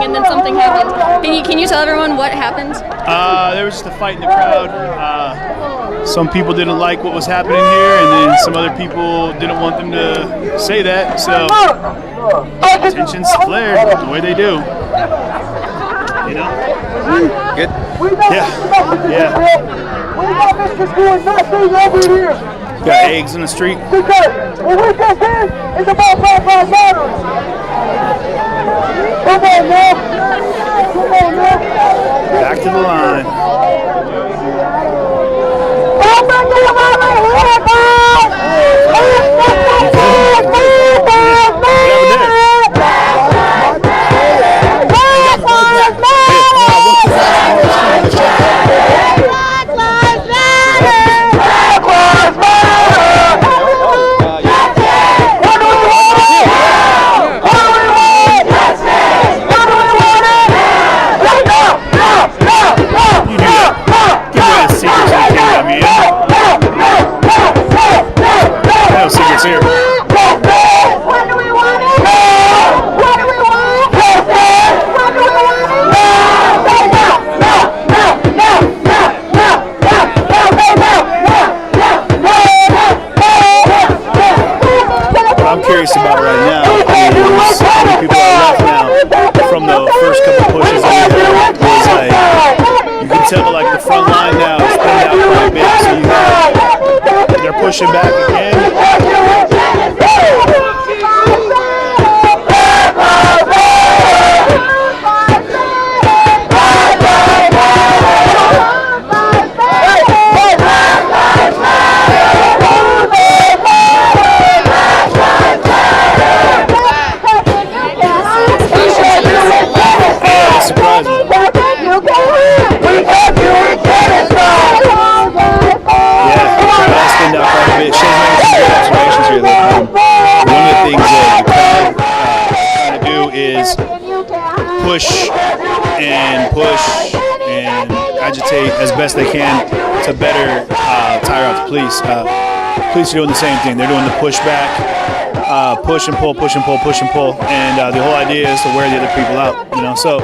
and then something happened. Can you tell everyone what happened? There was just a fight in the crowd. Some people didn't like what was happening here, and then some other people didn't want them to say that, so tensions flared the way they do. You know? Good? Yeah. Got eggs in the street. Back to the line. About right now is how many people are left now from the first couple pushes that we had. It's like, you can tell like the front line now is thinned out quite a bit, so you have, they're pushing back again. Push and agitate as best they can to better tire out the police. Police are doing the same thing. They're doing the pushback, push and pull, push and pull, push and pull, and the whole idea is to wear the other people out. You know, so.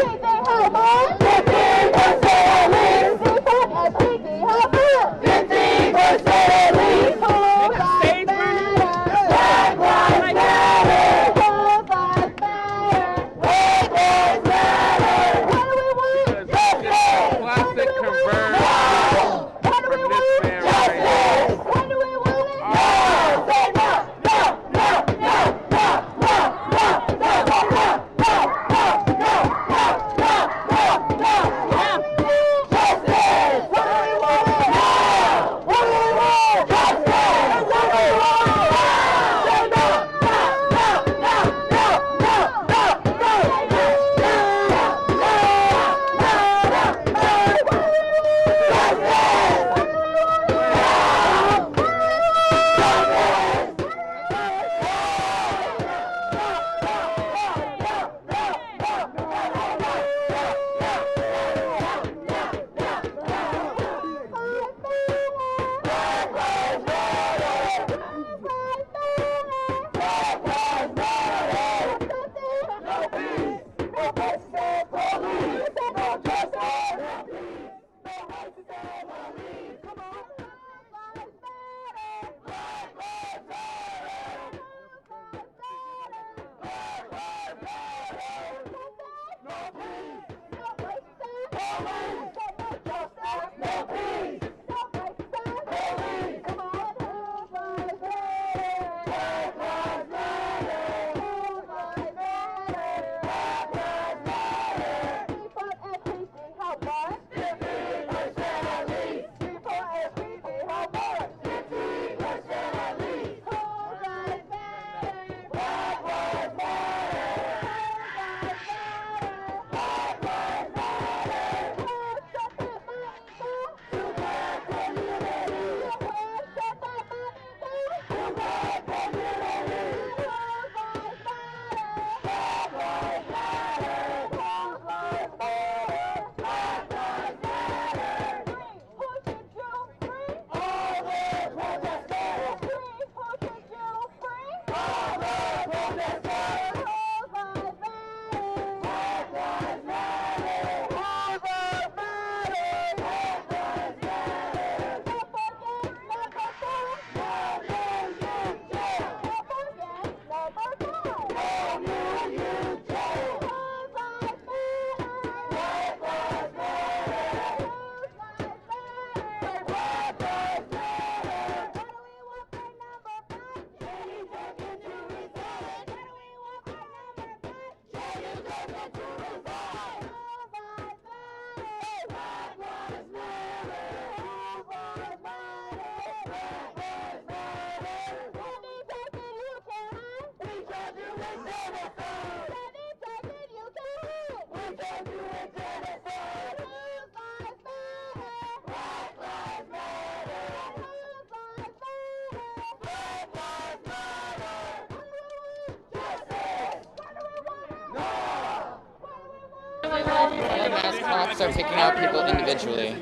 Mask cops are picking out people individually.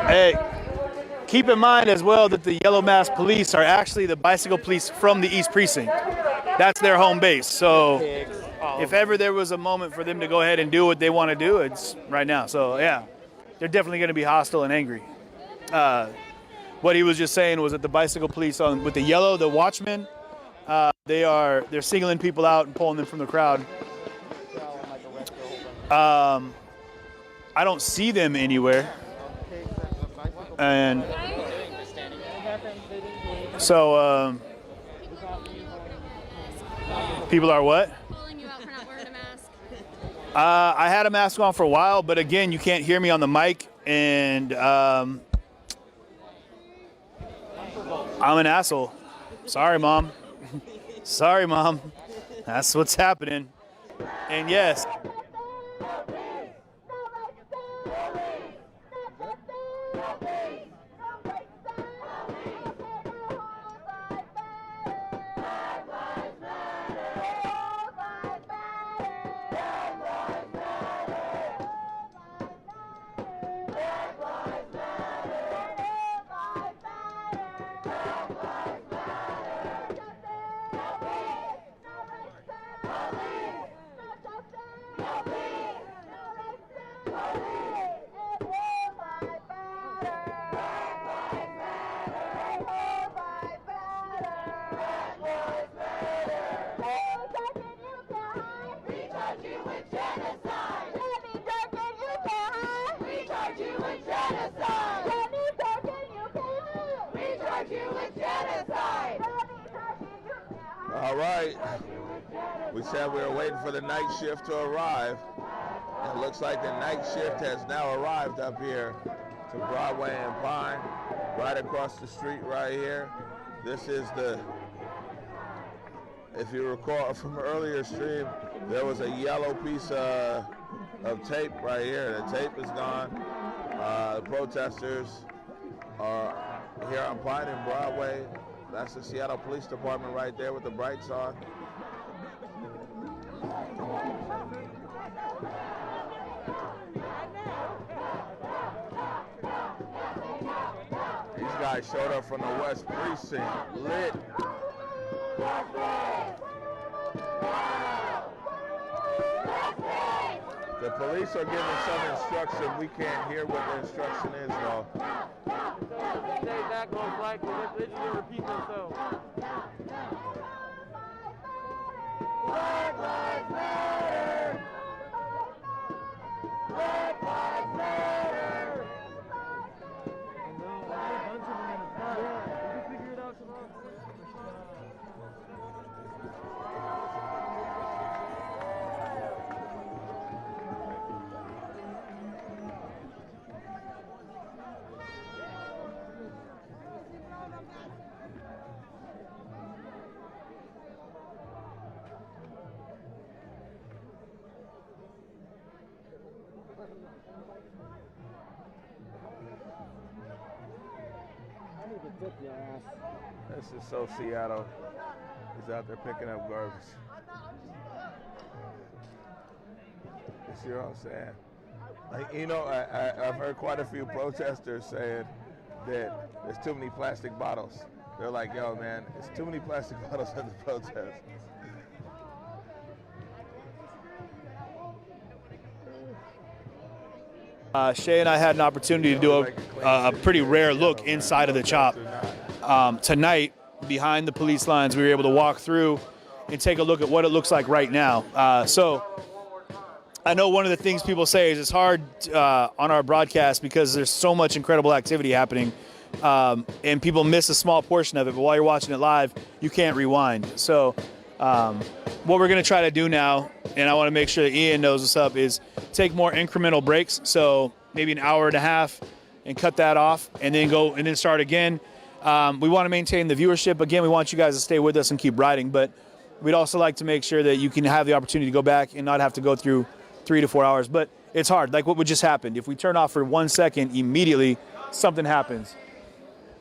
Hey, keep in mind as well that the Yellow Mask Police are actually the bicycle police from the East Precinct. That's their home base. So if ever there was a moment for them to go ahead and do what they want to do, it's right now. So yeah, they're definitely going to be hostile and angry. What he was just saying was that the bicycle police with the yellow, the watchmen, they're singling people out and pulling them from the crowd. I don't see them anywhere. And so people are what? Calling you out for not wearing a mask. I had a mask on for a while, but again, you can't hear me on the mic, and I'm an asshole. Sorry, Mom. Sorry, Mom. That's what's happening. And yes. All right. We said we were waiting for the night shift to arrive. It looks like the night shift has now arrived up here to Broadway and Pine, right across the street right here. This is if you recall from an earlier stream, there was a yellow piece of tape right here. The tape is gone. The protesters are here on Pine and Broadway. That's the Seattle Police Department right there with the brights on. These guys showed up from the West Precinct, lit. The police are giving some instruction. We can't hear what the instruction is, though. Say that goes like this will repeat themselves. Black Lives Matter! Black Lives Matter! I know, there's a bunch of them in the front. Yeah, we can figure it out tomorrow. This is so Seattle. He's out there picking up garbage. You see what I'm saying? Like, you know, I've heard quite a few protesters saying that there's too many plastic bottles. They're like, yo, man, it's too many plastic bottles at the protest. Shay and I had an opportunity to do a pretty rare look inside of the CHOP. Tonight, behind the police lines, we were able to walk through and take a look at what it looks like right now. So I know one of the things people say is it's hard on our broadcast because there's so much incredible activity happening, and people miss a small portion of it. But while you're watching it live, you can't rewind. So what we're going to try to do now, and I want to make sure that Ian knows what's up, is take more incremental breaks. So maybe an hour and a half and cut that off and then go and then start again. We want to maintain the viewership. Again, we want you guys to stay with us and keep riding, but we'd also like to make sure that you can have the opportunity to go back and not have to go through 3 to 4 hours. But it's hard, like what would just happened. If we turn off for 1 second, immediately something happens.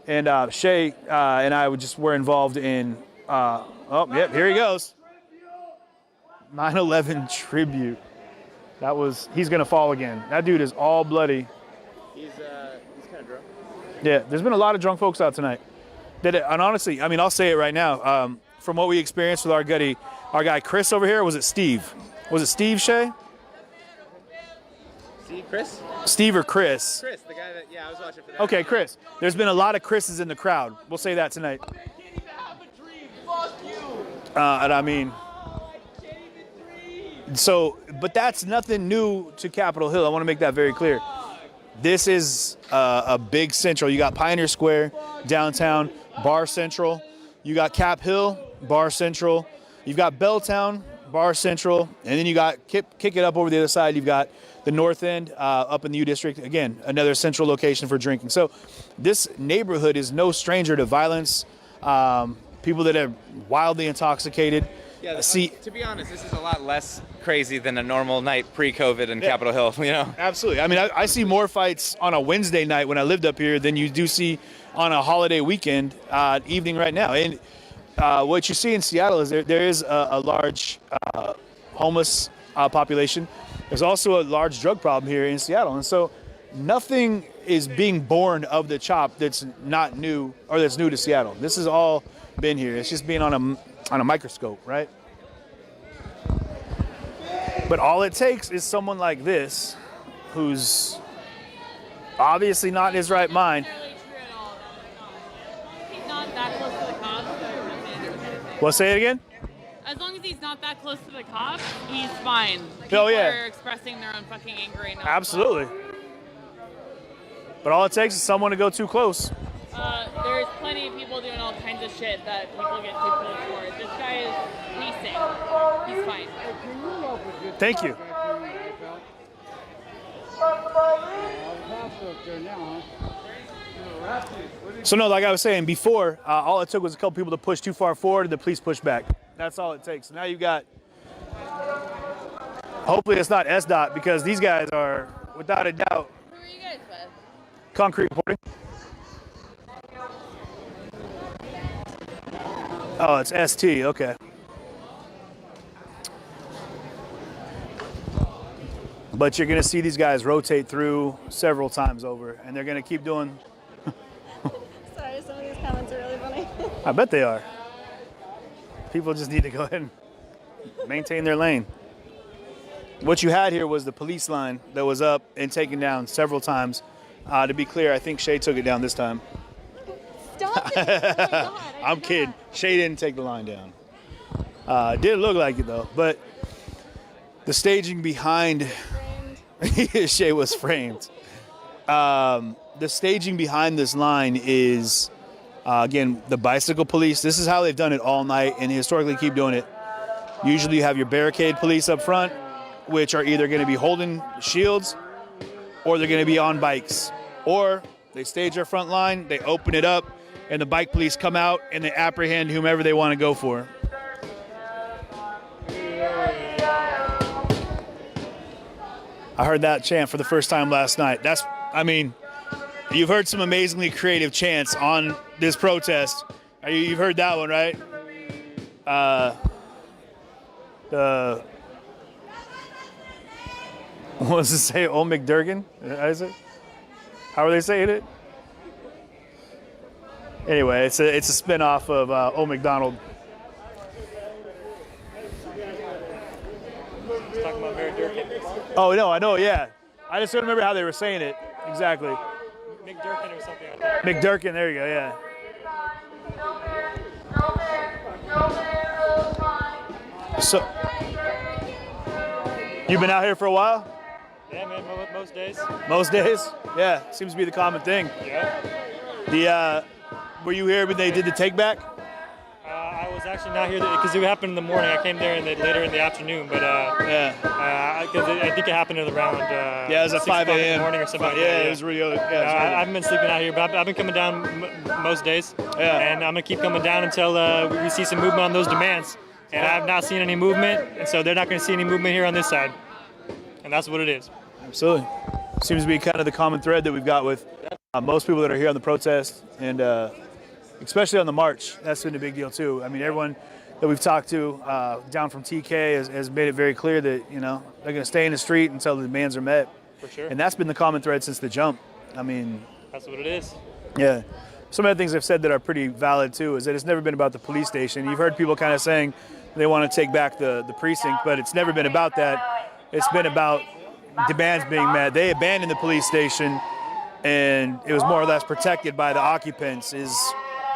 And Shay and I were involved in, yep, here he goes. 9/11 tribute. He's gonna fall again. That dude is all bloody. He's kind of drunk. Yeah, there's been a lot of drunk folks out tonight. And honestly, I mean, I'll say it right now. From what we experienced with our guy Chris over here, was it Steve? Was it Steve, Shay? See, Chris? Steve or Chris? Chris, the guy that, I was watching for that. Okay, Chris. There's been a lot of Chris's in the crowd. We'll say that tonight. And I mean, but that's nothing new to Capitol Hill. I want to make that very clear. This is a big central. You got Pioneer Square, downtown, Bar Central. You got Cap Hill, Bar Central. You've got Belltown, Bar Central. And then you got, kick it up over the other side, you've got the North End up in the U District. Again, another central location for drinking. So this neighborhood is no stranger to violence, people that are wildly intoxicated. Yeah, to be honest, this is a lot less crazy than a normal night pre-COVID in Capitol Hill, you know? Absolutely. I mean, I see more fights on a Wednesday night when I lived up here than you do see on a holiday weekend evening right now. And what you see in Seattle is there is a large homeless population. There's also a large drug problem here in Seattle. And so nothing is being born of the chop that's not new or that's new to Seattle. This has all been here. It's just being on a microscope, right? But all it takes is someone like this, who's obviously not in his right mind. He's not that close to the cops. Well, say it again? As long as he's not that close to the cops, he's fine. Oh, yeah. People are expressing their own fucking anger right now. Absolutely. But all it takes is someone to go too close. There's plenty of people doing all kinds of shit that people get too close for. This guy is pacing. He's fine. Thank you. So no, like I was saying before, all it took was a couple people to push too far forward and the police push back. That's all it takes. So now you've got, hopefully it's not SDOT, because these guys are, without a doubt, Who are you guys with? concrete reporting. Oh, it's ST, okay. But you're gonna see these guys rotate through several times over, and they're gonna keep doing. Sorry, some of these comments are really funny. I bet they are. People just need to go ahead and maintain their lane. What you had here was the police line that was up and taken down several times. To be clear, I think Shay took it down this time. Stop it! Oh my God, I'm kidding. Shay didn't take the line down. It did look like it though, but the staging behind Shay was framed. The staging behind this line is, again, the bicycle police. This is how they've done it all night and historically keep doing it. Usually you have your barricade police up front, which are either going to be holding shields or they're going to be on bikes. Or they stage their front line, they open it up, and the bike police come out and they apprehend whomever they want to go for. I heard that chant for the first time last night. You've heard some amazingly creative chants on this protest. You've heard that one, right? What does it say? Old McDurgan? Is it? How are they saying it? Anyway, it's a spin-off of Old McDonald. Talking about Mary Durkin. Oh, no, I know, yeah. I just don't remember how they were saying it exactly. McDurkin or something like that. McDurkin, there you go, yeah. So, you've been out here for a while? Yeah, man, most days. Most days? Yeah, seems to be the common thing. Yeah. Were you here when they did the take back? I was actually not here because it happened in the morning. I came there later in the afternoon, but because I think it happened at around it was at 5 a.m. in the morning or something. Yeah, it was really early. I haven't been sleeping out here, but I've been coming down most days. Yeah. And I'm gonna keep coming down until we see some movement on those demands. And I have not seen any movement, and so they're not gonna see any movement here on this side and that's what it is. Absolutely. Seems to be kind of the common thread that we've got with most people that are here on the protest, and especially on the march. That's been a big deal too. I mean, everyone that we've talked to down from TK has made it very clear that, you know, they're going to stay in the street until the demands are met. For sure. And that's been the common thread since the jump. I mean, That's what it is. yeah. Some of the things I've said that are pretty valid too is that it's never been about the police station. You've heard people kind of saying they want to take back the precinct, but it's never been about that. It's been about demands being met. They abandoned the police station, and it was more or less protected by the occupants is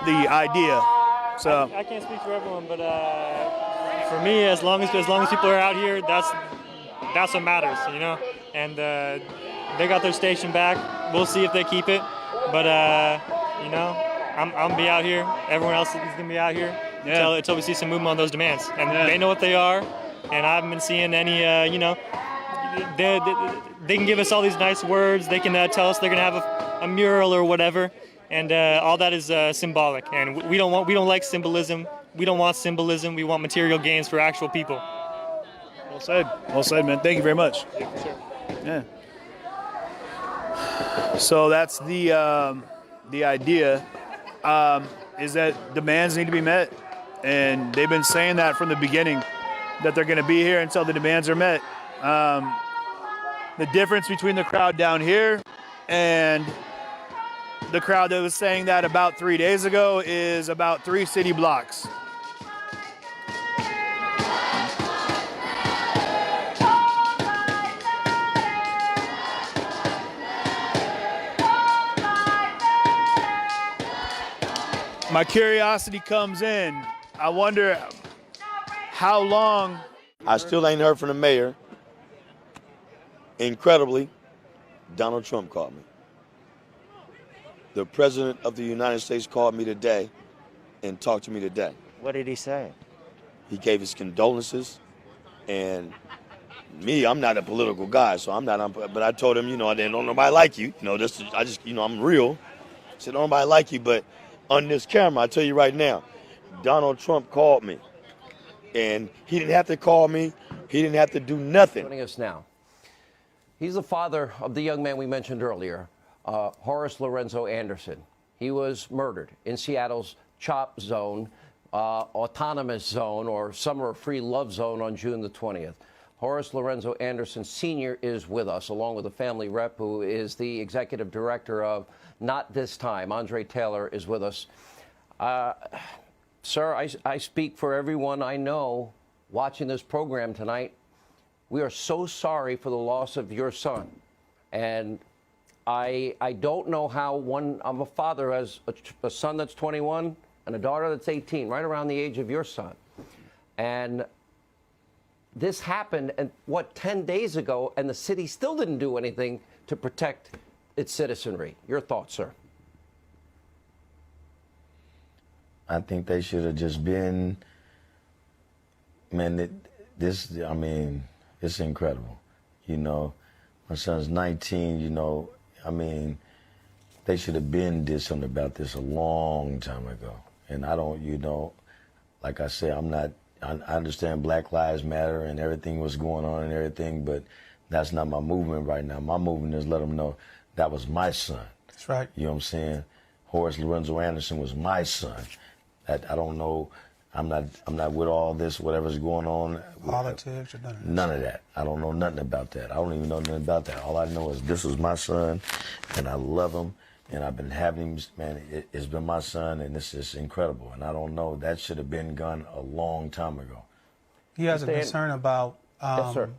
the idea. So I can't speak for everyone, but for me, as long as people are out here, that's what matters, you know. And they got their station back. We'll see if they keep it, but you know, I'm gonna be out here. Everyone else is gonna be out here until we see some movement on those demands. And they know what they are. And I haven't been seeing any, you know, they can give us all these nice words. They can tell us they're gonna have a mural or whatever. And all that is symbolic, and we don't like symbolism. We don't want symbolism. We want material gains for actual people. well said, man. Thank you very much. Yeah, for sure. Yeah. So that's the idea is that demands need to be met, and they've been saying that from the beginning that they're going to be here until the demands are met. The difference between the crowd down here and the crowd that was saying that about 3 days ago is about 3 city blocks. My curiosity comes in. I wonder how long. I still ain't heard from the mayor. Incredibly, Donald Trump called me. The President of the United States called me today and talked to me today. What did he say? He gave his condolences, and me, I'm not a political guy, so I'm not, but I told him, you know, I didn't know nobody like you. You know, you know, I'm real. I said, nobody like you, but on this camera, I tell you right now, Donald Trump called me, and he didn't have to call me. He didn't have to do nothing. Joining us now. He's the father of the young man we mentioned earlier, Horace Lorenzo Anderson. He was murdered in Seattle's CHOP zone, autonomous zone, or summer free love zone on June the 20th. Horace Lorenzo Anderson Sr. is with us, along with a family rep who is the executive director of Not This Time. Andre Taylor is with us. Sir, I speak for everyone I know watching this program tonight. We are so sorry for the loss of your son. And I don't know how I'm a father, has a son that's 21 and a daughter that's 18, right around the age of your son. And this happened, 10 days ago, and the city still didn't do anything to protect its citizenry. Your thoughts, sir? I think they should have just been, man, it's incredible. You know, my son's 19, you know, I mean, they should have did something about this a long time ago. And I don't, you know, like I say, I understand Black Lives Matter and everything was going on and everything, but that's not my movement right now. My movement is let them know that was my son. That's right. You know what I'm saying? Horace Lorenzo Anderson was my son. I don't know. I'm not with all this, whatever's going on. Politics or none of that. None of that. I don't know nothing about that. I don't even know nothing about that. All I know is this was my son, and I love him, and I've been having him, man, it's been my son, and this is incredible. And I don't know, that should have been done a long time ago. He has a concern about Yes, sir.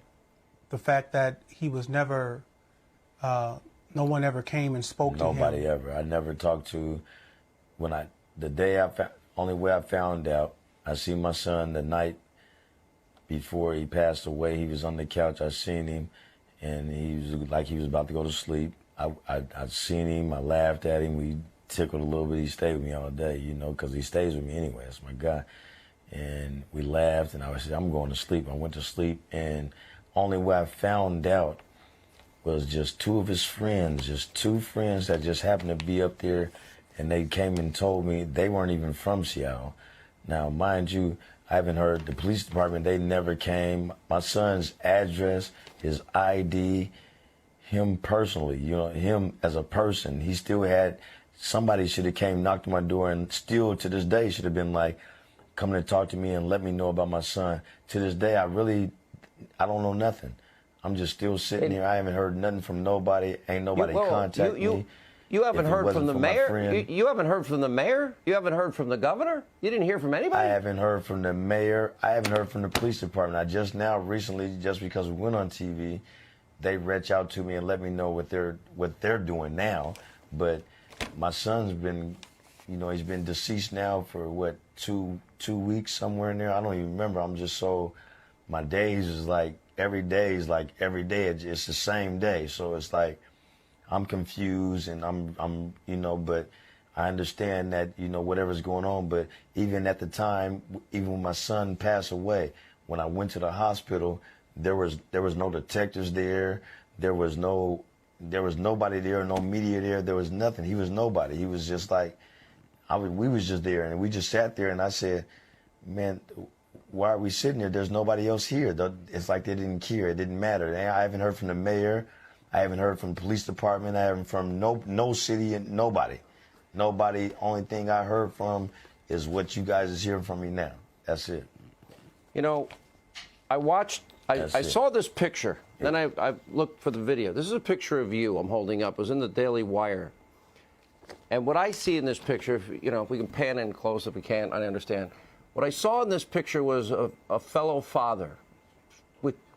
the fact that he was never, no one ever came and spoke to him. Nobody ever. I never talked to, only way I found out, I see my son the night before he passed away. He was on the couch. I seen him, and he was like he was about to go to sleep. I seen him. I laughed at him. We tickled a little bit. He stayed with me all day, you know, because he stays with me anyway. That's my guy. And we laughed, and I said, I'm going to sleep. I went to sleep, and only way I found out was just two of his friends, just two friends that just happened to be up there, and they came and told me they weren't even from Seattle. Now, mind you, I haven't heard the police department. They never came. My son's address, his ID, him personally, you know, him as a person, he still had, somebody should have came, knocked on my door, and still to this day should have been like, coming to talk to me and let me know about my son. To this day, I don't know nothing. I'm just still sitting here. I haven't heard nothing from nobody. Ain't nobody contact me. You haven't heard from the mayor? You haven't heard from the mayor? You haven't heard from the governor? You didn't hear from anybody? I haven't heard from the mayor. I haven't heard from the police department. I just now, recently, just because we went on TV, they reached out to me and let me know what they're doing now. But my son's been, you know, he's been deceased now for what, two weeks, somewhere in there. I don't even remember. I'm just so, my days is like every day. It's the same day. So it's like I'm confused and I'm you know, but I understand that, you know, whatever's going on. But even at the time, even when my son passed away, when I went to the hospital, there was no detectives there. There was nobody there, no media there. There was nothing. He was nobody. He was just like, we was just there, and we just sat there, and I said, man, why are we sitting here? There's nobody else here. It's like they didn't care. It didn't matter. I haven't heard from the mayor. I haven't heard from the police department. I haven't from no city and nobody. Nobody. Only thing I heard from is what you guys is hearing from me now. That's it. You know, I saw this picture. Then I looked for the video. This is a picture of you I'm holding up. It was in the Daily Wire. And what I see in this picture, if we can pan in close if we can, I understand. What I saw in this picture was a fellow father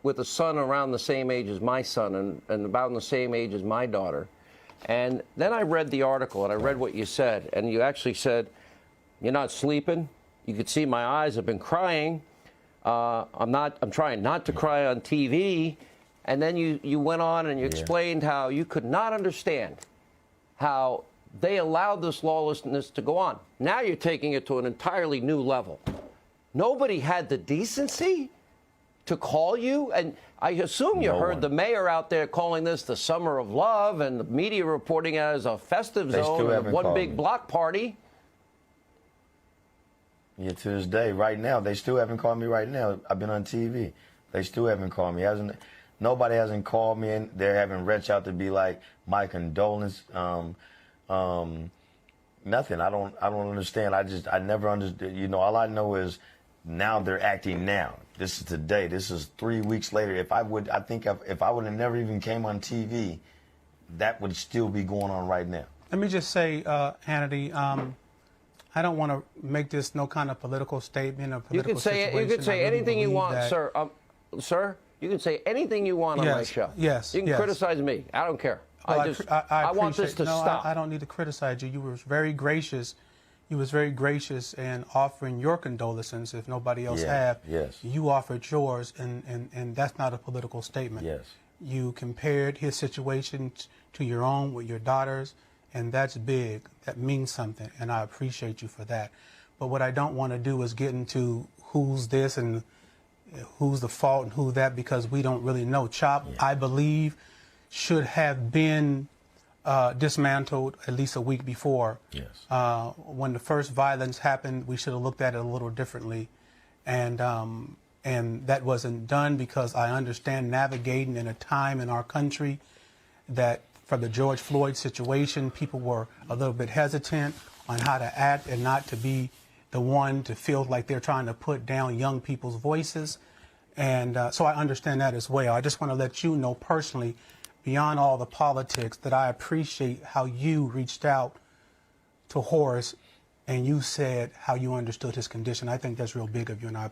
with a son around the same age as my son and about the same age as my daughter. And then I read the article and I read what you said. And you actually said, you're not sleeping. You could see my eyes have been crying. I'm trying not to cry on TV. And then you went on and you explained how you could not understand how they allowed this lawlessness to go on. Now you're taking it to an entirely new level. Nobody had the decency to call you, and I assume you heard the mayor out there calling this the summer of love, and the media reporting it as a festive zone, and one big block party. Yeah, to this day, right now, they still haven't called me. Right now, I've been on TV. They still haven't called me. Nobody hasn't called me, and they haven't reached out to be like my condolence. Nothing. I don't understand. I never understood. You know, all I know is now they're acting now. This is today. This is 3 weeks later. If I would have never even came on TV, that would still be going on right now. Let me just say, Hannity, I don't want to make this no kind of political statement or political situation. You can say anything you want, sir. Sir, you can say anything you want on my show. Yes. You can criticize me. I don't care. Well, I want this to stop. I don't need to criticize you. You were very gracious. You was very gracious in offering your condolences if nobody else have. Yes. You offered yours, and that's not a political statement. Yes. You compared his situation to your own with your daughters, and that's big. That means something, and I appreciate you for that. But what I don't want to do is get into who's this and who's the fault and who that, because we don't really know. CHOP, I believe, should have been dismantled at least a week before. Yes. When the first violence happened, we should have looked at it a little differently, and that wasn't done because I understand navigating in a time in our country that for the George Floyd situation, people were a little bit hesitant on how to act and not to be the one to feel like they're trying to put down young people's voices. And so I understand that as well. I just want to let you know personally, beyond all the politics, that I appreciate how you reached out to Horace and you said how you understood his condition. I think that's real big of you, and I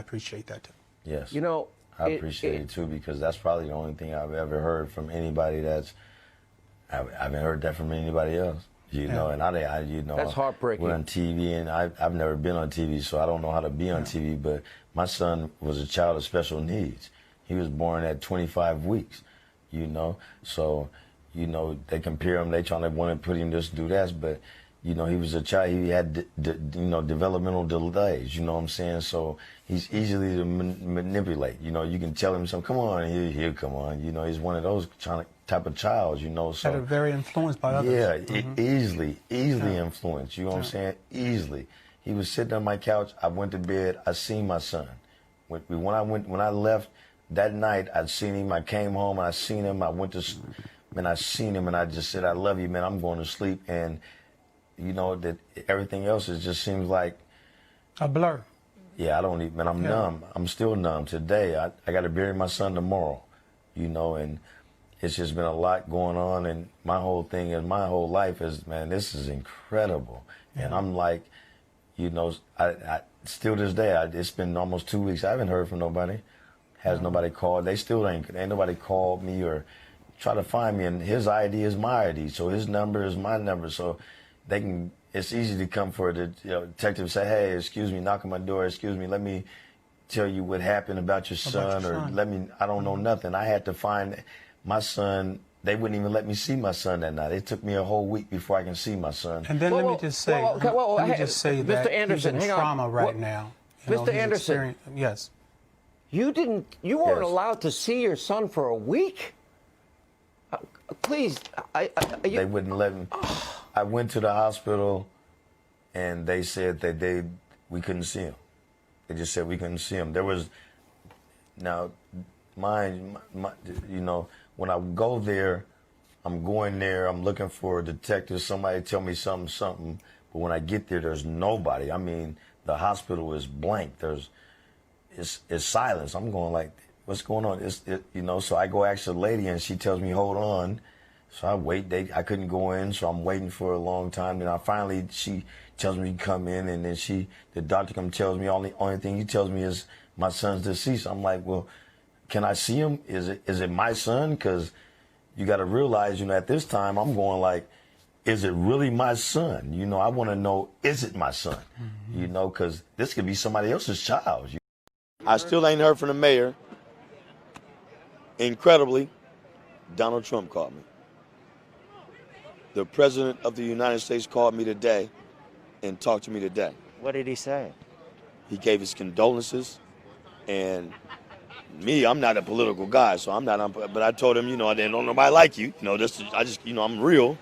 appreciate that too. Yes. You know, I appreciate it too, because that's probably the only thing I've ever heard from anybody I haven't heard that from anybody else. You know, and I that's heartbreaking. We're on TV, and I've never been on TV, so I don't know how to be on TV. But my son was a child of special needs. He was born at 25 weeks. You know, so they compare him. They trying to want to put him this, do that, but he was a child. He had developmental delays. You know what I'm saying? So he's easily to manipulate. You can tell him something. Come on, he'll come on. He's one of those type of childs. So that are very influenced by others. Yeah, easily influenced. You know what I'm saying? Easily. He was sitting on my couch. I went to bed. I seen my son. When I left that night, I'd seen him. I came home and I seen him. I seen him and I just said, I love you, man. I'm going to sleep. And you know that everything else just seems like a blur. Yeah, I don't even, man, I'm numb. I'm still numb today. I got to bury my son tomorrow, you know, and it's just been a lot going on. And my whole thing is, my whole life is, man, this is incredible. Yeah. And I'm like, you know, I still this day, it's been almost 2 weeks. I haven't heard from nobody. Has nobody called? They still ain't nobody called me or try to find me. And his ID is my ID, so his number is my number. So they can. It's easy to come for the detective and say, hey, excuse me, knock on my door, excuse me, let me tell you what happened about your son, I don't know nothing. I had to find my son. They wouldn't even let me see my son that night. It took me a whole week before I can see my son. And then let me just say that Mr. Anderson, he's in trauma right now. Mr. Anderson, yes. You weren't allowed to see your son for a week? Please, they wouldn't let me. I went to the hospital, and they said that we couldn't see him. They just said we couldn't see him. There was, now, you know, when I go there, I'm going there, I'm looking for a detective, somebody tell me something, but when I get there, there's nobody. I mean, the hospital is blank. It's silence. I'm going like, what's going on? You know, so I go ask the lady, and she tells me, hold on. So I wait. I couldn't go in, so I'm waiting for a long time. And she tells me to come in, and then the doctor tells me, only thing he tells me is my son's deceased. I'm like, well, can I see him? Is it my son? Because you got to realize, you know, at this time I'm going like, is it really my son? You know, I want to know, is it my son? Mm-hmm. You know, because this could be somebody else's child. I still ain't heard from the mayor. Incredibly, Donald Trump called me. The President of the United States called me today and talked to me today. What did he say? He gave his condolences, and me, I'm not a political guy, so I'm not, but I told him, you know, I didn't know nobody like you. You know, you know, I'm real.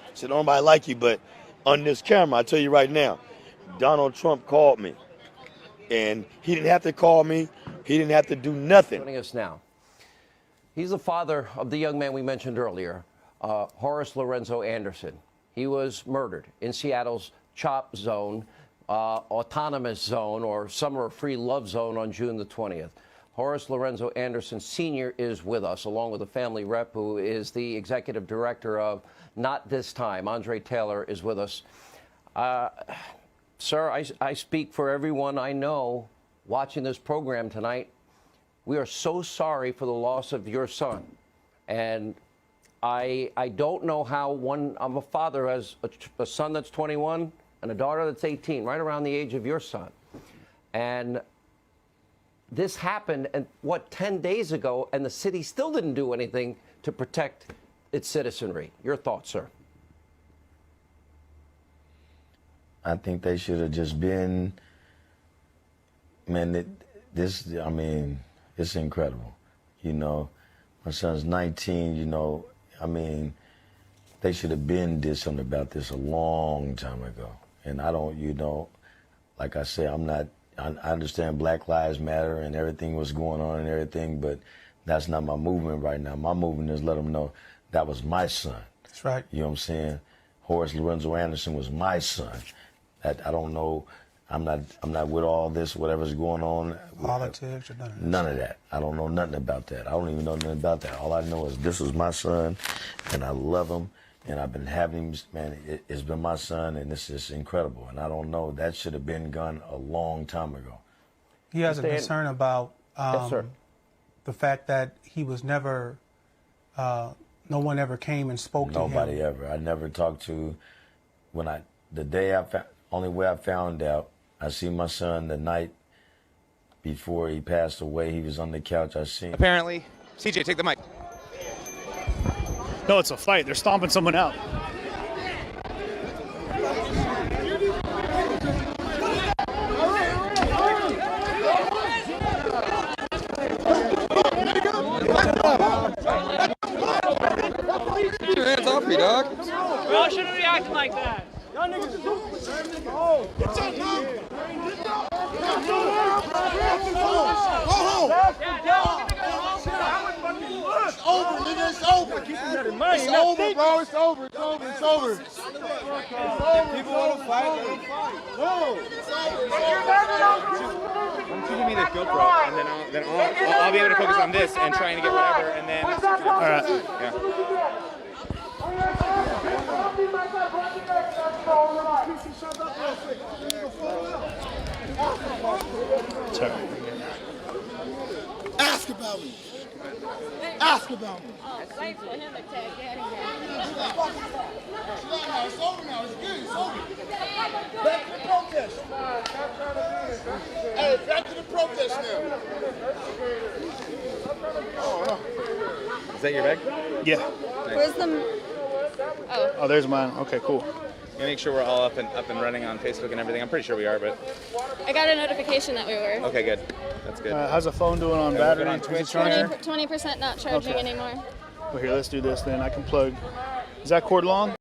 I said, nobody like you, but on this camera, I tell you right now, Donald Trump called me, and he didn't have to call me. He didn't have to do nothing. Joining us now. He's the father of the young man we mentioned earlier, Horace Lorenzo Anderson. He was murdered in Seattle's CHOP zone, autonomous zone, or summer free love zone on June the 20th. Horace Lorenzo Anderson Sr. is with us, along with a family rep who is the executive director of Not This Time. Andre Taylor is with us. Sir, I speak for everyone I know watching this program tonight. We are so sorry for the loss of your son. And I don't know how I'm a father who has a son that's 21 and a daughter that's 18, right around the age of your son. And this happened, 10 days ago, and the city still didn't do anything to protect its citizenry. Your thoughts, sir? I think they should have just been, man, it's incredible. You know, my son's 19, you know, I mean, they should have did something about this a long time ago. And I don't, you know, like I say, I understand Black Lives Matter and everything was going on and everything, but that's not my movement right now. My movement is let them know that was my son. That's right. You know what I'm saying? Horace Lorenzo Anderson was my son. I don't know. I'm not with all this, whatever's going on. Politics or none of that. None of that. I don't know nothing about that. I don't even know nothing about that. All I know is this was my son, and I love him, and I've been having him, man, it's been my son, and this is incredible. And I don't know, that should have been done a long time ago. He has a concern about yes, sir. The fact that he was never, no one ever came and spoke to him. Nobody ever. I never talked to, only way I found out, I see my son the night before he passed away. He was on the couch. I seen. Apparently, CJ, take the mic. No, it's a fight. They're stomping someone out. Keep your hands off me, dog. Why shouldn't we be acting like that? Y'all niggas just do oh. Get your number. Go home. It's over, nigga. It's over. It's over, bro. It's over. It's over. It's over. If people want to fight, let them fight. No. I'm keeping me the GoPro, and then I'll be able to focus on this and trying to get whatever, and then. All right. Yeah. Ask about me. Ask about me. Oh, wait for him to take it. It's over now. It's good. It's over. Back to the protest. Hey, back to the protest now. Is that your bag? Yeah. Where's the... Oh, there's mine. Okay, cool. You make sure we're all up and running on Facebook and everything. I'm pretty sure we are, but. I got a notification that we were. Okay, good. That's good. How's the phone doing on battery? On Twitch. 20% not charging anymore. Well, here, let's do this then. I can plug. Is that cord long?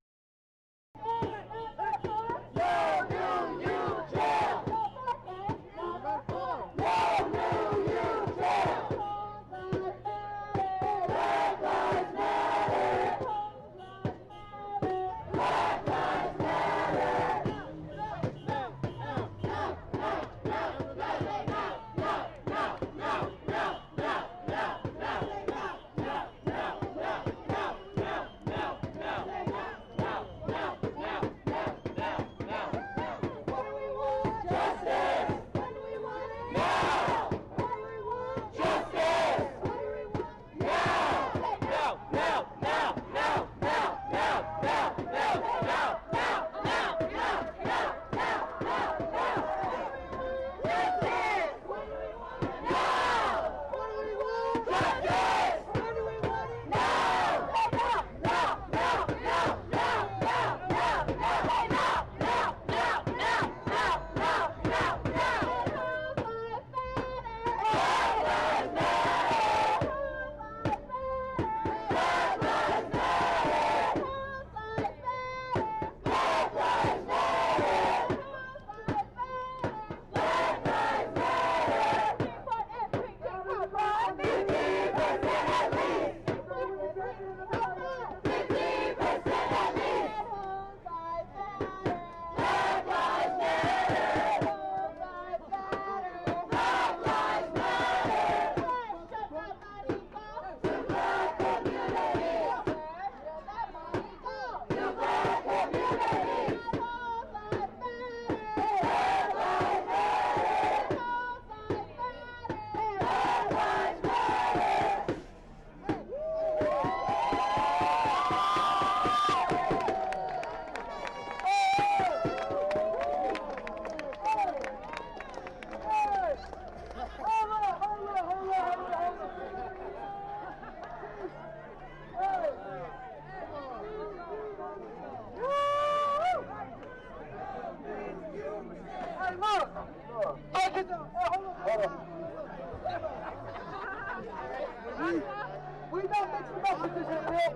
We got mixed messages in here.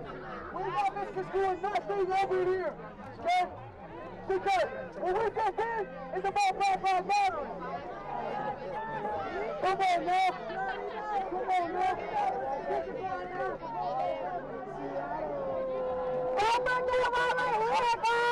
We got misconstruing nothing over here. Okay? Because what we just did is about Black Lives Matter. Come on now. Come on now. Come back to the right here, guys.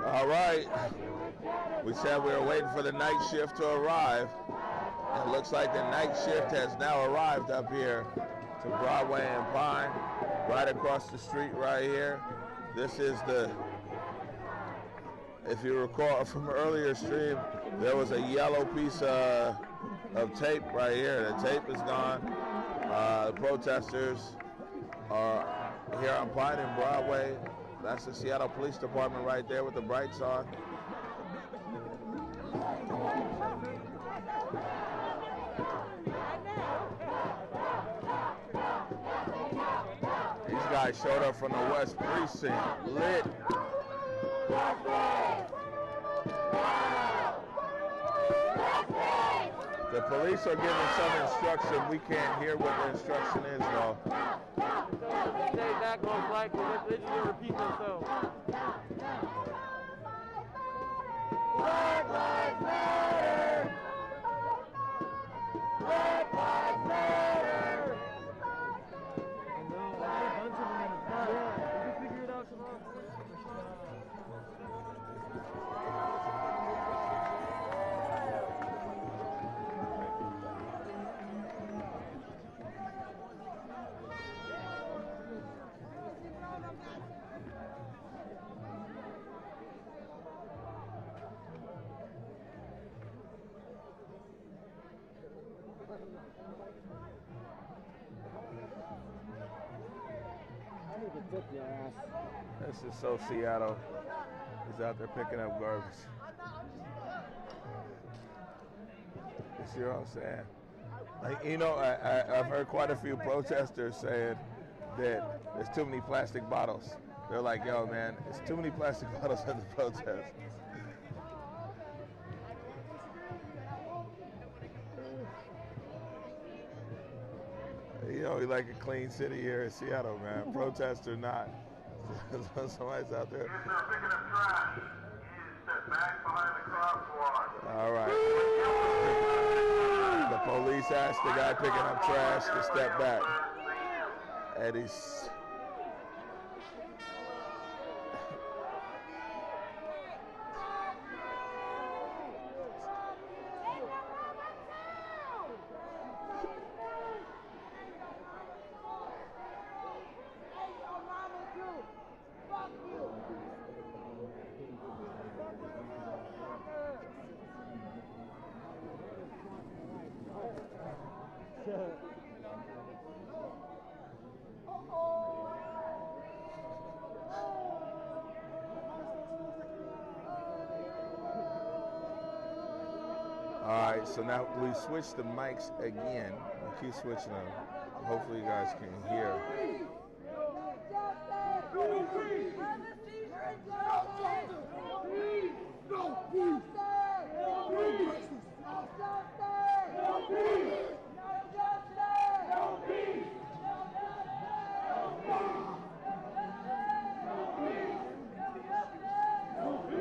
All right. We said we were waiting for the night shift to arrive. It looks like the night shift has now arrived up here to Broadway and Pine, right across the street right here. This is the, if you recall from an earlier stream, there was a yellow piece of tape right here. The tape is gone. The protesters are here on Pine and Broadway. That's the Seattle Police Department right there with the brights on. These guys showed up from the West Precinct, lit. The police are giving some instruction. We can't hear what the instruction is, though. Stay back on flight, because they just gonna repeat themselves. Black Lives Matter! Black Lives Matter! No, a bunch of them in the front. Yeah, did you figure it out tomorrow? This is so Seattle. He's out there picking up garbage. You see what I'm saying? Like, you know, I've heard quite a few protesters saying that there's too many plastic bottles. They're like, yo, man, it's too many plastic bottles at the protest. You know, we like a clean city here in Seattle, man. Protest or not. Somebody's out there. All right. The police asked the guy picking up trash to step back. And he's... All right, so now we switched the mics again. We keep switching them. Hopefully you guys can hear.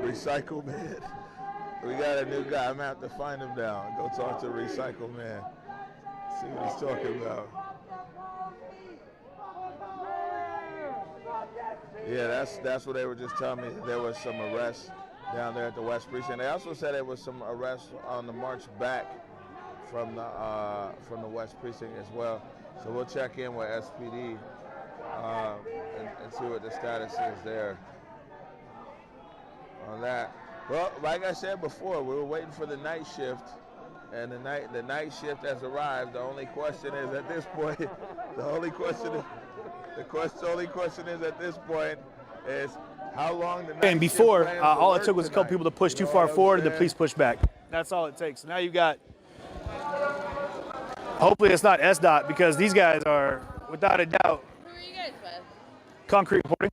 Recycle Man. We got a new guy. I'm gonna have to find him now. Go talk to Recycle Man. See what he's talking about. Yeah, that's what they were just telling me. There was some arrests down there at the West Precinct. They also said there was some arrests on the march back from the West Precinct as well. So we'll check in with SPD and see what the status is there on that. Well, like I said before, we were waiting for the night shift, and the night shift has arrived. The only question is at this point, the only question is at this point is how long the night And before, shift all it took was a couple people to push too far forward, and the police pushed back. That's all it takes. So now you've got, hopefully it's not SDOT, because these guys are, without a doubt, Who are you guys with? concrete reporting.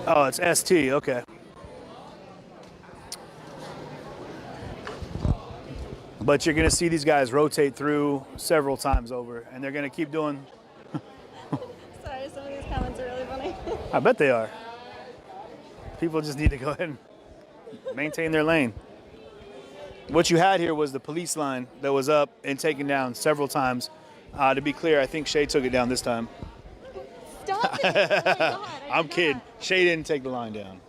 Oh, it's ST, okay. But you're gonna see these guys rotate through several times over, and they're gonna keep doing. Sorry, some of these comments are really funny. I bet they are. People just need to go ahead and maintain their lane. What you had here was the police line that was up and taken down several times. To be clear, I think Shay took it down this time. Stop it! Oh my God, I'm kidding. Shay didn't take the line down.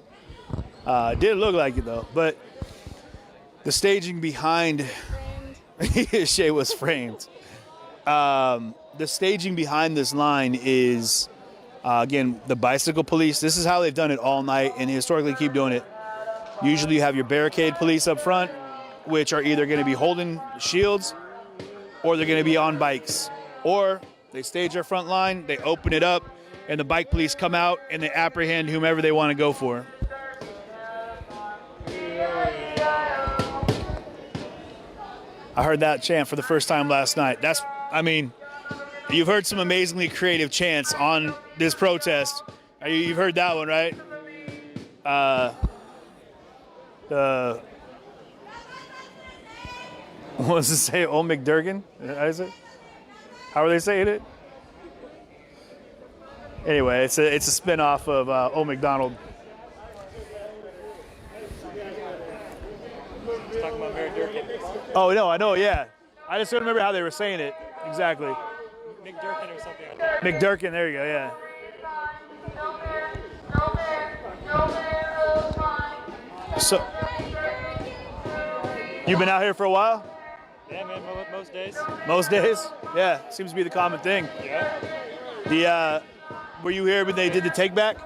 It did look like it though, but the staging behind Shay was framed. The staging behind this line is, again, the bicycle police. This is how they've done it all night and historically keep doing it. Usually you have your barricade police up front, which are either going to be holding shields or they're going to be on bikes. Or they stage their front line, they open it up, and the bike police come out and they apprehend whomever they want to go for. I heard that chant for the first time last night. You've heard some amazingly creative chants on this protest. You've heard that one, right? The what does it say? Old McDurgan? Is it? How are they saying it? Anyway, it's a spinoff of Old McDonald. Talking about Mary Durkin. Oh no, I know. Yeah, I just don't remember how they were saying it exactly. McDurkin or something. I think. McDurkin. There you go. Yeah. So, you've been out here for a while? Yeah, man. Most days. Most days? Yeah, seems to be the common thing. Yeah. Were you here when they did the take back?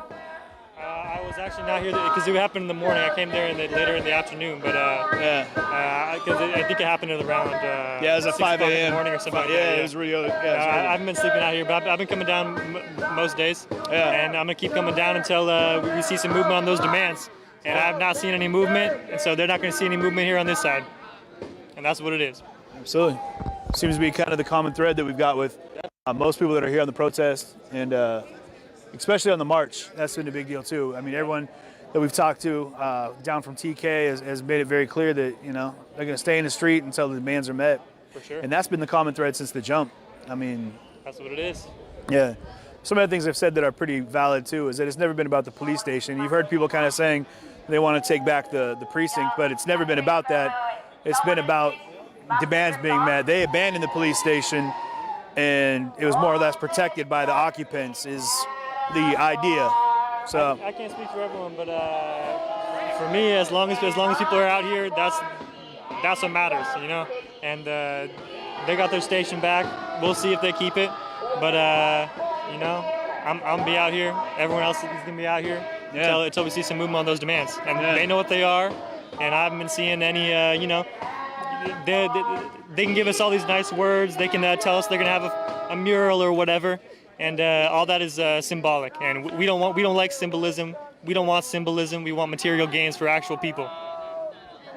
I was actually not here because it happened in the morning. I came there later in the afternoon, but because I think it happened at around it was at 6 5 o'clock in a.m. the morning or something. Yeah, it was really early. I haven't been sleeping out here, but I've been coming down most days. Yeah. And I'm gonna keep coming down until we see some movement on those demands. And I have not seen any movement, and so they're not going to see any movement here on this side. And that's what it is. Absolutely. Seems to be kind of the common thread that we've got with most people that are here on the protest, and especially on the march. That's been a big deal too. I mean, everyone that we've talked to down from TK has made it very clear that they're going to stay in the street until the demands are met. For sure. And that's been the common thread since the jump. I mean, that's what it is. Yeah. Some of the things I've said that are pretty valid too is that it's never been about the police station. You've heard people kind of saying they want to take back the precinct, but it's never been about that. It's been about demands being met. They abandoned the police station, and it was more or less protected by the occupants is the idea. So I can't speak for everyone, but for me, as long as people are out here, that's what matters, And they got their station back. We'll see if they keep it, but I'm gonna be out here. Everyone else is gonna be out here until we see some movement on those demands, and they know what they are. And I haven't been seeing any, they can give us all these nice words. They can tell us they're gonna have a mural or whatever, and all that is symbolic. And we don't like symbolism. We don't want symbolism. We want material gains for actual people.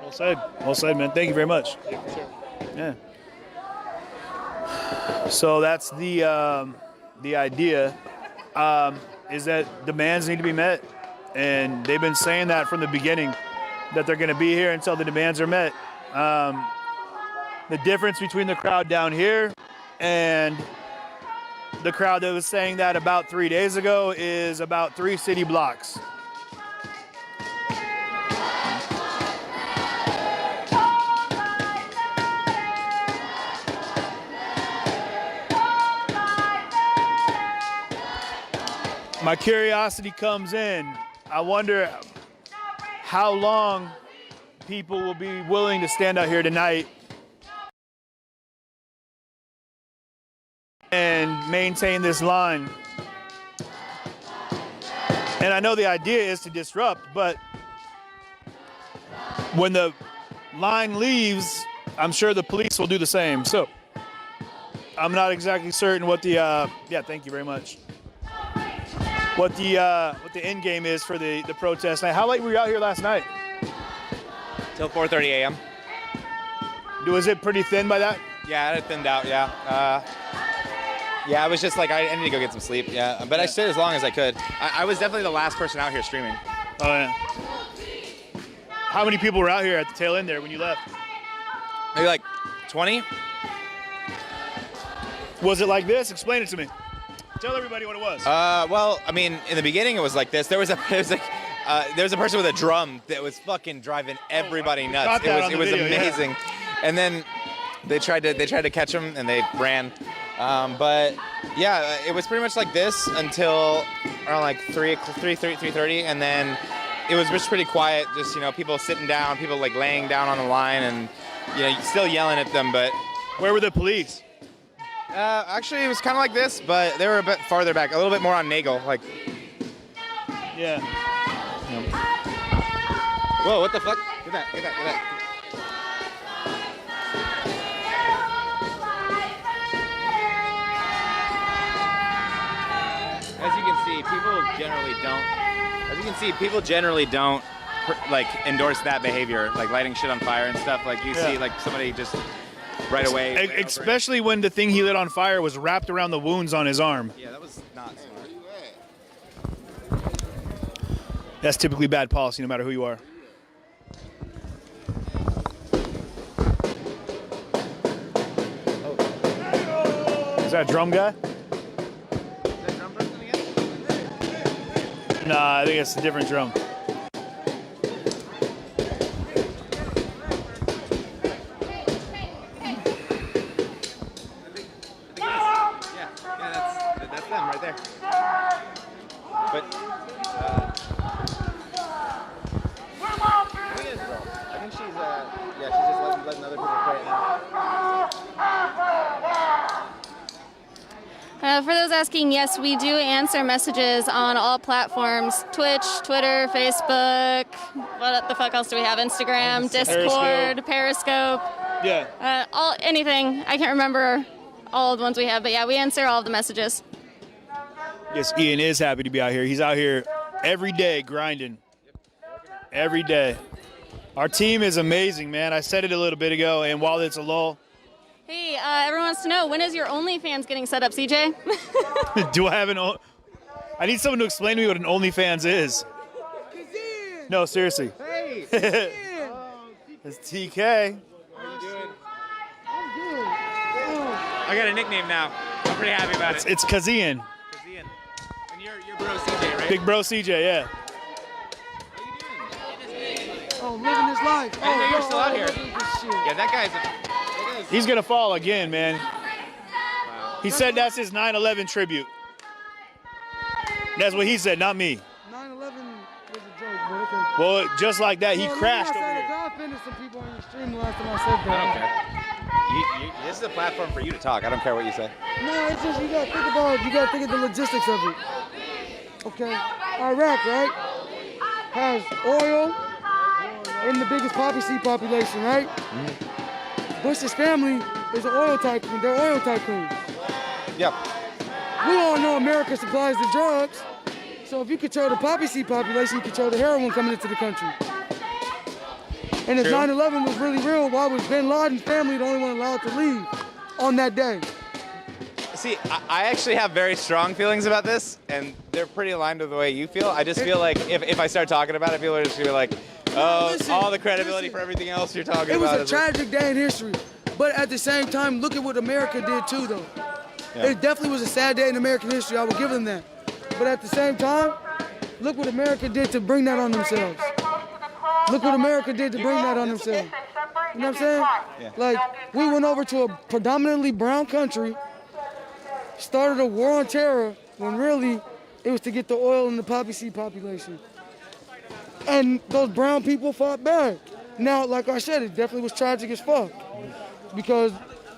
Well said, man. Thank you very much. Yeah, for sure. Yeah. So that's the idea is that demands need to be met, and they've been saying that from the beginning, that they're going to be here until the demands are met. The difference between the crowd down here and the crowd that was saying that about 3 days ago is about 3 city blocks. My curiosity comes in. I wonder how long people will be willing to stand out here tonight and maintain this line. And I know the idea is to disrupt, but when the line leaves, I'm sure the police will do the same. So I'm not exactly certain what the, thank you very much. What the end game is for the protest night. How late were you out here last night? Till 4:30 a.m. Was it pretty thin by that? Yeah, it had thinned out. Yeah. I was just like, I need to go get some sleep. Yeah, but I stayed as long as I could. I was definitely the last person out here streaming. Oh yeah. How many people were out here at the tail end there when you left? Maybe like 20. Was it like this? Explain it to me. Tell everybody what it was. Well, I mean, in the beginning it was like this. There was a person with a drum that was fucking driving everybody nuts. It was amazing. Yeah. And then they tried to catch him and they ran. But yeah, it was pretty much like this until around like 3:30, and then it was just pretty quiet. Just people sitting down, people like laying down on the line, and still yelling at them. But where were the police? Actually, it was kind of like this, but they were a bit farther back, a little bit more on Nagel. Like, yeah. Whoa! What the fuck? Get that! As you can see, people generally don't like endorse that behavior, like lighting shit on fire and stuff. Like you see, like somebody just right away. Especially when the thing he lit on fire was wrapped around the wounds on his arm. Yeah, that was not smart. That's typically bad policy, no matter who you are. that a drum guy? Nah, I think it's a different drum. That's them right there. But I think she's she's just letting other people play it now. For those asking, yes, we do answer messages on all platforms: Twitch, Twitter, Facebook. What the fuck else do we have? Instagram, Discord, Periscope. Yeah. Anything. I can't remember all the ones we have, but yeah, we answer all of the messages. Yes, Ian is happy to be out here. He's out here every day grinding. Every day. Our team is amazing, man. I said it a little bit ago, and while it's a lull. Hey, everyone wants to know, when is your OnlyFans getting set up, CJ? Do I have I need someone to explain to me what an OnlyFans is. No, seriously. Hey. It's TK. How are you doing? I got a nickname now. I'm pretty happy about it. It's Kazian. Kazian. And you're bro CJ, right? Big bro CJ, yeah. Oh, living his life. I didn't know you were still out here. Yeah, that guy's He's going to fall again, man. He said that's his 9/11 tribute. That's what he said, not me. 9/11 was a joke, but okay. Well, just like that, he crashed over here. I offended some people on your stream the last time I said that. I don't care. This is a platform for you to talk. I don't care what you say. No, it's just you gotta think of the logistics of it. Okay, Iraq, right, has oil and the biggest poppy seed population, right? Mm-hmm. Bush's family is an oil tycoon. They're oil tycoons. Yep. We all know America supplies the drugs. So if you control the poppy seed population, you control the heroin coming into the country. And if 9/11 was really real, why was bin Laden's family the only one allowed to leave on that day? See, I actually have very strong feelings about this, and they're pretty aligned with the way you feel. I just feel like if I start talking about it, people are just going to be like, oh, all the credibility for everything else you're talking about. It was a tragic day in history. But at the same time, look at what America did too, though. Yeah. It definitely was a sad day in American history. I will give them that. But at the same time, look what America did to bring that on themselves. Look what America did to bring that on themselves. You know what I'm saying? Yeah. Like, we went over to a predominantly brown country, started a war on terror, when really it was to get the oil and the poppy seed population. And those brown people fought back. Now, like I said, it definitely was tragic as fuck, because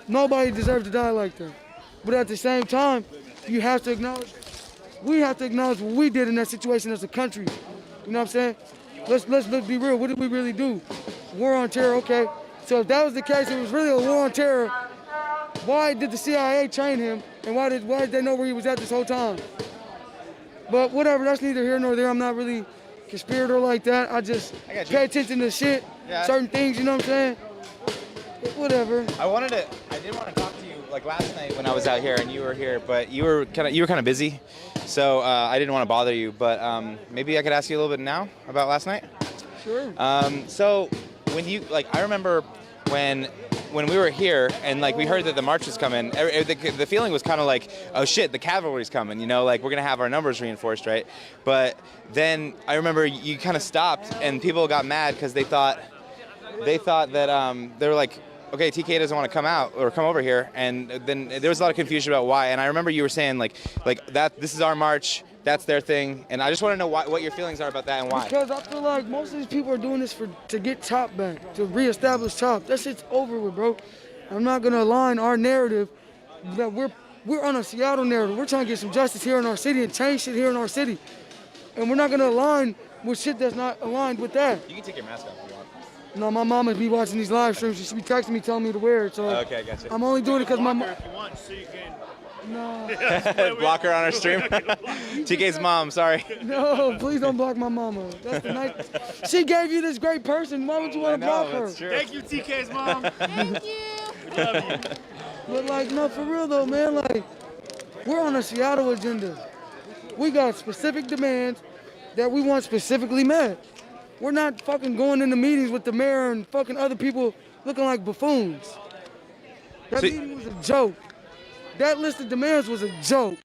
nobody deserved to die like that. But at the same time, we have to acknowledge what we did in that situation as a country. You know what I'm saying? Let's be real. What did we really do? War on terror, okay. So if that was the case, it was really a war on terror. Why did the CIA train him, and why did they know where he was at this whole time? But whatever, that's neither here nor there. I'm not really conspirator like that. I just pay attention to shit, certain things, you know what I'm saying? Whatever. I did want to talk to you like last night when I was out here and you were here, but you were kind of busy, so I didn't want to bother you. But maybe I could ask you a little bit now about last night. Sure. So when I remember when we were here and like we heard that the march was coming, the feeling was kind of like, oh shit, the cavalry's coming, you know, like we're gonna have our numbers reinforced, right? But then I remember you kind of stopped and people got mad because they thought that they were like, okay, TK doesn't want to come out or come over here, and then there was a lot of confusion about why. And I remember you were saying like that this is our march, that's their thing, and I just want to know what your feelings are about that and why. Because I feel like most of these people are doing this to get Chop back, to reestablish Chop. That shit's over with, bro. I'm not gonna align our narrative that we're on a Seattle narrative. We're trying to get some justice here in our city and change shit here in our city, and we're not gonna align with shit that's not aligned with that. You can take your mask off if you want. No, my mama be watching these live streams. She be texting me, telling me to wear it. So okay, gotcha. I'm only doing it because my mom. If you want, so you can. No. Block her on our stream. TK's mom, sorry. No, please don't block my mama. That's the night. She gave you this great person. Why would you want to block her? True. Thank you, TK's mom. Thank you. We love you. But like, no, for real though, man. Like, we're on a Seattle agenda. We got specific demands that we want specifically met. We're not fucking going into meetings with the mayor and fucking other people looking like buffoons. That meeting was a joke. that list of demands was a joke.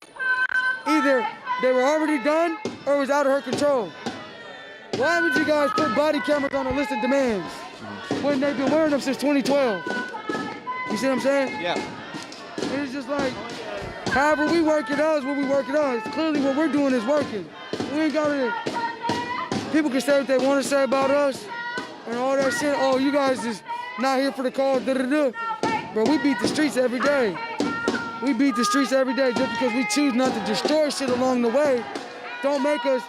Either they were already done or it was out of her control. Why would you guys put body cameras on a list of demands when they've been wearing them since 2012? You see what I'm saying? Yeah. It's just like, however we work it out is what we work it out. It's clearly what we're doing is working. We ain't gotta, people can say what they want to say about us and all that shit. Oh, you guys just not here for the cause, da-da-da. But we beat the streets every day. We beat the streets every day just because we choose not to destroy shit along the way. Don't make us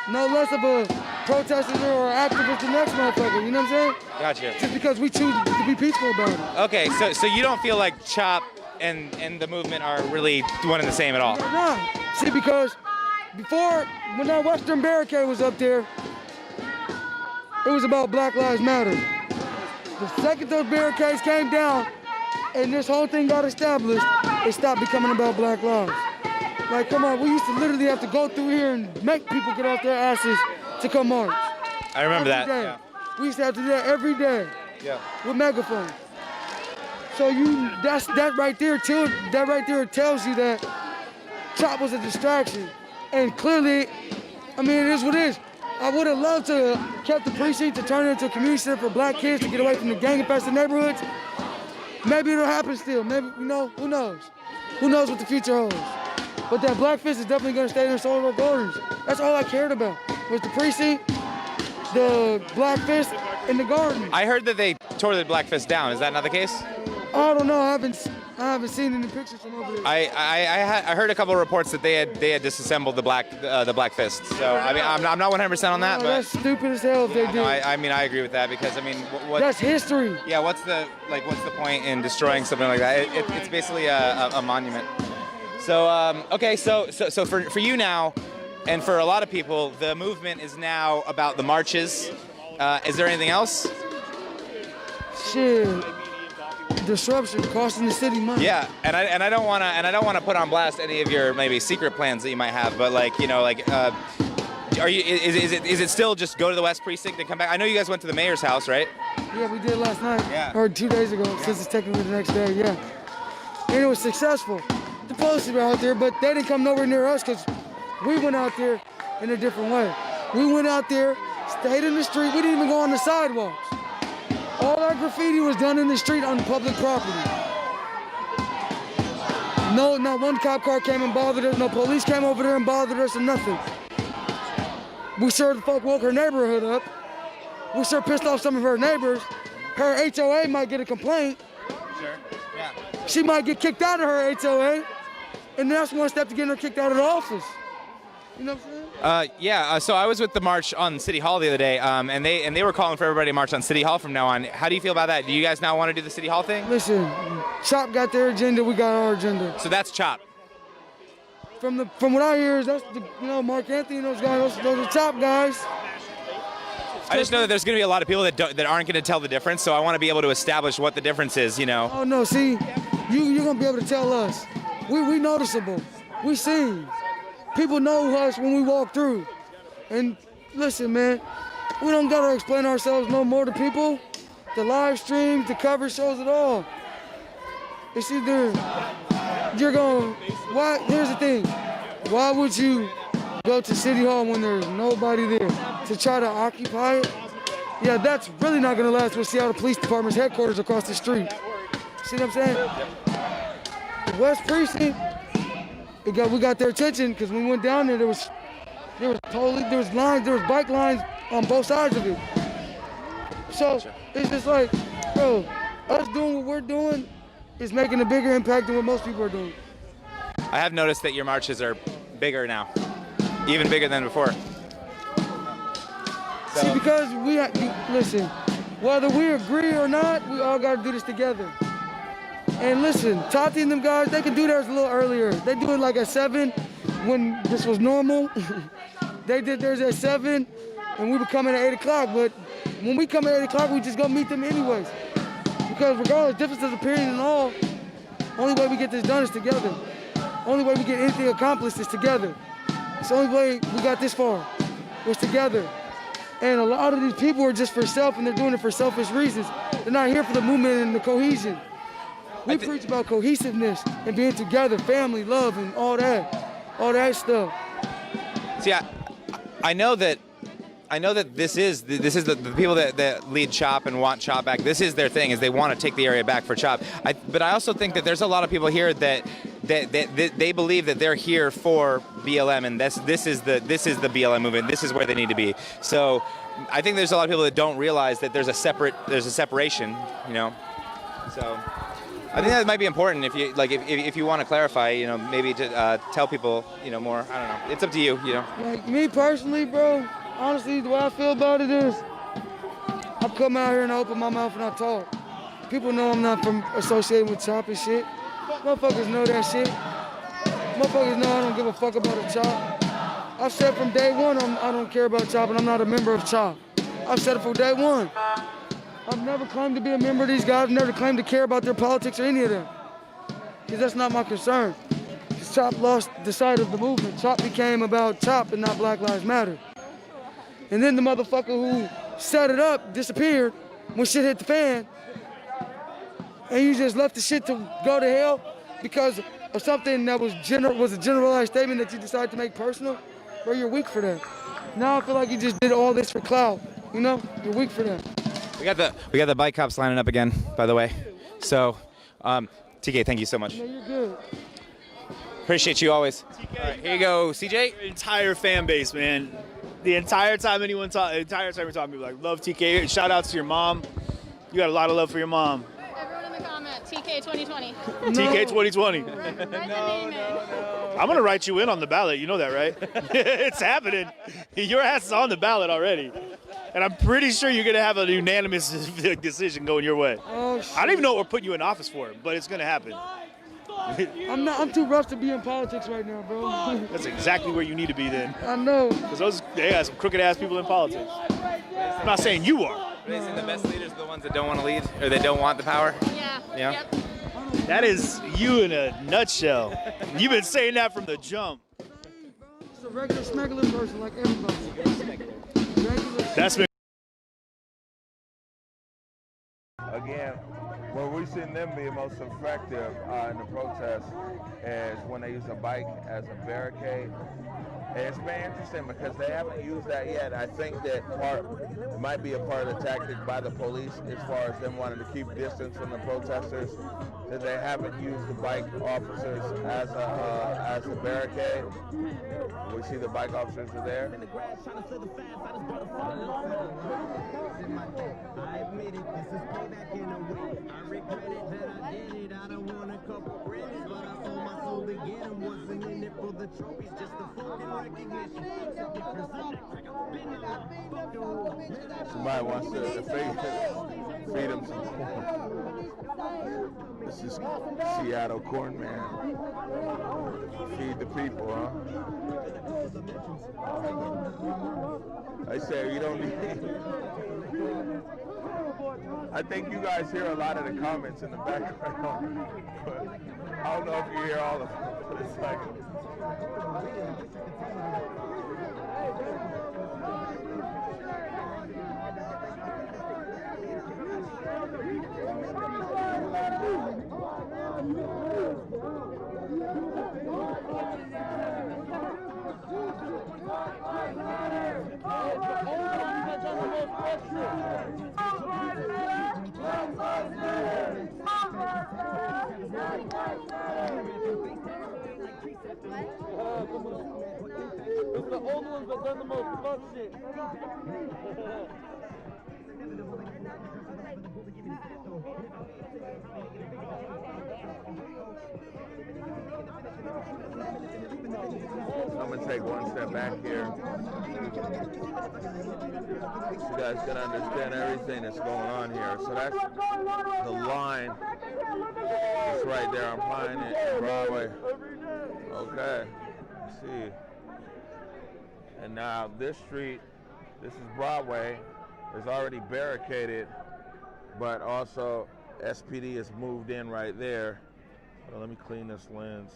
no less of a protester or activist the next motherfucker, you know what I'm saying? Gotcha. Just because we choose to be peaceful about it. Okay, so you don't feel like CHOP and the movement are really one and the same at all? No. See, because before, when that Western barricade was up there, it was about Black Lives Matter. The second those barricades came down and this whole thing got established, it stopped becoming about Black lives. Like, come on, we used to literally have to go through here and make people get off their asses to come march. I remember that. Yeah. We used to have to do that every day. Yeah. With megaphones. So that right there tells you that CHOP was a distraction. And clearly, I mean, it is what it is. I would have loved to have kept the precinct to turn it into a community center for black kids to get away from the gang-infested neighborhoods. Maybe it'll happen still. Maybe, who knows? Who knows what the future holds? But that black fist is definitely going to stay in the our gardens. That's all I cared about, was the precinct, the black fist, and the garden. I heard that they tore the black fist down. Is that not the case? I don't know. I haven't seen any pictures from over there. I heard a couple of reports that they had disassembled the black fist. So I mean, I'm not 100% on that, No, but that's stupid as hell if they did. no, I mean I agree with that because I mean That's history. Yeah, what's the point in destroying something like that? It's basically a monument. So okay, so for you now, and for a lot of people, the movement is now about the marches. Is there anything else? Shit. Disruption, costing the city money. Yeah, and I don't want to put on blast any of your maybe secret plans that you might have, but like are you is it still just go to the West Precinct and come back? I know you guys went to the mayor's house, right? Yeah, we did last night. Yeah. Or 2 days ago, since it's technically the next day. Yeah, and it was successful. The police were out there, but they didn't come nowhere near us because we went out there in a different way. We went out there, stayed in the street. We didn't even go on the sidewalks. All our graffiti was done in the street on public property. No, not one cop car came and bothered us. No police came over there and bothered us or nothing. We sure the fuck woke her neighborhood up. We sure pissed off some of her neighbors. Her HOA might get a complaint. Sure. Yeah. She might get kicked out of her HOA. And that's one step to getting her kicked out of the office. You know what I'm saying? Yeah. So I was with the march on City Hall the other day, and they were calling for everybody to march on City Hall from now on. How do you feel about that? Do you guys now want to do the City Hall thing? Listen, CHOP got their agenda. We got our agenda. So that's CHOP. From what I hear is that's Mark Anthony and those guys. Those are CHOP guys. I just know that there's going to be a lot of people that aren't going to tell the difference. So I want to be able to establish what the difference is. You know. Oh no, see, you're gonna be able to tell us. We noticeable. We seen. People know us when we walk through. And listen, man, we don't gotta explain ourselves no more to people. The live streams, the cover shows it all. It's either here's the thing. Why would you go to City Hall when there's nobody there to try to occupy it? Yeah, that's really not gonna last with Seattle Police Department's headquarters across the street. See what I'm saying? The West Precinct, we got their attention because when we went down there, there was bike lines on both sides of it. So it's just like, bro, us doing what we're doing is making a bigger impact than what most people are doing. I have noticed that your marches are bigger now, even bigger than before. So. See, because listen, whether we agree or not, we all got to do this together. And listen, Tati and them guys, they can do theirs a little earlier. They do it like at 7 when this was normal. They did theirs at 7 and we would come in at 8 o'clock. But when we come in at 8 o'clock, we just go meet them anyways. Because regardless, differences of opinion and all, only way we get this done is together. Only way we get anything accomplished is together. It's the only way we got this far, was together. And a lot of these people are just for self and they're doing it for selfish reasons. They're not here for the movement and the cohesion. We preach about cohesiveness and being together, family, love, and all that stuff. See, I know that this is the people that lead CHOP and want CHOP back. This is their thing, is they want to take the area back for CHOP. But I also think that there's a lot of people here that they believe that they're here for BLM, and this is the BLM movement. This is where they need to be. So I think there's a lot of people that don't realize that there's a separation, you know. So I think that might be important if you want to clarify, you know, maybe to tell people, you know, more. I don't know. It's up to you, you know. Like me personally, bro. Honestly, the way I feel about it is, I come out here and I open my mouth and I talk. People know I'm not associated with CHOP and shit. Motherfuckers know that shit. Motherfuckers know I don't give a fuck about a CHOP. I've said from day one I don't care about CHOP and I'm not a member of CHOP. I've said it from day one. I've never claimed to be a member of these guys. I've never claimed to care about their politics or any of them. Because that's not my concern. Because CHOP lost the side of the movement. CHOP became about CHOP and not Black Lives Matter. And then the motherfucker who set it up disappeared when shit hit the fan. And you just left the shit to go to hell because of something that was a generalized statement that you decided to make personal. Bro, you're weak for that. Now I feel like you just did all this for clout. You know, you're weak for that. We got the bike cops lining up again, by the way. So, TK, thank you so much. No, you're good. Appreciate you always. TK, all right, here you go, CJ. Entire fan base, man. The entire time we're talking, people like, love TK. Shout out to your mom. You got a lot of love for your mom. Everyone in the comment, TK 2020. TK 2020. I'm going to write you in on the ballot. You know that, right? It's happening. Your ass is on the ballot already. And I'm pretty sure you're going to have a unanimous decision going your way. Oh, shit. I don't even know what we're putting you in office for, but it's going to happen. I'm too rough to be in politics right now, bro. That's exactly where you need to be then. I know. Because they got some crooked ass people in politics. I'm not saying you are. They say the best leaders are the ones that don't want to lead, or they don't want the power. Yeah. Yep. That is you in a nutshell. You've been saying that from the jump. Just a regular smuggling person like everybody. That's been. Again, where we've seen them be most effective in the protest is when they use a bike as a barricade. And it's been interesting because they haven't used that yet. I think that it might be a part of the tactic by the police as far as them wanting to keep distance from the protesters, that they haven't used the bike officers as a barricade. We see the bike officers are there. I admit it, this is payback in a way. I regret it that I did it. I don't want a couple Grammys, but I sold my soul to get them. Wasn't in it for the trophies, just the fucking recognition. Somebody wants to feed them some corn. This is Seattle Corn Man. Feed the people, huh? I say you don't need. I think you guys hear a lot of the comments in the background, but I don't know if you hear all of them. It's like. It's the old ones that done the most fuck shit. I'm gonna take one step back here. You guys can understand everything that's going on here. So that's the line. It's right there on Pine and Broadway. Okay, let's see. And now this street, this is Broadway, is already barricaded, but also SPD has moved in right there. Well, let me clean this lens.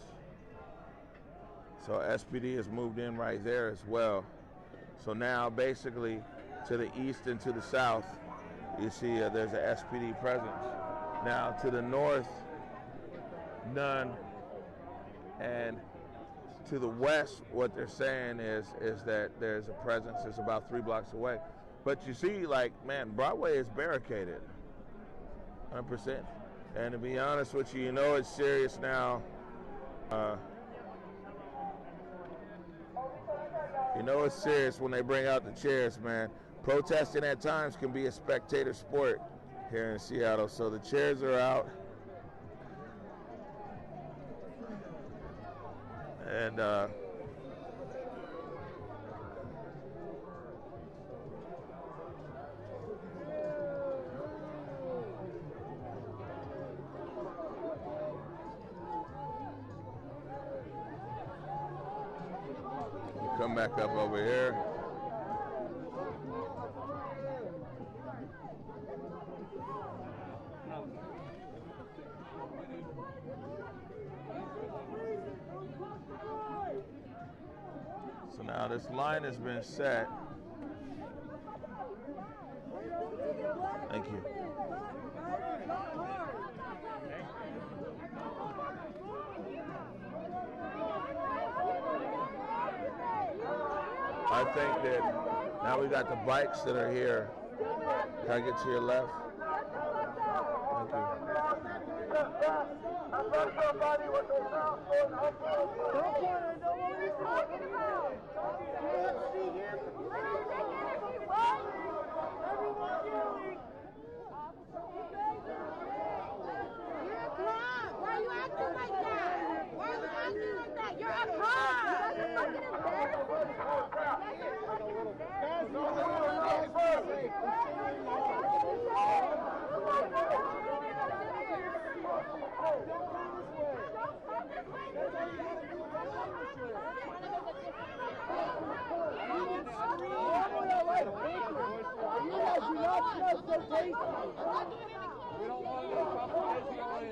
So SPD has moved in right there as well. So now basically to the east and to the south, you see there's an SPD presence. Now to the north, none. And to the west, what they're saying is that there's a presence that's about 3 blocks away. But you see, like, man, Broadway is barricaded, 100%. And to be honest with you, you know it's serious now. You know it's serious when they bring out the chairs, man. Protesting at times can be a spectator sport here in Seattle. So the chairs are out. And come back up over here. So now this line has been set. Thank you. I think that now we got the bikes that are here. Can I get to your left? Thank you. Why are you acting like that? Why are you acting like that? You're a cop! That's fucking embarrassing! We don't want to confrontation.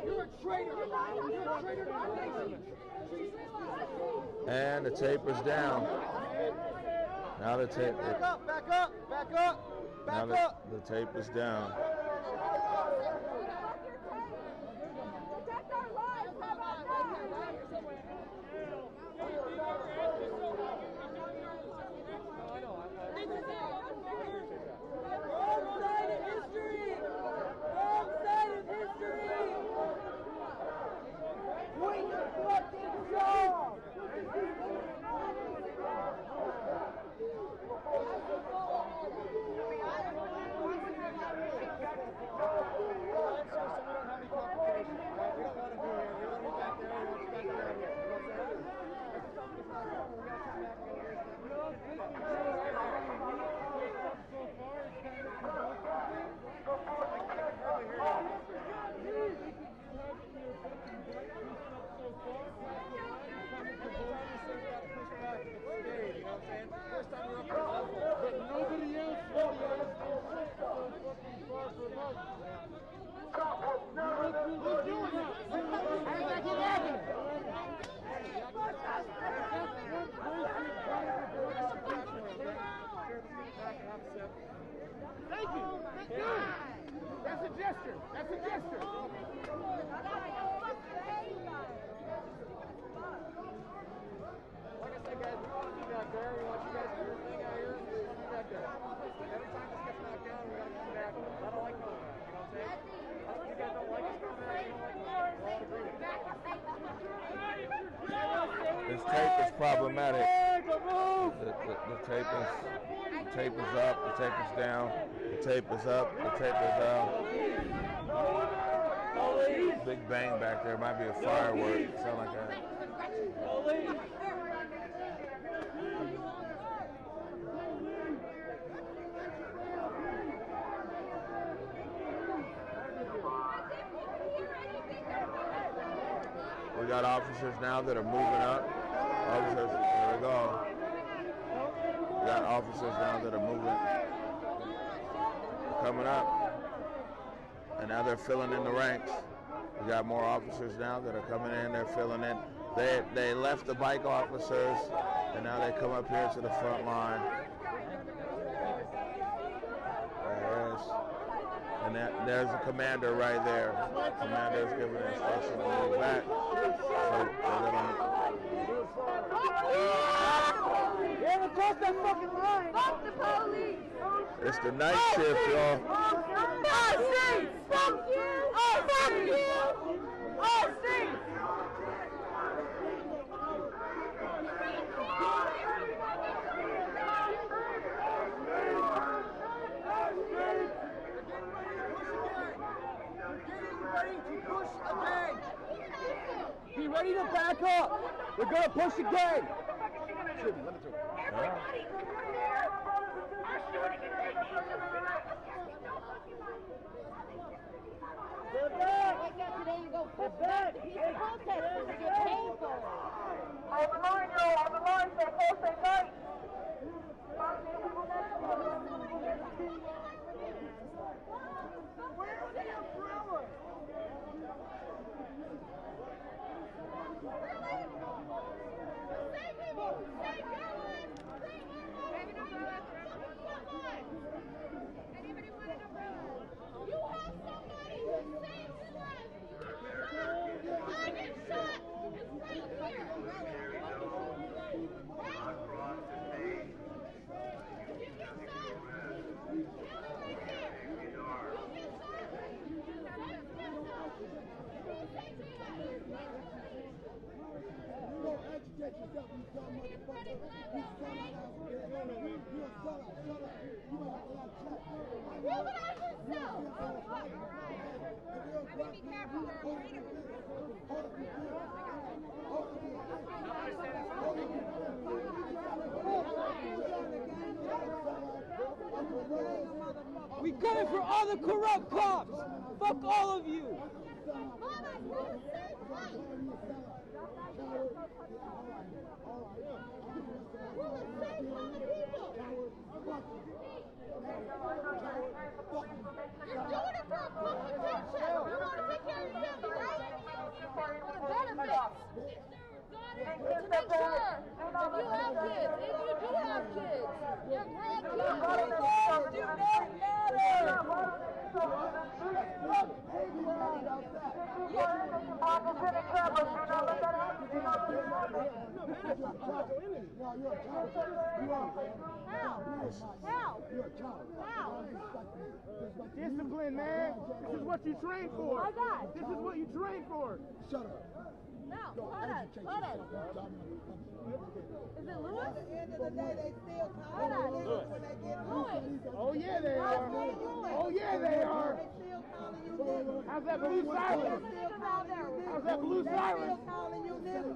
You're a traitor. You're a traitor to our nation. And the tape is down. Now the tape. Back up, back up, back up, back up. The tape is down. Protect our lives! How about that? Wrong side of history! Wrong side of history! Doing your fucking job! Nobody else Thank you. Thank you. That's a gesture. That's a gesture. Like I said, guys, we want to be back there. We want you guys to do your thing out here. We want to be back there. Every time this gets knocked down, we got to come back. I don't like going back. You know what I'm saying? You guys don't like us coming back. You don't like us. We're all agreeing. This tape is problematic. The tape is up. The tape is down. The tape is up. The tape is down. Big bang back there. Might be a firework. Sound like that. We got officers now that are moving up. Officers, there we go. We got officers now that are moving, coming up, and now they're filling in the ranks. We got more officers now that are coming in. They're filling in. They left the bike officers, and now they come up here to the front line. And there's a commander right there. Commander's giving instruction to move back. Across that fucking line. Fuck the police. It's the night shift, y'all. Fuck you. Fuck you. Be ready to back up. We're gonna push again. Shoot me, let me through. Get back. Wake up today and go push back. The piece of protesters to get paid for it. On the line, y'all. On the line. Stay close, stay tight. Where's the umbrella? Say people! Say Dylan! Say umbrella! Anybody want an umbrella? You have somebody who saves your life! I get shot! It's right here! You get shot! Right here! You get shot! Don't agitate yourself, you dumb motherfucker. You sellout out there. You're a sellout. Shut up. You might have to have chat. Humanize yourself! Be careful, We coming for all the corrupt cops. Fuck all of you. You're doing it for a fucking paycheck. You want to take care of your family, right? Benefits. To make sure if you have kids, if you do have kids, your grandkids, do not Discipline, man. This is what you train for. My God. This is what you train for. Shut up. No, hold on. Is it Lewis? At the end of the day, they still call Lewis. When they get Lewis. Oh yeah, they are. Oh yeah, they are. They still calling you nigga. How's that blue siren? How's that blue siren? They still calling you nigga.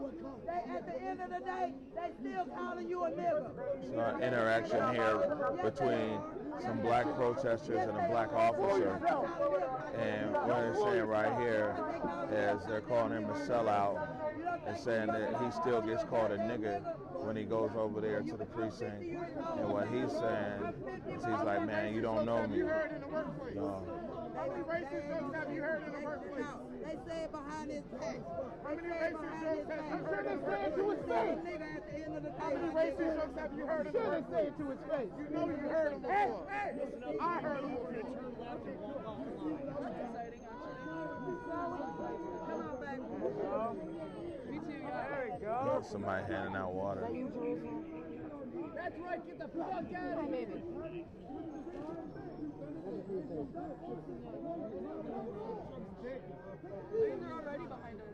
They, at the end of the day, they still calling you a nigga. Interaction here between some black protesters and a black officer. And what they're saying right here is they're calling him a sellout and saying that he still gets called a nigga when he goes over there to the precinct. And what he's saying is he's like, man, you don't know me. How many racist jokes have you heard in the workplace? They say it behind his back. How many racist jokes have you heard? I'm sure they say it to his face. How many racist jokes have you heard? I'm sure they say it to his face. You know you heard them before. Hey, I heard them before. Turn left and walk off the line. That's exciting, actually. Come on back. Me too, yeah. There we go. Somebody handing out water. That's right, get the fuck out of here. Baby. They're already behind us.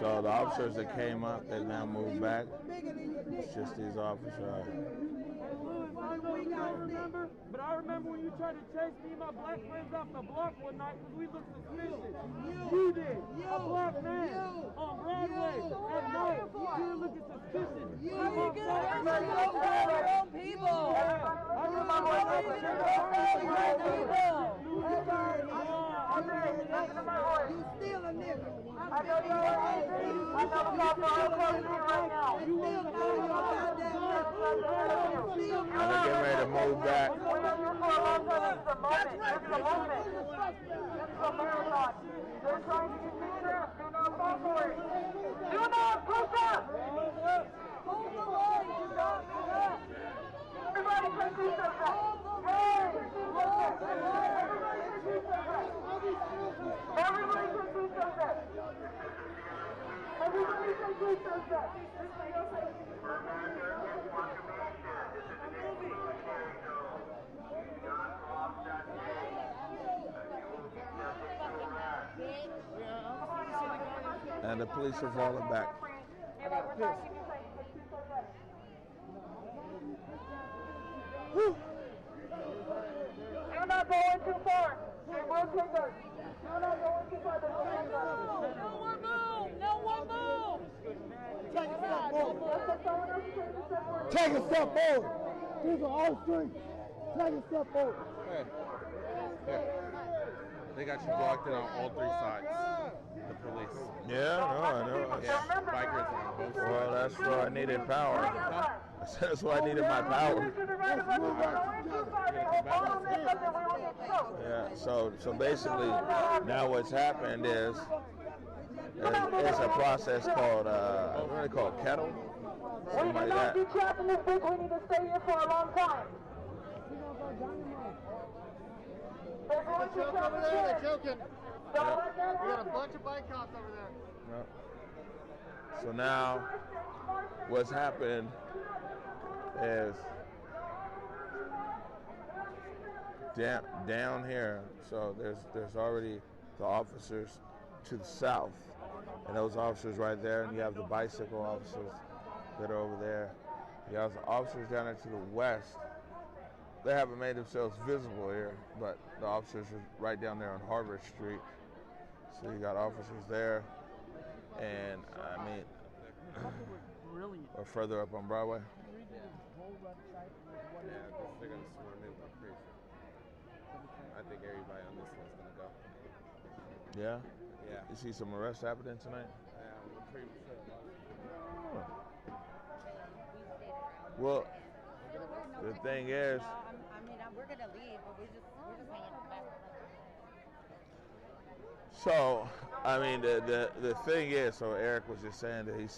So the officers that came up, they now moved back. It's just these officers. But I remember when you tried to chase me and my black friends off the block one night because we looked suspicious. You did. A black man on Broadway at night. You were looking suspicious. You get your own people. You still a nigga. I'm still And they're getting ready to move back. They're trying to get you trapped. Do not fall for it. Do not push up. Hold the line. Do not do that. and the police are falling back. You're not going too far. They will take us. You're not going too far. No one move! No one move! Take a step forward. Take a step forward. These are all streets. Take a step forward. Hey. They got you blocked in on all three sides. The police. Yeah, no, I know. Yeah, bikers on both sides. Well, that's why I needed power. That's why I needed my power. Yeah, so basically, now what's happened is it's a process called, what do they call it, kettle? Something like that. We need to stay here for a long time. They're joking. We got a bunch of bike cops over there. Yep. So now, what's happened is down here. So there's already the officers to the south, and those officers right there, and you have the bicycle officers that are over there. You have the officers down there to the west. They haven't made themselves visible here, but the officers are right down there on Harvard Street. So you got officers there, and I mean, or further up on Broadway. Yeah, because they're going to swarm in like crazy. I think everybody on this one's going to go. Yeah? Yeah. You see some arrests happening tonight? Yeah, I'm pretty sure. Well, the thing is, we're gonna leave, but we're just hanging back. so I mean the thing is, so Eric was just saying that he's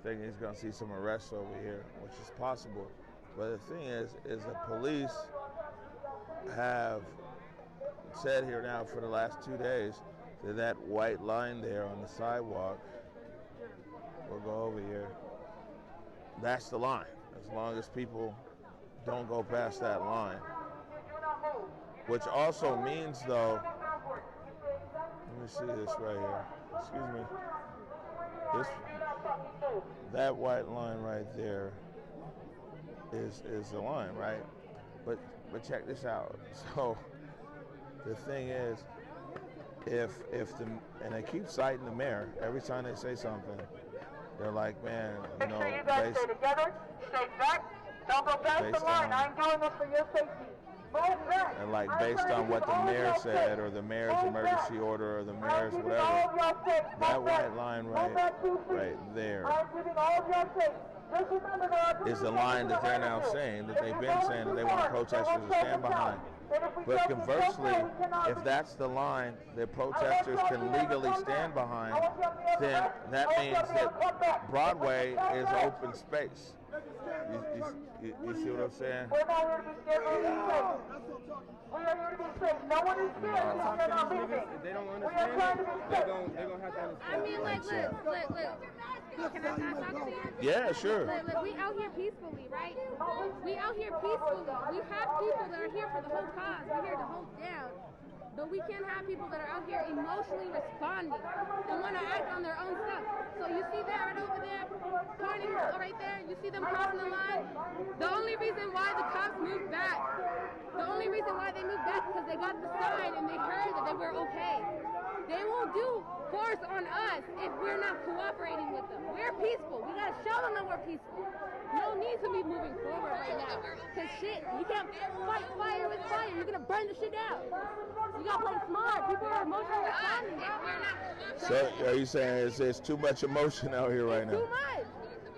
thinking he's gonna see some arrests over here, which is possible. But the thing is the police have said here now for the last 2 days that white line there on the sidewalk, we'll go over here, that's the line. As long as people don't go past that line. Which also means, though, let me see this right here. Excuse me. That white line right there is the line, right? But check this out. So the thing is, if and they keep citing the mayor every time they say something, they're like, man, you know, Make sure you guys stay together, stay back, don't go past the line. I'm doing this for your safety. Move back. And like based on what the mayor said, or the mayor's emergency order, or the mayor's whatever, that white line right there is the line that they're now saying, that they've been saying that they want protesters to stand behind. But conversely, if that's the line that protesters can legally stand behind, then that means that Broadway is open space. You see what I'm saying? We're not here to be scared. We are here to be safe. No one is scared because they're not leaving. If they don't understand it, they're going to have to understand. I mean, like, look. Can I talk to you? Yeah, sure. Look, we out here peacefully, right? We out here peacefully. We have people that are here for the whole cause. We're here to hold down. But we can't have people that are out here emotionally responding and want to act on their own stuff. So you see that right over there, pointing right there, you see them crossing the line? The only reason why the cops moved back, because they got the sign and they heard that they were okay. They won't do force on us if we're not cooperating with them. We're peaceful. We got to show them that we're peaceful. No need to be moving forward right now. Because shit, you can't fight fire with fire. You're going to burn the shit out. You got to play smart. People are emotionally responding. So are you saying there's too much emotion out here right now? Too much.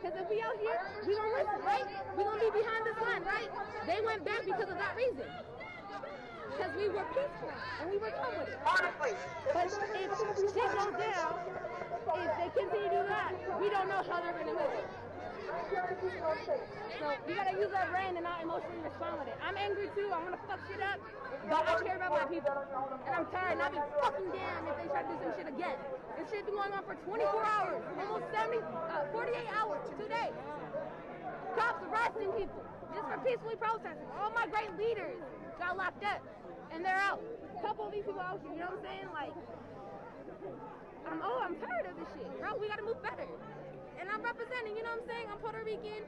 Because if we out here, we don't listen, right? We don't be behind this line, right? They went back because of that reason. Because we were peaceful and we were done with it. Honestly. But if shit goes down, if they continue to do that, we don't know how they're going to move. So we got to use our brain and not emotionally respond with it. I'm angry too. I want to fuck shit up. But I care about my people. And I'm tired and I'll be fucking damned if they try to do some shit again. This shit's been going on for 24 hours. Almost 48 hours, 2 days. Cops arresting people just for peacefully protesting. All my great leaders got locked up. And they're out. A couple of these people out here, you know what I'm saying? Like, I'm tired of this shit, bro. We gotta move better. And I'm representing, you know what I'm saying? I'm Puerto Rican.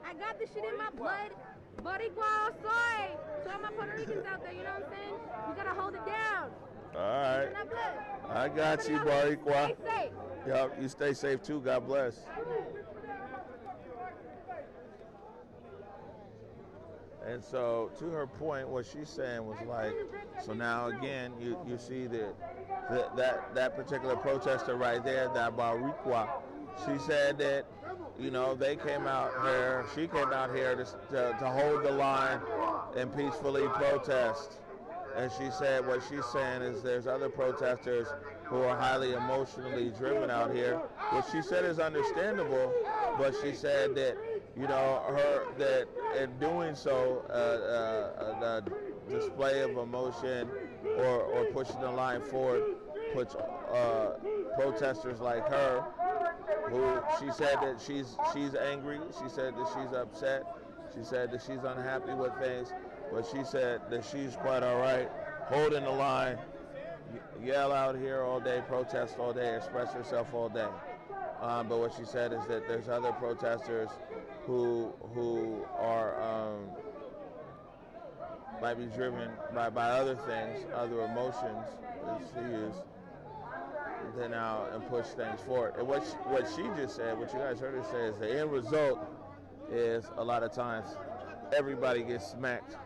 I got this shit in my blood. Boricua, soy. So all my Puerto Ricans out there, you know what I'm saying? We gotta hold it down. All right. I got you, Boricua. Stay safe. Yep, you stay safe too. God bless. And so, to her point, what she's saying was like, so now again, you see that particular protester right there, that Boricua, she said that, you know, they came out here, she came out here to hold the line and peacefully protest. And she said what she's saying is there's other protesters who are highly emotionally driven out here, which she said is understandable, but she said that, you know, that in doing so, the display of emotion or pushing the line forward puts protesters like her, who she said that she's angry, she said that she's upset, she said that she's unhappy with things, but she said that she's quite all right, holding the line, yell out here all day, protest all day, express herself all day. But what she said is that there's other protesters who are might be driven by other things, other emotions that she used, then out and push things forward. And what she just said, what you guys heard her say, is the end result is a lot of times everybody gets smacked.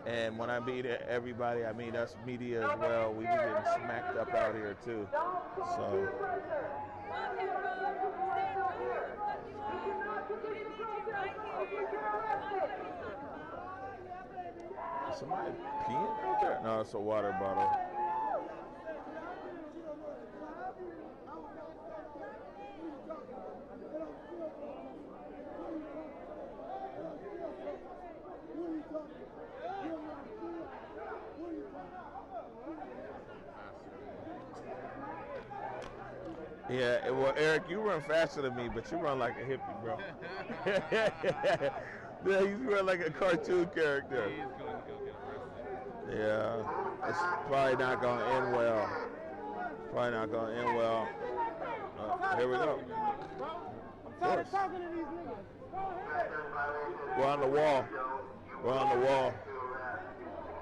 And when I mean everybody, I mean us media as well. We be getting smacked up out here too. So. Is somebody peeing right there? No, it's a water bottle. Yeah, well, Eric, you run faster than me, but you run like a hippie, bro. Yeah, you run like a cartoon character. Yeah, it's probably not going to end well. Probably not going to end well. Here we go. I'm tired of talking to these niggas. We're on the wall. We're on the wall.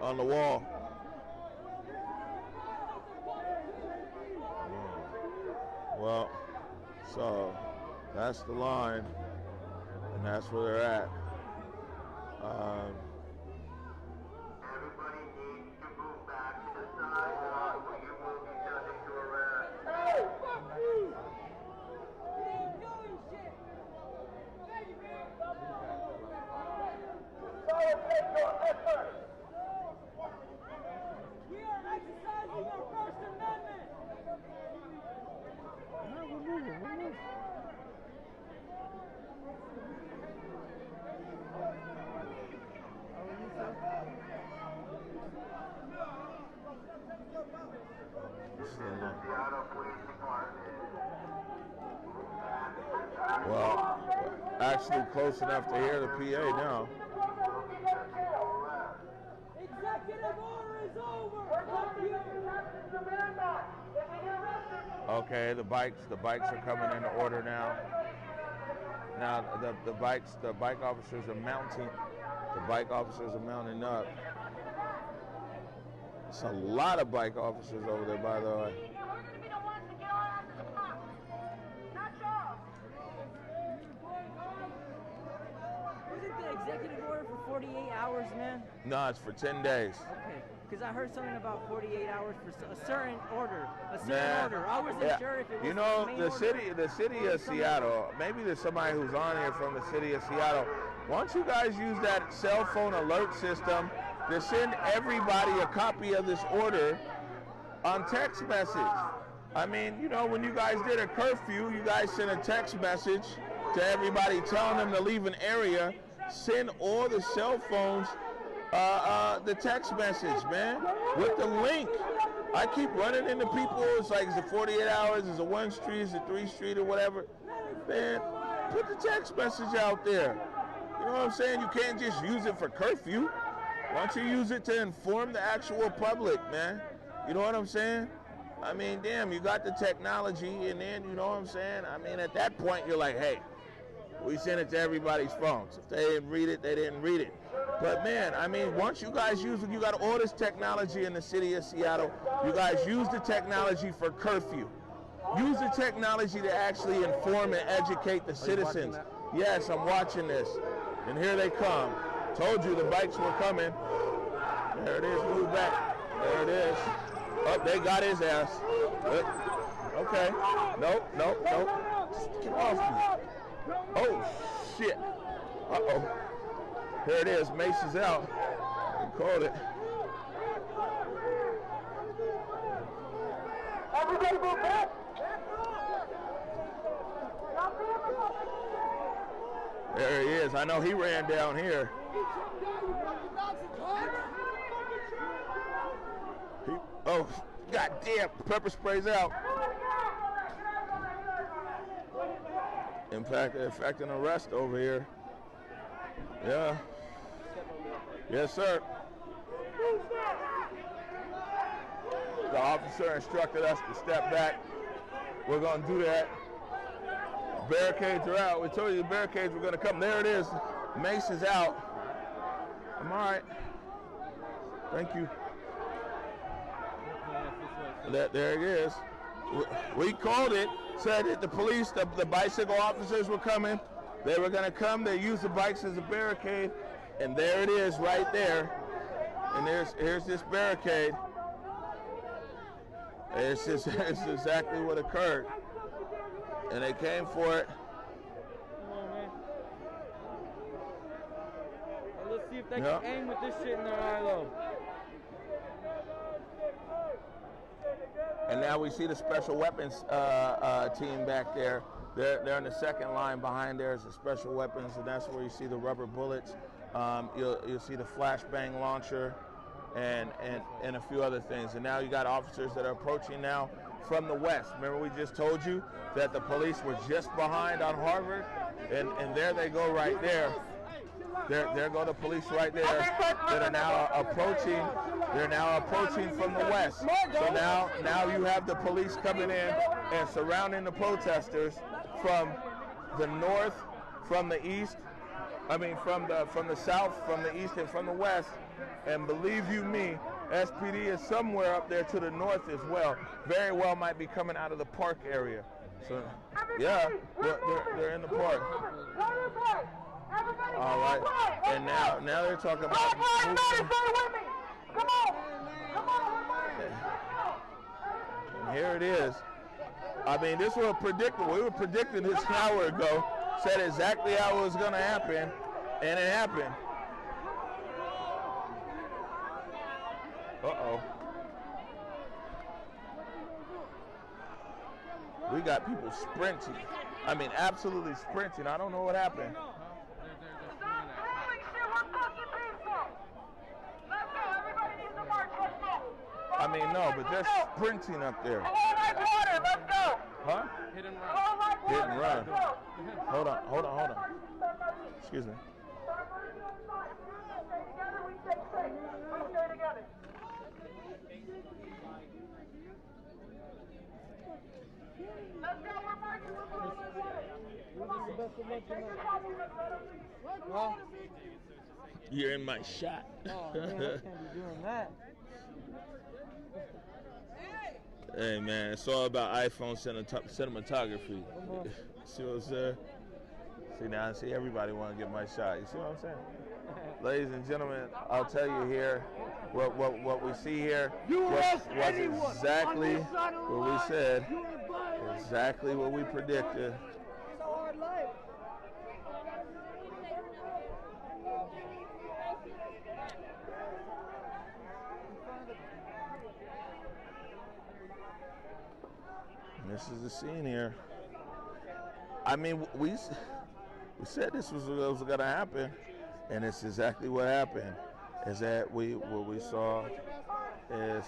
On the wall. Well, so that's the line, and that's where they're at. Everybody needs to move back to the sidewalk or you will be subject to arrest. Hey, fuck you! You ain't doing shit! Thank you, man! We are exercising our First Amendment! We're moving. Well, actually close enough to hear the PA now. Executive order is over! Okay, the bikes are coming into order now. Now the bike officers are mounting. The bike officers are mounting up. It's a lot of bike officers over there, by the way. Isn't the executive order for 48 hours, man? No, it's for 10 days. Okay, because I heard something about 48 hours for a certain order. A certain order. I wasn't sure if it was you know, the main the city of Seattle, maybe there's somebody who's on here from the city of Seattle. Why don't you guys use that cell phone alert system to send everybody a copy of this order on text message? I mean, you know, when you guys did a curfew, you guys sent a text message to everybody telling them to leave an area. Send all the cell phones the text message, man, with the link. I keep running into people. It's like, is it 48 hours? Is it 1 street? Is it 3 street or whatever? Man, put the text message out there. You know what I'm saying? You can't just use it for curfew. Why don't you use it to inform the actual public, man? You know what I'm saying? I mean, damn, you got the technology, and then, you know what I'm saying? I mean, at that point, you're like, hey, we send it to everybody's phones. If they didn't read it, they didn't read it. But man, I mean, once you guys use it, you got all this technology in the city of Seattle. You guys use the technology for curfew. Use the technology to actually inform and educate the citizens. Yes, I'm watching this. And here they come. Told you the bikes were coming. There it is, move back. There it is. Oh, they got his ass. Okay. Nope. Just get off me. Oh, shit. Uh-oh. Here it is. Mace is out. We called it. Everybody move back. There he is. I know he ran down here. Oh, goddamn. Pepper spray's out. In fact, an arrest over here. Yeah. Yes, sir. The officer instructed us to step back. We're going to do that. Barricades are out. We told you the barricades were going to come. There it is. Mace is out. I'm all right. Thank you. There it is. We called it. Said that the police, the bicycle officers were coming. They were going to come. They used the bikes as a barricade. And there it is right there. And here's this barricade. It's exactly what occurred. And they came for it. Come on, man. Let's see if they can aim with this shit in their eye, though. And now we see the special weapons team back there. They're in the second line behind there is the special weapons, and that's where you see the rubber bullets. You'll see the flashbang launcher and a few other things. And now you got officers that are approaching now from the west. Remember we just told you that the police were just behind on Harvard, and there they go right there. There go the police right there that are now approaching. They're now approaching from the west. So now you have the police coming in and surrounding the protesters from the north, from the east. I mean from the south, from the east, and from the west. And believe you me, SPD is somewhere up there to the north as well. Very well might be coming out of the park area. So yeah, they're in the park. All right, and now they're talking about. And here it is. I mean, this was predictable. We were predicting this an hour ago. Said exactly how it was going to happen, and it happened. Uh-oh. We got people sprinting. I mean, absolutely sprinting. I don't know what happened. I mean, no, but they're sprinting up there. Huh? Hit and run. Hit and run. Hold on. Excuse me. You're in my shot. Oh, man, I can't be doing that. Hey man, it's all about iPhone cinematography. See what I'm saying? See everybody want to get my shot. You see what I'm saying? Ladies and gentlemen, I'll tell you here, what we see here was exactly what we said, exactly what we predicted. It's a hard life. This is the scene here. I mean, we said this was going to happen, and it's exactly what happened. Is that what we saw is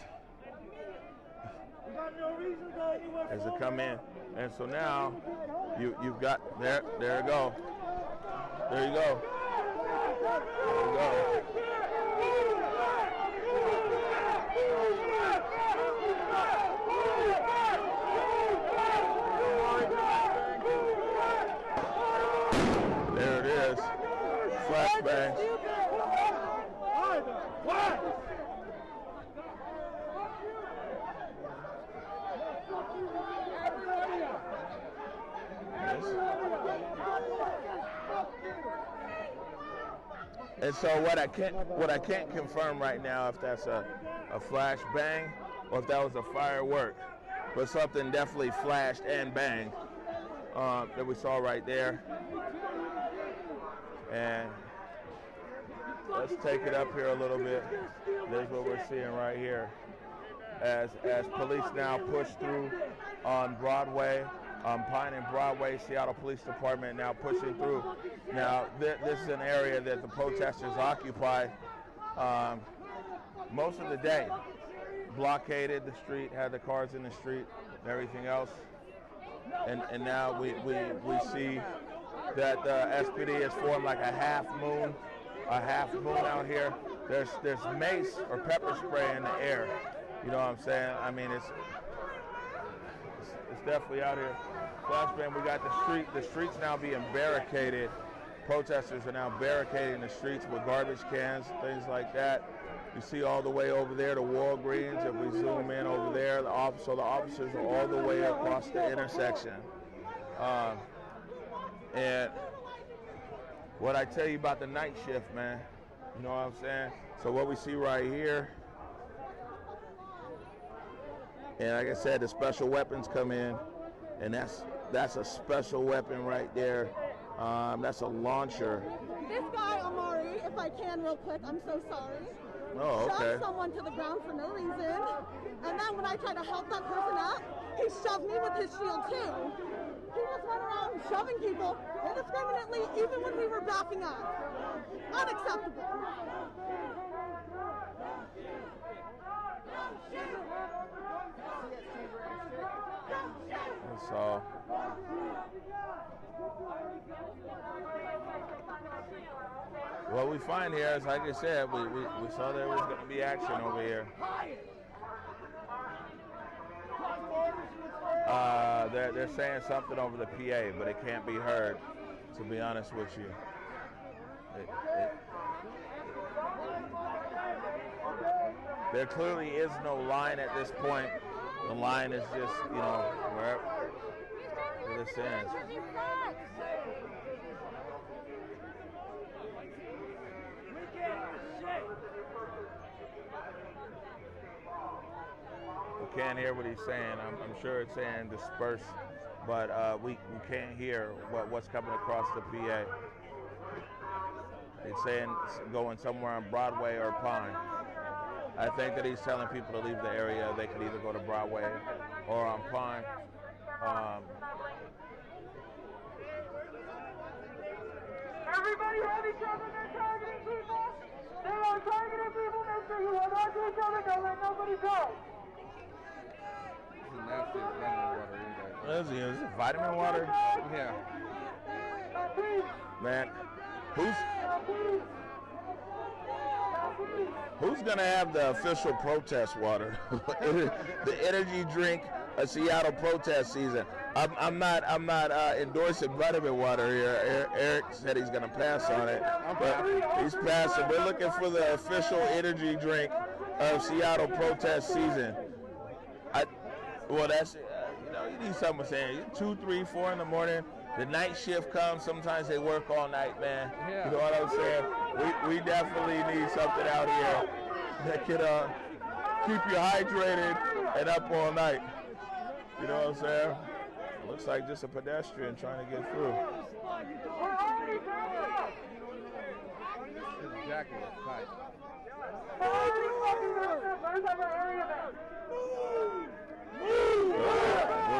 it come in, and so now you've got there you go. There you go. There it is. Flashbang. And so what I can't confirm right now if that's a flashbang or if that was a firework, but something definitely flashed and banged that we saw right there. And let's take it up here a little bit. There's what we're seeing right here as police now push through on Broadway. Pine and Broadway, Seattle Police Department now pushing through. Now, this is an area that the protesters occupy most of the day. Blockaded the street, had the cars in the street and everything else. And now we see that the SPD has formed like a half moon out here. There's mace or pepper spray in the air. You know what I'm saying? I mean, it's definitely out here. Flashbang, we got the streets now being barricaded. Protesters are now barricading the streets with garbage cans, things like that. You see all the way over there to Walgreens. If we zoom in over there, so the officers are all the way across the intersection. And what I tell you about the night shift, man, you know what I'm saying? So what we see right here, and like I said, the special weapons come in, and that's a special weapon right there. That's a launcher. This guy, Amari, if I can real quick, I'm so sorry. Oh, okay. Shoved someone to the ground for no reason. And then when I tried to help that person up, he shoved me with his shield too. He just went around shoving people indiscriminately even when we were backing up. Unacceptable. So what we find here is, like I said, we saw there was going to be action over here. They're saying something over the PA, but it can't be heard, to be honest with you. There clearly is no line at this point. The line is just, where this ends. We can't hear what he's saying. I'm sure it's saying disperse, but we can't hear what's coming across the PA. It's saying going somewhere on Broadway or Pine. I think that he's telling people to leave the area. They could either go to Broadway or on Pine. Everybody have each other, they're targeting people. They are targeting people. Make sure you hold on to each other. Don't let nobody go. What is it vitamin water? Yeah. Man, who's gonna have the official protest water? The energy drink of Seattle protest season. I'm not endorsing vitamin water here. Eric said he's gonna pass on it, but he's passing. We're looking for the official energy drink of Seattle protest season. Well, that's you need someone saying 2, 3, 4 in the morning. The night shift comes. Sometimes they work all night, man. Yeah. You know what I'm saying? We definitely need something out here that can keep you hydrated and up all night. You know what I'm saying? Looks like just a pedestrian trying to get through. Exactly. Right.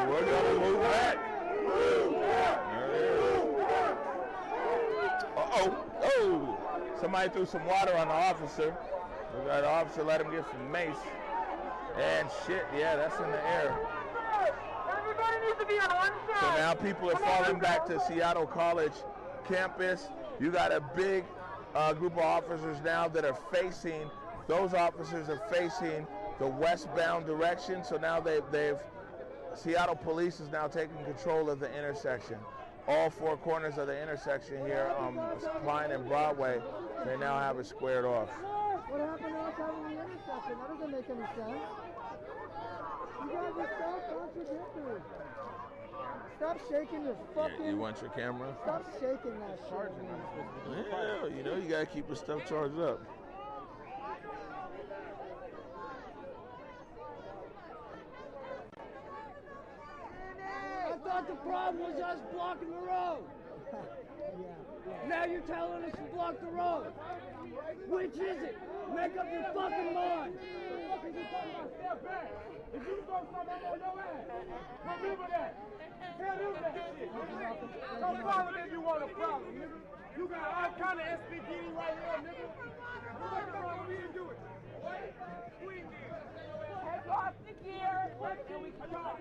We're gonna move back. Oh! Somebody threw some water on the officer. We got the officer let him get some mace. And shit, yeah, that's in the air. Everybody needs to be on one side. So now people are falling back to Seattle College campus. You got a big group of officers now that are facing. Those officers are facing the westbound direction. So now they've Seattle Police is now taking control of the intersection. all four corners of the intersection here on Pine and Broadway, they now have it squared off. What happened to us having the intersection? That doesn't make any sense. You guys are so contradictory. Stop shaking your fucking... You want your camera? Stop shaking that shit. Yeah, you know you gotta keep the stuff charged up. I thought the problem was us blocking the road. Now you're telling us to block the road. Which is it? Make up your fucking mind. If you go somewhere on your ass, remember that. Tell him that shit. Don't follow if you want a problem, nigga. You got all kind of SPD right here, nigga. What the fuck we didn't do it? Take off the gear and we can talk.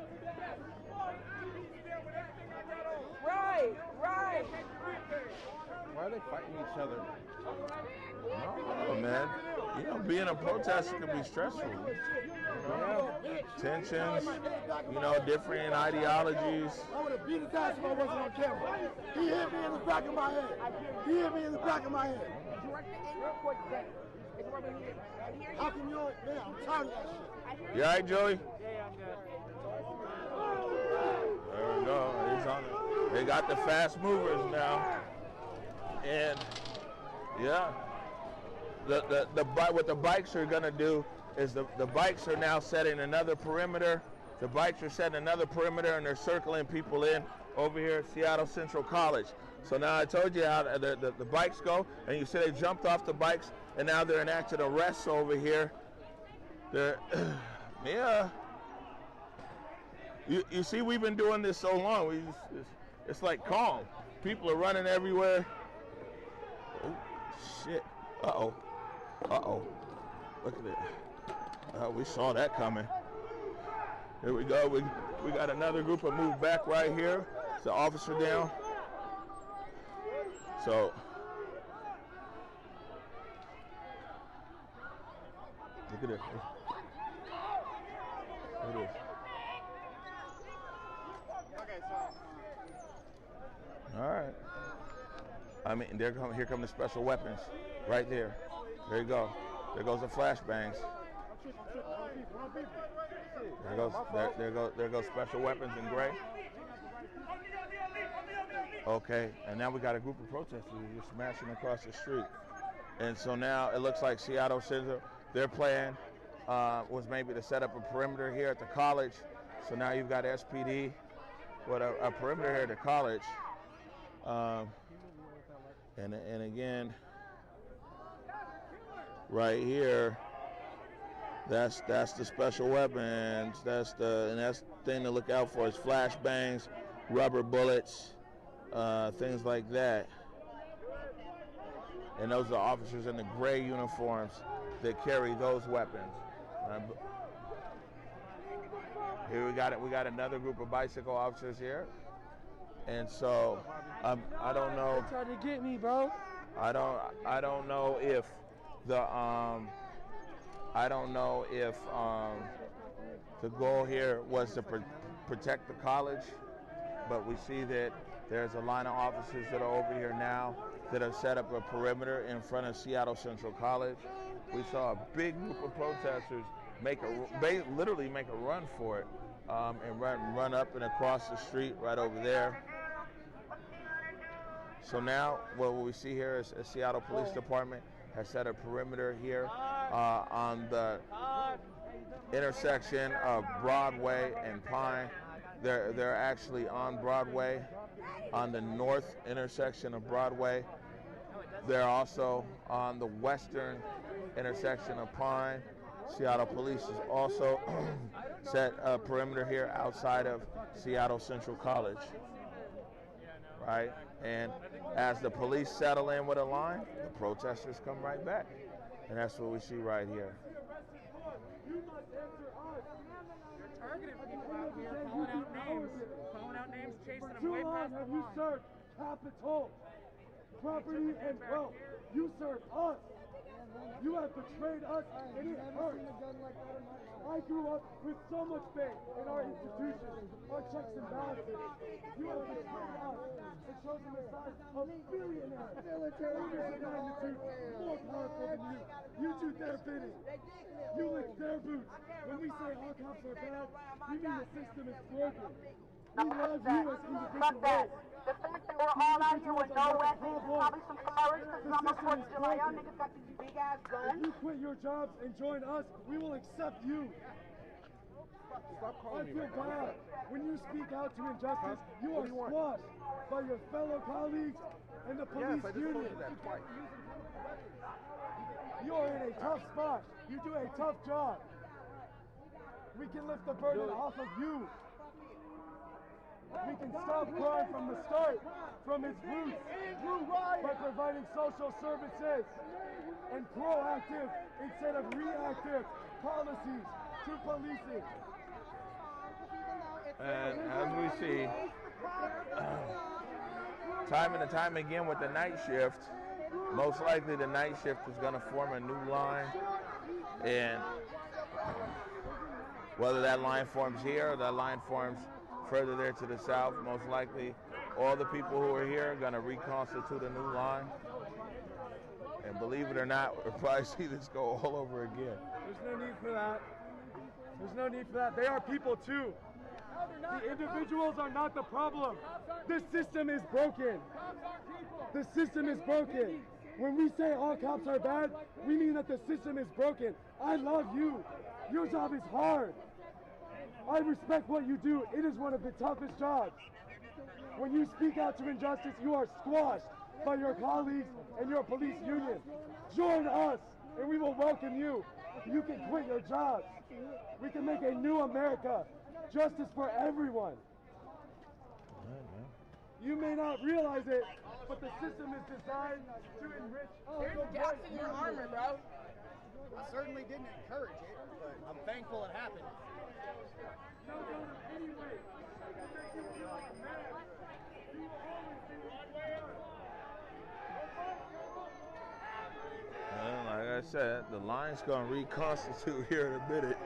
Right. Why are they fighting each other? No, man. You know, being a protester can be stressful. You know, tensions, you know, different ideologies. I would have beat his ass if I wasn't on camera. He hit me in the back of my head. How can you? Man, I'm tired of that shit. You all right, Joey? Yeah, I'm good. There we go. He's on it. They got the fast movers now, and yeah, what the bikes are gonna do is the bikes are now setting another perimeter. The bikes are setting another perimeter, and they're circling people in over here at Seattle Central College. So now I told you how the bikes go, and you see they jumped off the bikes, and now they're enacting arrests over here. They're, yeah. You see, we've been doing this so long. It's like calm. People are running everywhere. Oh, shit. Uh-oh. Look at it. We saw that coming. Here we go. We got another group of moved back right here. It's the officer down. So, look at this. Look at this. All right. I mean, here come the special weapons, right there. There you go. There goes the flashbangs. There goes special weapons in gray. Okay, and now we got a group of protesters just smashing across the street. And so now it looks like Seattle Central, their plan was maybe to set up a perimeter here at the college. So now you've got SPD with a perimeter here at the college. And again, right here, that's the special weapons. That's the thing to look out for is flashbangs, rubber bullets, things like that. And those are officers in the gray uniforms that carry those weapons. Here we got it. We got another group of bicycle officers here, and so I don't know. They tried to get me, bro. I don't know if the the goal here was to protect the college, but we see that there's a line of officers that are over here now that have set up a perimeter in front of Seattle Central College. We saw a big group of protesters literally make a run for it and run up and across the street right over there. So now what we see here is a Seattle Police Department has set a perimeter here on the intersection of Broadway and Pine. They're actually on Broadway, on the north intersection of Broadway. They're also on the western intersection of Pine. Seattle Police has also set a perimeter here outside of Seattle Central College. Right? And as the police settle in with a line, the protesters come right back. And that's what we see right here. You're targeting people out here, calling out names, chasing them way past the line. You served capital, property, and wealth. You served us. You have betrayed us, and it hurts. I grew up with so much faith in our institutions, our checks and balances. You have betrayed us and chosen the side of billionaires, leaders of magnitude more powerful than you. You do their bidding. You lick their boots. When we say all cops are bad, we mean the system is broken. We love you as individuals. The fact that we're all out here with no weapons, probably some courage, because I'm unfortunate, y'all niggas got these big ass guns. If you quit your jobs and join us, we will accept you. I feel bad. When you speak out to injustice, you are squashed by your fellow colleagues and the police union. You are in a tough spot. You do a tough job. We can lift the burden off of you. We can stop crime from the start, from its roots, by providing social services and proactive instead of reactive policies to policing. And as we see, time and time again with the night shift, most likely the night shift is going to form a new line. And whether that line forms here or that line forms further there to the south, most likely all the people who are here are going to reconstitute a new line. And believe it or not, we'll probably see this go all over again. There's no need for that. There's no need for that. They are people too. The individuals are not the problem. The system is broken. The system is broken. When we say all cops are bad, we mean that the system is broken. I love you. Your job is hard. I respect what you do. It is one of the toughest jobs. When you speak out to injustice, you are squashed by your colleagues and your police union. Join us, and we will welcome you. You can quit your jobs. We can make a new America. Justice for everyone. You may not realize it, but the system is designed to enrich. There's gaps in your armor, bro. I certainly didn't encourage it, but I'm thankful it happened. Well, like I said, the line's going to reconstitute here in a minute.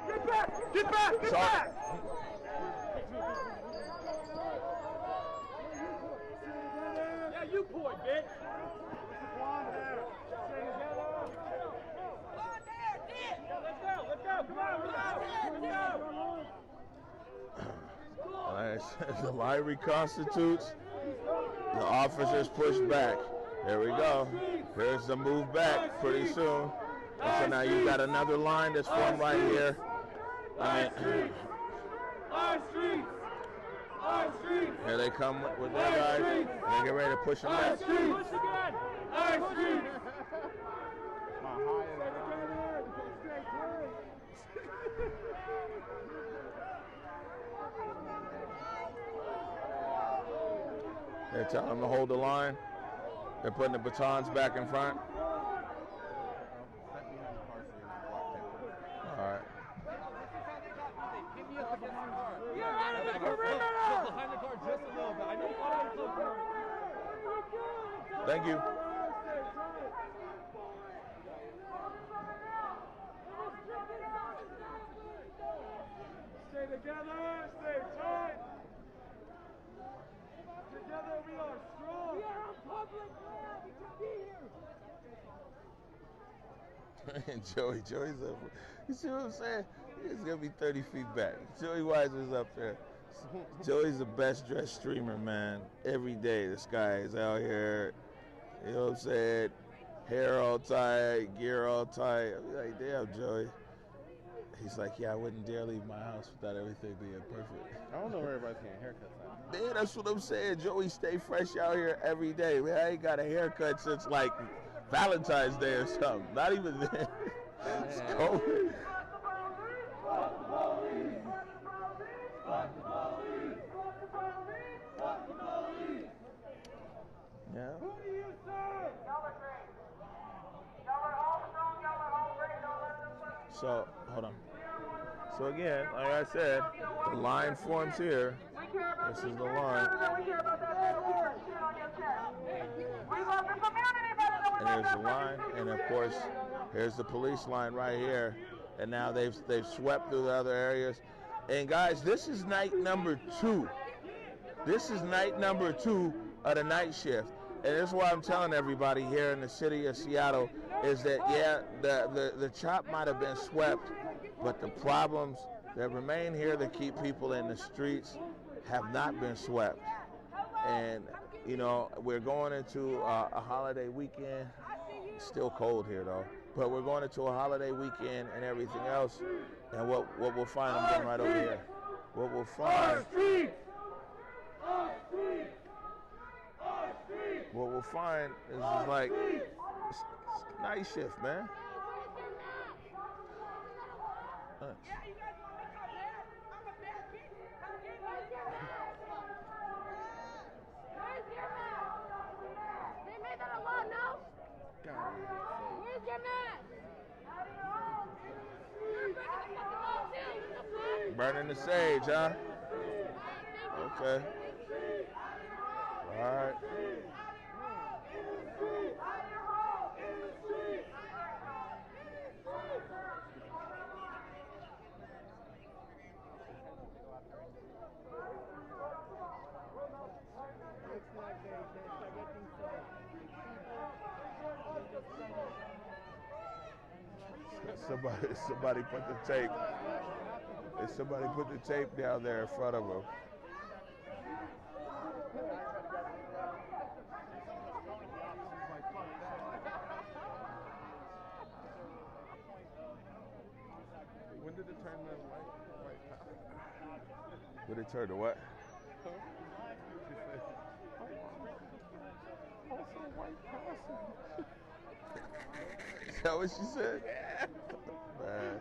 Get back! Get back! Get back! Yeah, you point, bitch. Let's go! Let's go! Come on! Like I said, the line reconstitutes. The officers push back. There we go. Here's the move back pretty soon. And so now you got another line that's formed right here. Here they come with their guys. And they get ready to push them back. They're telling them to hold the line. They're putting the batons back in front. All right. You're out of the perimeter! Behind the car just a little bit. I know Thank you. Stay together, stay tight. Together we are strong. We are on public land. We can be here. And Joey's up. You see what I'm saying? He's gonna be 30 feet back. Joey Weiser's up there. Joey's the best dressed streamer, man. Every day this guy is out here. You know what I'm saying? Hair all tight, gear all tight. I'm like, damn, Joey. He's like, yeah, I wouldn't dare leave my house without everything being perfect. I don't know where everybody's getting haircuts at. Man, that's what I'm saying. Joey stay fresh out here every day. Man, I ain't got a haircut since like Valentine's Day or something. Not even then. It's cold. Yeah. Who do you serve? So, hold on. So again, like I said, the line forms here. This is the line. And there's the line, and of course, here's the police line right here. And now they've swept through the other areas. And guys, this is night number 2. This is night number 2 of the night shift. And this is why I'm telling everybody here in the city of Seattle is that, yeah, the chop might have been swept, but the problems that remain here that keep people in the streets have not been swept. And, you know, we're going into a holiday weekend. It's still cold here, though. But we're going into a holiday weekend and everything else. And what we'll find, I'm going right over here. What we'll find, what we'll find is just like, it's night shift, man. They made that a law now? Where's your mask? You're breaking the fucking law too. What the fuck? Burning the sage, huh? Okay. All right. Somebody put the tape. Somebody put the tape down there in front of them. When did it turn the white path? When it turned to what? Also white person. Is that what she said? Yeah. Man.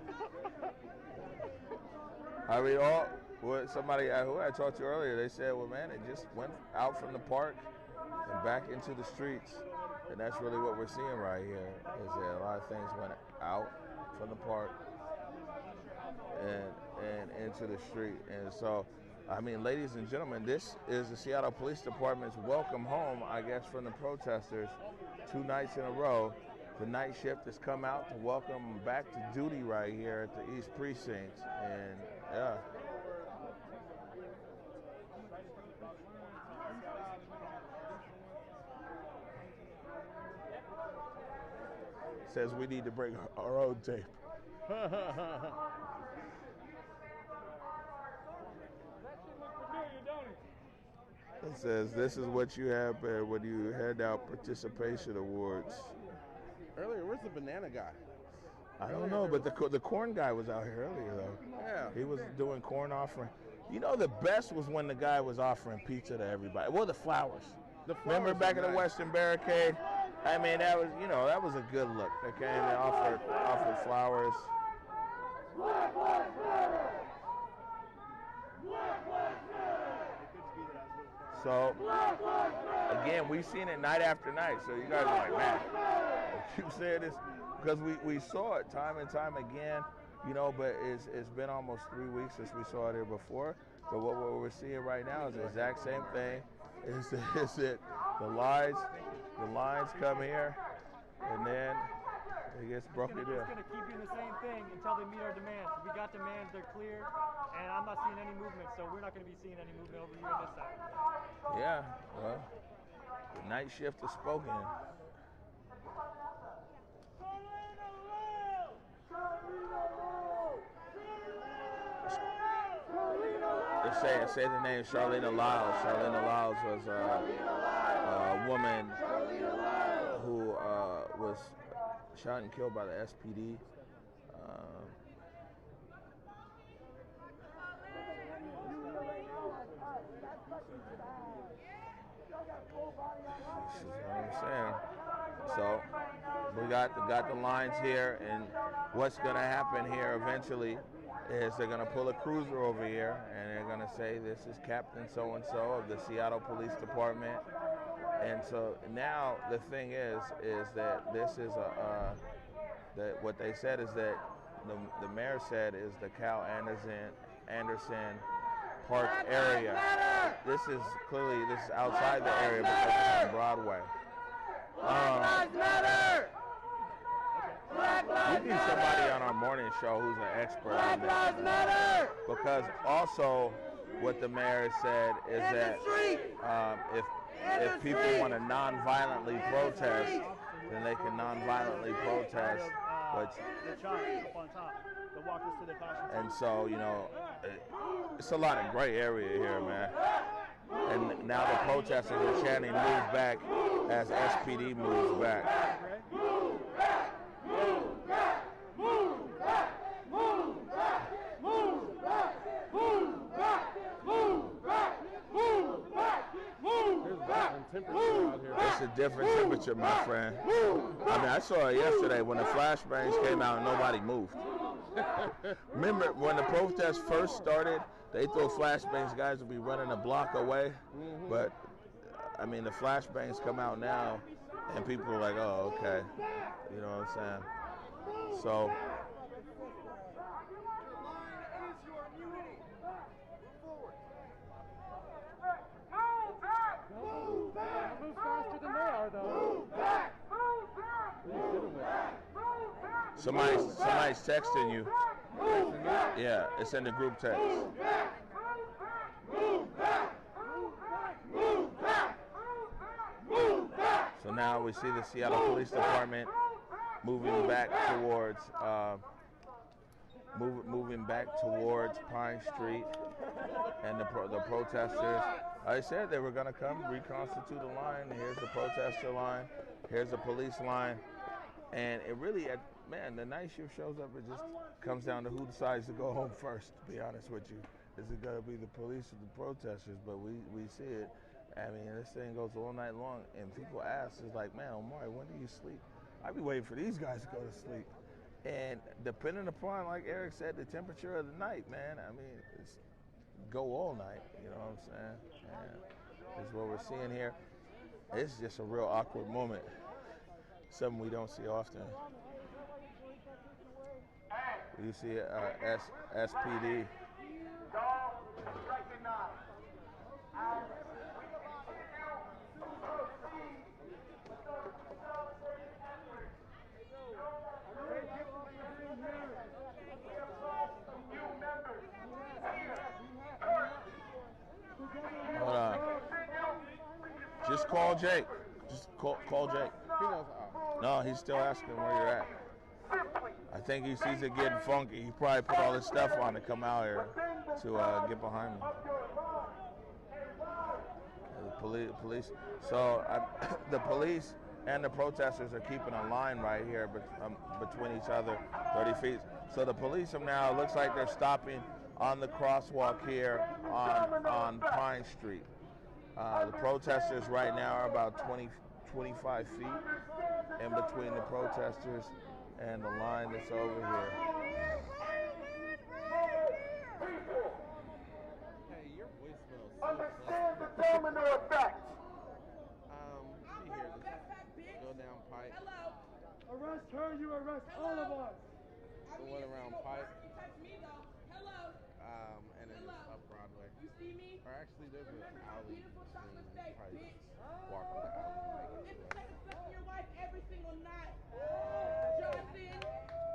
I mean, somebody who I talked to earlier, they said, well, man, it just went out from the park and back into the streets. And that's really what we're seeing right here, is that a lot of things went out from the park and into the street. And so, I mean, ladies and gentlemen, this is the Seattle Police Department's welcome home, I guess, from the protesters 2 nights in a row. The night shift has come out to welcome them back to duty right here at the East Precinct. And, yeah. Says we need to bring our own tape. It says this is what you have when you hand out participation awards. Earlier, where's the banana guy? I don't know, but the corn guy was out here earlier, though. Yeah. He was doing corn offering. You know, the best was when the guy was offering pizza to everybody. Well, the flowers. Remember back in the Western Barricade? I mean, that was, you know, that was a good look. They came and offered flowers. Black Lives Matter! Black Lives Matter! So, again, we've seen it night after night. So you guys are like, man, I keep saying this because we saw it time and time again, you know, but it's been almost 3 weeks since we saw it here before. But what we're seeing right now is the exact same thing. Is that the lines come here, and then it gets broken down. It's going to keep doing the same thing until they meet our demands. We got demands, they're clear, and I'm not seeing any movement, so we're not going to be seeing any movement over here on this side. Yeah, well, the night shift is spoken. They say the name Charlene Lyles. Charlene Lyles was a woman who was shot and killed by the SPD. This is what I'm saying. So we got the lines here, and what's going to happen here eventually is they're going to pull a cruiser over here, and they're going to say this is Captain so-and-so of the Seattle Police Department. And so now the thing is that this is that what they said is that the mayor said is the Cal Anderson Park area. This is outside the area because it's on Broadway. We need somebody on our morning show who's an expert on this. Because also what the mayor said is that if people want to non-violently protest, then they can non-violently protest. The chop up on top. They'll walk us to the caution. And so, it's a lot of gray area here, man. And now the protesters are chanting "Move back" as SPD moves back. Move back! Move back! Move back! Move back! Move back! Move back! Move back! Move back! Move back! It's a different temperature, my friend. I mean, I saw it yesterday when the flashbangs came out and nobody moved. Remember when the protest first started, they thought flashbangs guys would be running a block away, but I mean the flashbangs come out now and people are like, oh, okay, you know what I'm saying? So Move back! Move faster than they are, though. Move back! Move back! Move back! Move back! somebody's texting you. Yeah, it's in the group text. Move back! Move back! Move back! Move back! So now we see the Seattle Police Department moving back towards Pine Street, and the protesters. I said they were going to come reconstitute a line. Here's the protester line. Here's the police line. And it really, man, the night shift shows up. It just comes down to who decides to go home first, to be honest with you. Is it going to be the police or the protesters? But we see it. I mean, this thing goes all night long. And people ask, it's like, man, Omari, when do you sleep? I be waiting for these guys to go to sleep. And depending upon, like Eric said, the temperature of the night, man, I mean, it's go all night, you know what I'm saying? And this is what we're seeing here. It's just a real awkward moment. Something we don't see often. You see SPD. Hold on. Just call Jake. Just call Jake. No, he's still asking where you're at. I think he sees it getting funky. He probably put all this stuff on to come out here to get behind me. The police. So the police and the protesters are keeping a line right here between each other, 30 feet. So the police now, it looks like they're stopping on the crosswalk here on Pine Street. The protesters right now are about 25 feet in between the protesters and the line that's over here. Hey, your voice smells so Understand the domino effect. See here, just go down Pike. Arrest her, you arrest all of us. The one around Pike. And then just up Broadway. You see me? Or actually, there's an alley. Probably just walk on the alley. It's affecting your wife every single night. Jonathan.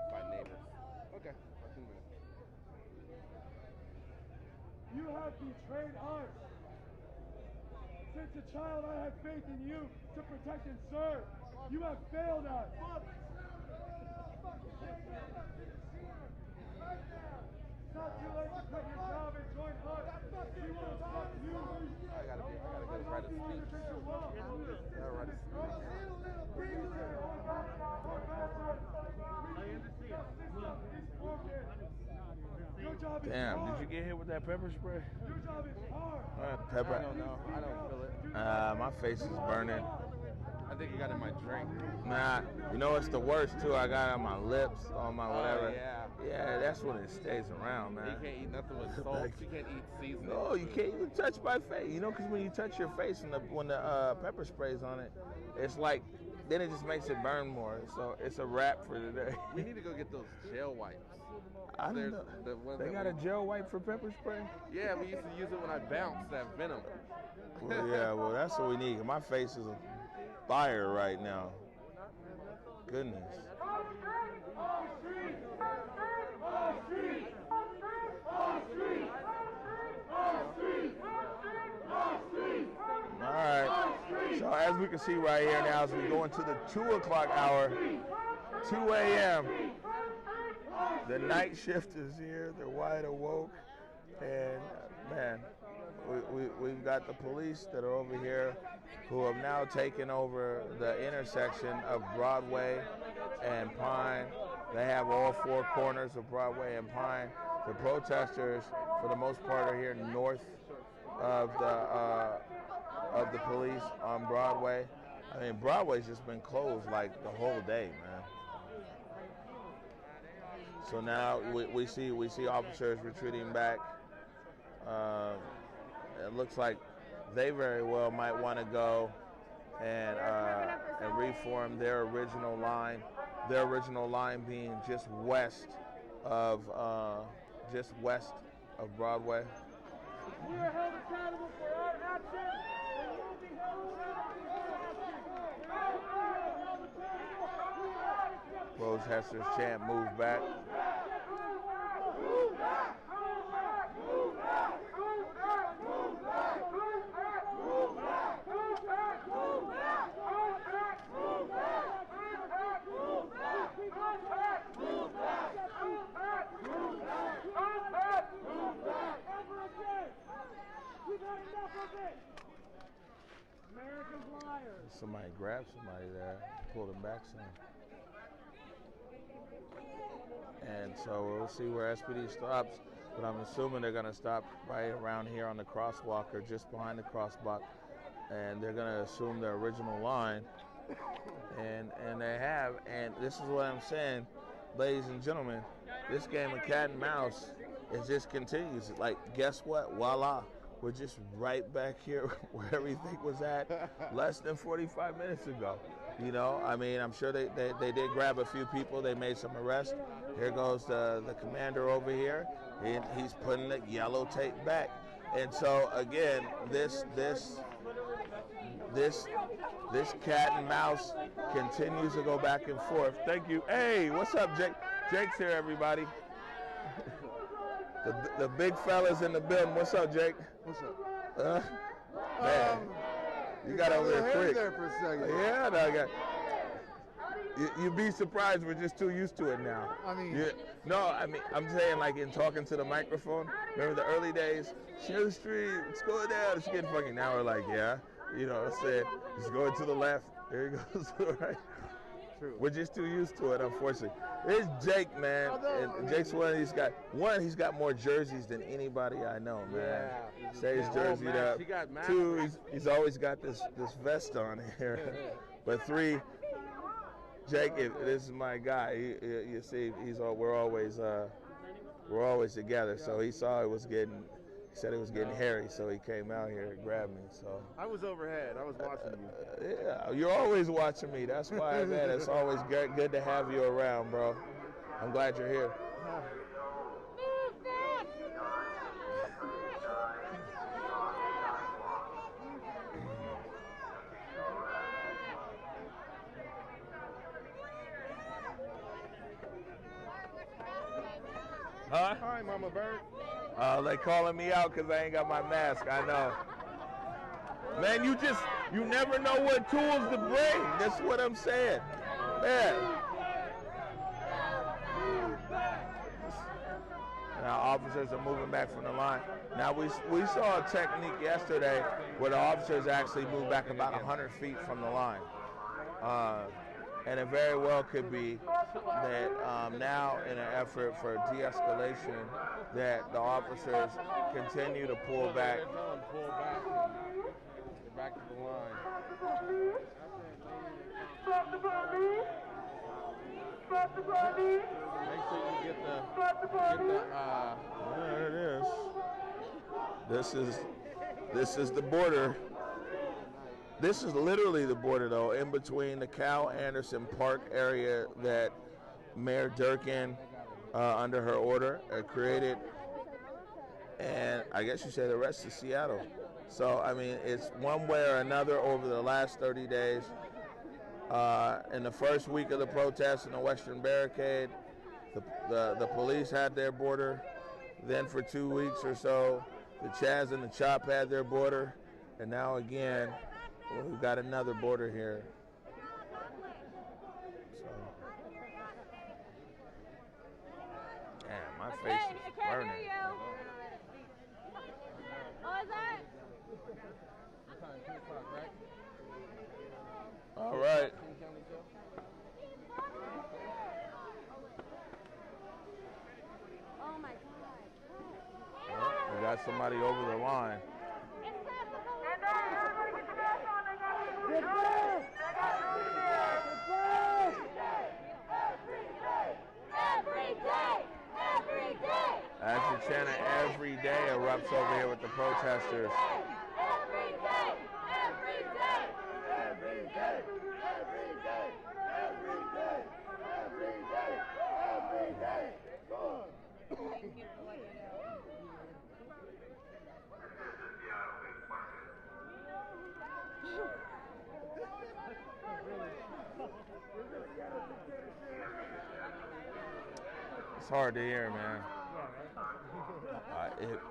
By neighbors. Okay, I can move. You have betrayed us. Since a child, I had faith in you to protect and serve. You have failed us. It's not too late to quit your job and join us. We want to fuck you. I gotta go write a speech. Gotta write a Damn, did you get hit with that pepper spray? Your job is hard. Pepper. I don't know. I don't feel it. My face is burning. I think you got it in my drink. Nah, you know what's the worst too? I got it on my lips, on my whatever. Yeah. Yeah, that's when it stays around, man. You can't eat nothing with salt. You can't eat seasoning. No, you can't even touch my face. You know, because when you touch your face and when the pepper spray's on it, it's like then it just makes it burn more. So it's a wrap for today. We need to go get those gel wipes. I don't know. They got a gel wipe for pepper spray? Yeah, we used to use it when I bounced that venom. Well, yeah, well, that's what we need. My face is on fire right now. Goodness. All right. So as we can see right here now, as we go into the 2 o'clock hour, 2 a.m., the night shift is here. They're wide awoke. And, man, we've got the police that are over here who have now taken over the intersection of Broadway and Pine. They have all 4 corners of Broadway and Pine. The protesters, for the most part, are here north of the police on Broadway. I mean, Broadway's just been closed like the whole day, man. So now we see officers retreating back. It looks like they very well might want to go and reform their original line. Their original line being just west of Broadway. We are held accountable for our actions, and you will be held accountable. Protesters chant, "Move back." Move back! Move back! Move back! Move back! Move back! Move back! Move back! Move back! Move back! Move back! Move back! Move back! Move back! Move back! Move back! Move back! Move back! Move back! Move back! Ever again! We've had enough of it! America's liars! Somebody grabbed somebody there, pulled him back some. And so we'll see where SPD stops, but I'm assuming they're going to stop right around here on the crosswalk or just behind the crosswalk, and they're going to assume their original line, and they have. And this is what I'm saying, ladies and gentlemen, this game of cat and mouse, it just continues. Like, guess what? Voila. We're just right back here where everything was at less than 45 minutes ago. You know, I mean, I'm sure they did grab a few people. They made some arrests. Here goes the commander over here, and he's putting the yellow tape back. And so again, this cat and mouse continues to go back and forth. Thank you. Hey, what's up, Jake? Jake's here, everybody. The big fella's in the building. What's up, Jake? What's up? Man, you got over there quick. There for a second. Yeah, no, you'd be surprised. We're just too used to it now. I mean, I'm saying, like, in talking to the microphone. Remember the early days? Share the street. It's going down. It's getting funky. Now we're like, yeah, you know, I said, just going to the left. There he goes to the right. True. We're just too used to it, unfortunately. There's Jake, man. And Jake's he's got more jerseys than anybody I know, man. Yeah. Stays jerseyed up. He got 2, he's always got this vest on here. But 3, Jake, this is my guy. You see, we're always together. So he saw it was getting. He said it was getting hairy, so he came out here and grabbed me. So I was overhead. I was watching you. Yeah, you're always watching me. That's why, man. It's always good to have you around, bro. I'm glad you're here. Huh? Hi, Mama Bird. They calling me out because I ain't got my mask. I know. Man, you never know what tools to bring. That's what I'm saying. Man. Now officers are moving back from the line. Now we saw a technique yesterday where the officers actually moved back about 100 feet from the line. And it very well could be that now, in an effort for de-escalation, that the officers continue to pull back. Pull back. Get back to the line. Stop the police! Stop the police! Make sure you get the. There it is. This is the border. This is literally the border, though, in between the Cal Anderson Park area that Mayor Durkin, under her order, created, and I guess you say the rest of Seattle. So, I mean, it's one way or another over the last 30 days. In the first week of the protest in the Western Barricade, the police had their border. Then for 2 weeks or so, the Chaz and the Chop had their border. And now again, we've got another border here. So, damn, my face is burning. What was that? All right. Oh my God. Well, we got somebody over the line. Every day. Action China every day erupts over here with the protesters. Every day. Every day. Every day. Every day. Every day. Every day. Every day. It's hard to hear, man.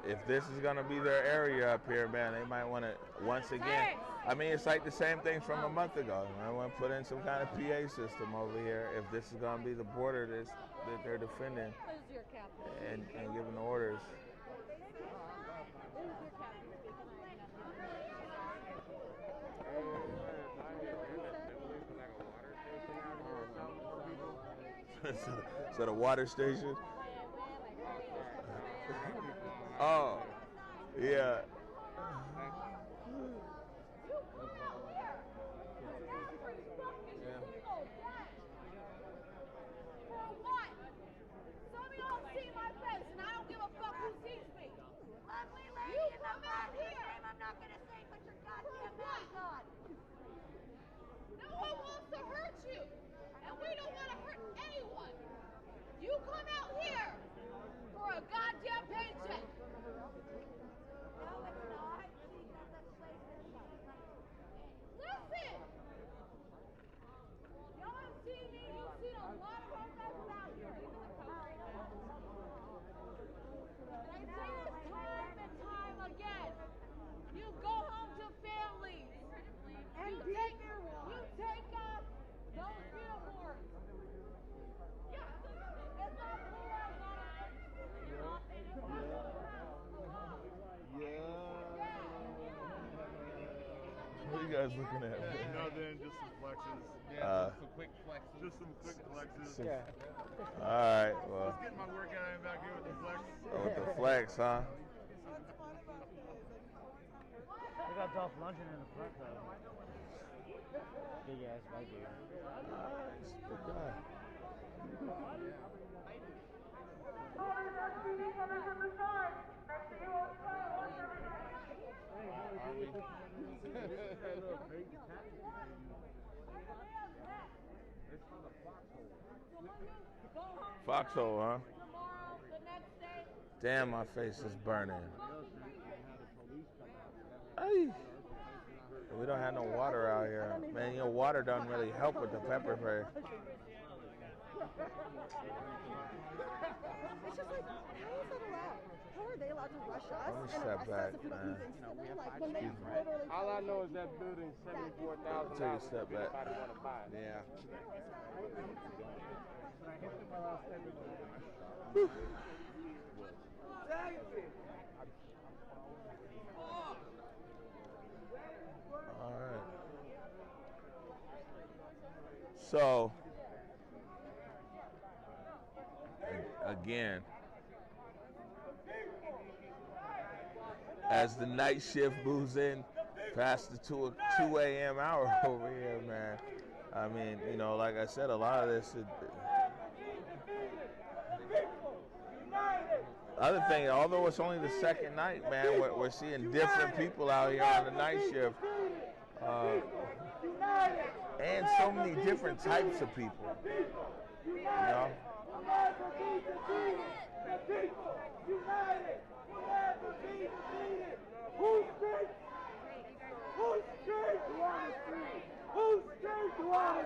If this is gonna be their area up here, man, they might want to once again. I mean, it's like the same thing from a month ago. I want to put in some kind of PA system over here if this is gonna be the border that they're defending and giving the orders. So the water station? Oh, yeah. For what? Some of y'all see my face, and I don't give a fuck who sees me. Lovely lady, you come out here. I'm not gonna say, but you're goddamn God. No one wants to hurt you, and we don't want to hurt anyone. You come out here for a goddamn paycheck. No, it's not. Listen. Y'all have seen me. You've seen a lot of protesters out here. And I say this time and time again. You go home to families. And you take those uniforms. Yeah. It's not cool. What are you guys looking at? Nothing, just some flexes. Just some quick flexes. Just some quick flexes. All right, well. Just getting my workout in back here with the flex. Oh, with the flex, huh? We got Dolph Lundgren in the front though. Big ass white dude. Nice, good guy. Foxhole, huh? Damn, my face is burning. Hey. We don't have no water out here. Man, you know, water doesn't really help with the pepper spray. It's just like, how is that allowed? How are they allowed to rush us Let me and step arrest back, us if we don't man. move instantly? Like, when they literally All I know is that building $74,000. Take a step back. Want to buy it. Yeah. All right. So, again, as the night shift moves in past the 2 a.m. hour over here, man. I mean, you know, like I said, a lot of this. Other thing, although it's only the second night, man, we're seeing different people out here on the night shift. and so many different types of people. You know? Never be defeated. The people united will never be defeated. Who's straight? Who's straight? Who on the street? Who's straight? Who on the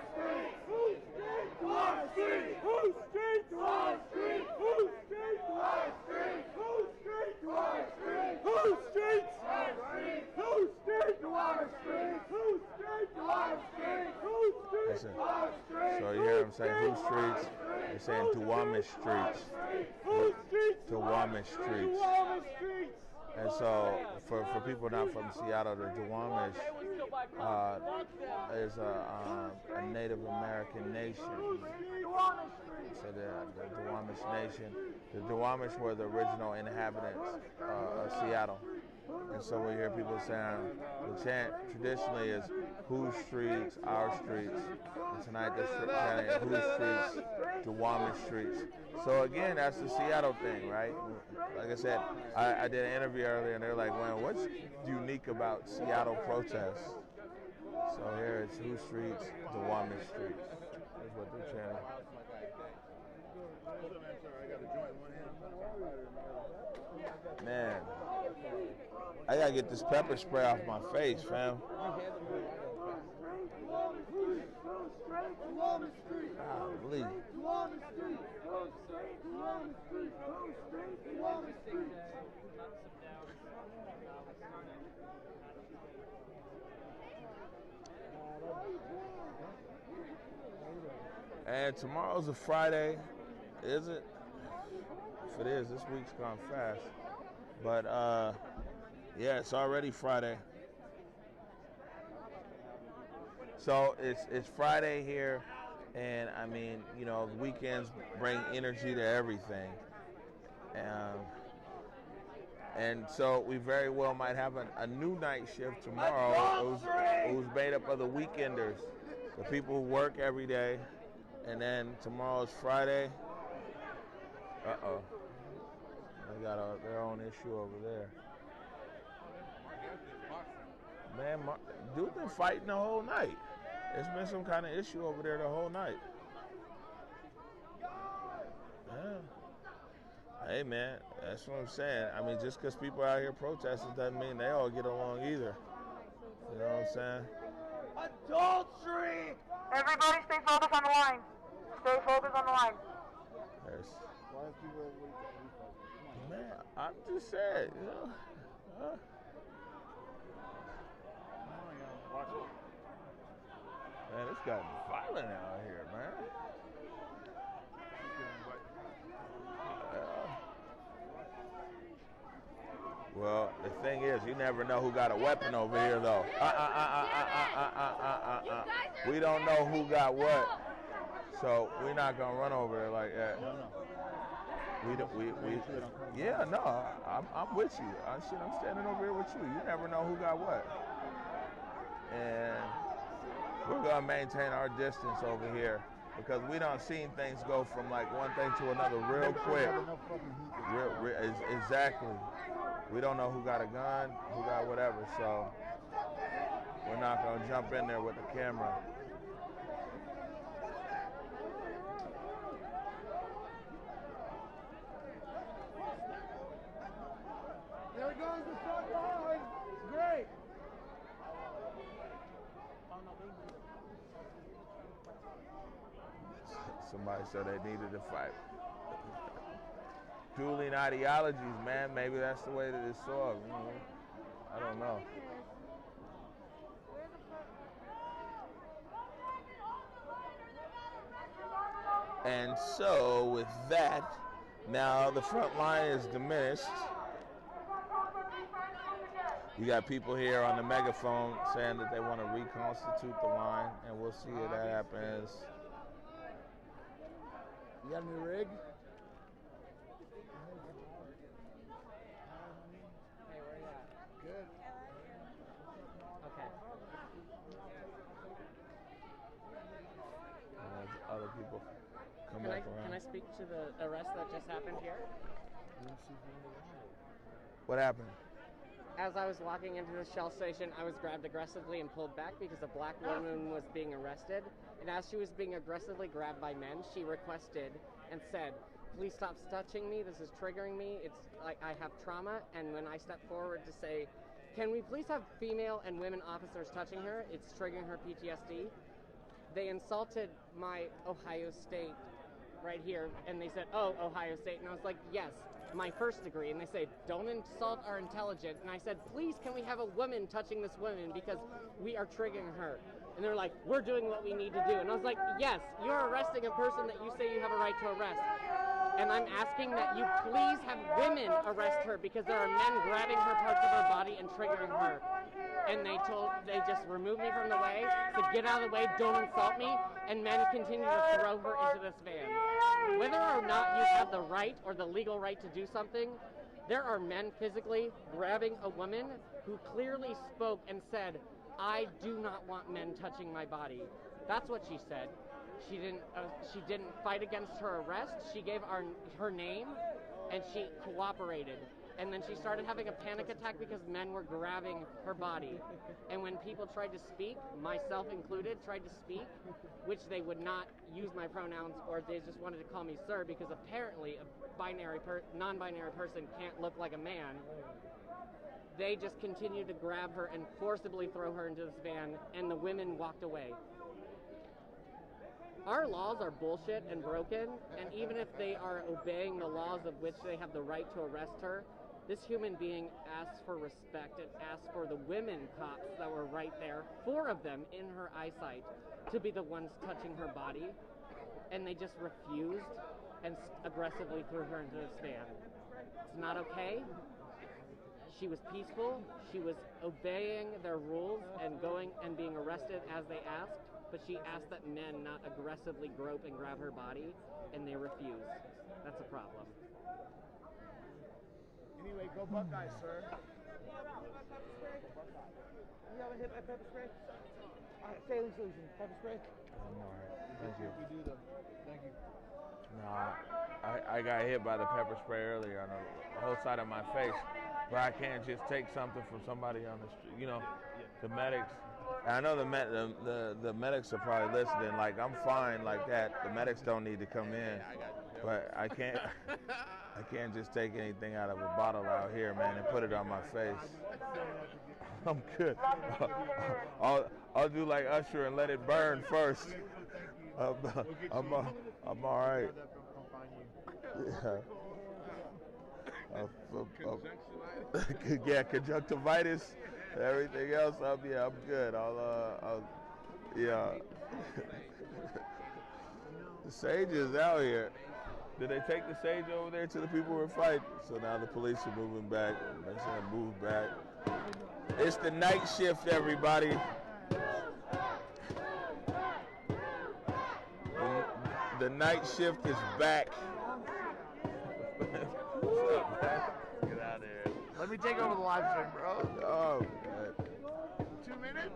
street? Who's straight? Who on the street? Who's straight? Who on the street? Who's straight? Who on the street? Who's straight? Who on the street? Who's straight? Who's straight? Who on the street? Who's straight? Who on the street? Who's straight? Who on the street? So you hear him say whose streets? They're saying Duwamish streets. Duwamish streets. And so for people not from Seattle, the Duwamish is a Native American nation. So the Duwamish nation, the Duwamish were the original inhabitants of Seattle. And so we hear people saying, the chant traditionally is whose streets, our streets. And tonight they're chanting whose streets, Duwamish streets. So again, that's the Seattle thing, right? Like I said, I did an interview earlier and they're like, well, what's unique about Seattle protests? So here it's whose streets, Duwamish streets. That's what they're chanting. Man, I gotta get this pepper spray off my face, fam. Golly. And tomorrow's a Friday, is it? If it is, this week's gone fast. But yeah, it's already Friday. So it's Friday here, and I mean, you know, the weekends bring energy to everything. And so we very well might have a new night shift tomorrow. It was made up of the weekenders, the people who work every day, and then tomorrow's Friday. Uh-oh. They got their own issue over there. Man, dude been fighting the whole night. There's been some kind of issue over there the whole night. Yeah. Hey, man, that's what I'm saying. I mean, just because people out here protesting doesn't mean they all get along either. You know what I'm saying? Adultery! Everybody stay focused on the line. Stay focused on the line. Man, I'm just saying, you know. Man, it's gotten violent out here, man. Well, the thing is, you never know who got a weapon over here, though. We don't know who got what, so we're not gonna run over there like that. Yeah, no, I'm with you. I'm standing over here with you. You never know who got what, and we're gonna maintain our distance over here because we done seen things go from like one thing to another real quick. Exactly. We don't know who got a gun, who got whatever, so we're not gonna jump in there with the camera. There goes the front line. Great. Somebody said they needed to fight. Dueling ideologies, man. Maybe that's the way that it's solved. You know? I don't know. And so, with that, now the front line is diminished. You got people here on the megaphone saying that they want to reconstitute the line, and we'll see if that happens. You got a new rig? Hey, where you at? Good. Okay. And as other people come back around. Can I speak to the arrest that just happened here? What happened? as I was walking into the Shell station, I was grabbed aggressively and pulled back because a black woman was being arrested. And as she was being aggressively grabbed by men, she requested and said, "Please stop touching me. This is triggering me. It's like I have trauma." And when I stepped forward to say, "Can we please have female and women officers touching her? It's triggering her PTSD." They insulted my Ohio State right here, and they said, "Oh, Ohio State." And I was like, "Yes, my first degree." And they say, "Don't insult our intelligence." And I said, "Please, can we have a woman touching this woman because we are triggering her?" And they're like, "We're doing what we need to do." And I was like, "Yes, you're arresting a person that you say you have a right to arrest. And I'm asking that you please have women arrest her because there are men grabbing her parts of her body and triggering her." And they just removed me from the way, said, "Get out of the way, don't insult me," and men continue to throw her into this van. Whether or not you have the right or the legal right to do something, there are men physically grabbing a woman who clearly spoke and said, "I do not want men touching my body." That's what she said. She didn't fight against her arrest. She gave her name, and she cooperated. And then she started having a panic attack because men were grabbing her body. And when people tried to speak, myself included, tried to speak, which they would not use my pronouns, or they just wanted to call me sir because apparently a non-binary person can't look like a man. They just continued to grab her and forcibly throw her into this van, and the women walked away. Our laws are bullshit and broken, and even if they are obeying the laws of which they have the right to arrest her, this human being asked for respect and asked for the women cops that were right there, 4 of them in her eyesight, to be the ones touching her body, and they just refused and aggressively threw her into this van. It's not okay. She was peaceful. She was obeying their rules and going and being arrested as they asked, but she asked that men not aggressively grope and grab her body, and they refused. That's a problem. Anyway, go Buckeyes, sir. You haven't hit that pepper spray? Saline solution, pepper spray? I'm alright. Thank you. We do them. Thank you. No, I got hit by the pepper spray earlier on the whole side of my face, but I can't just take something from somebody on the street. You know, the medics. And I know the medics are probably listening. Like, I'm fine like that. The medics don't need to come in, but I can't just take anything out of a bottle out here, man, and put it on my face. I'm good. I'll do like Usher and let it burn first. I'm all right. Yeah. Yeah, conjunctivitis. Everything else, I'm good. Yeah. The sage is out here. Did they take the sage over there to the people who were fighting? So now the police are moving back. They said move back. It's the night shift, everybody. The night shift is back. What's up, man? Get out of here. Let me take over the live stream, bro. Oh, man. 2 minutes?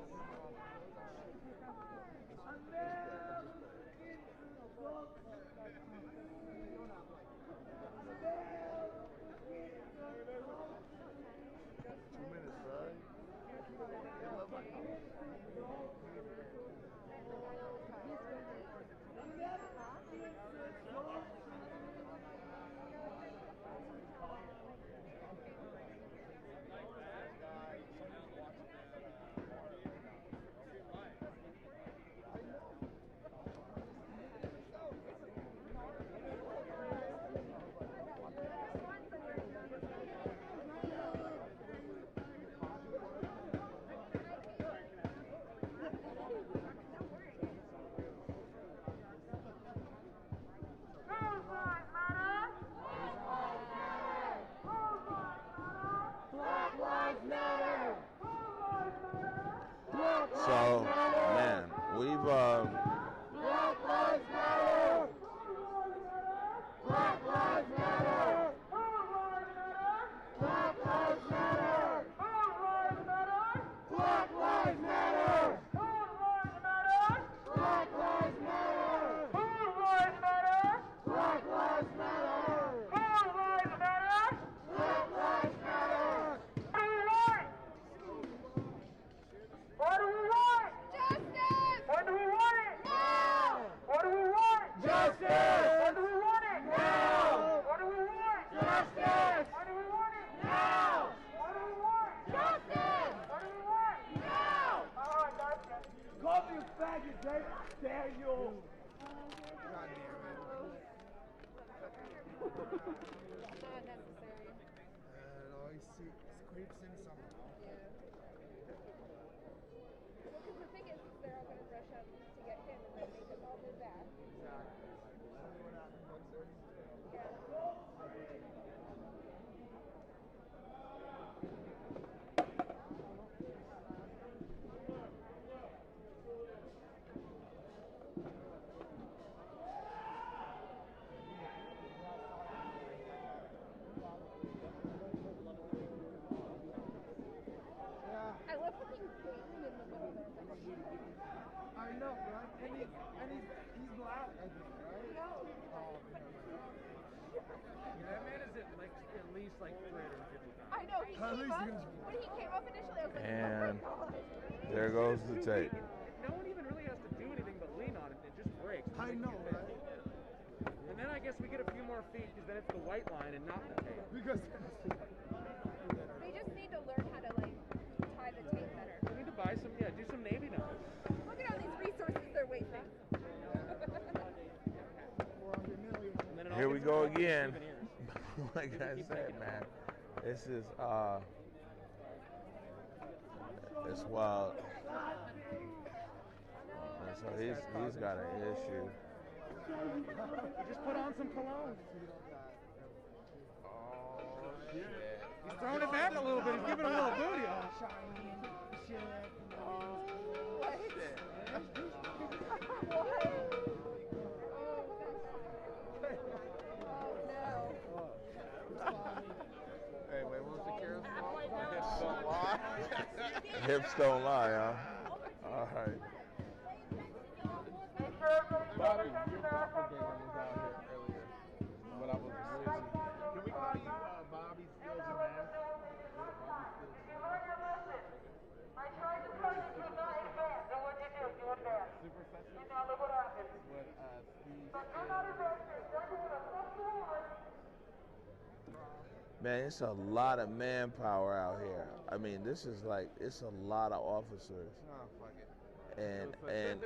Daniel! God damn it. Not necessary. It always creeps in somehow. Yeah. Well, because the thing is they're all going to rush up to get him and then make us all move back. Exactly. What happened upstairs? I love fucking Peyton in the middle there. I know, right? And he's black, I think, right? No. That man is at least like 350 pounds. I know, when he came up initially, I was like, And oh my God. there goes the tape. No one even really has to do anything but lean on it. It just breaks. I know, right? And then I guess we get a few more feet because then it's the white line and not the tape. Because They just need to learn how to like tie the tape better. We need to buy some, do some Navy knots. Look at all these resources they're wasting. Here we go again. Like I said, man, this is it's wild. And so he's got an issue. Just put on some cologne. Oh shit! He's throwing it back a little bit. He's giving a little booty on. Hey, wait, what was the Karen song? Hips don't lie. Hips don't lie, huh? All right. Bobby, your doppelganger was out here earlier, but I was busy. Can we call you Bobby Steals a Man? I tried to tell you to not advance. Then what you do? You advance. Super session? You know, look what happens. But Steve. But do not advance. That's what I'm Man, it's a lot of manpower out here. I mean, this is like, it's a lot of officers. Oh, fuck it.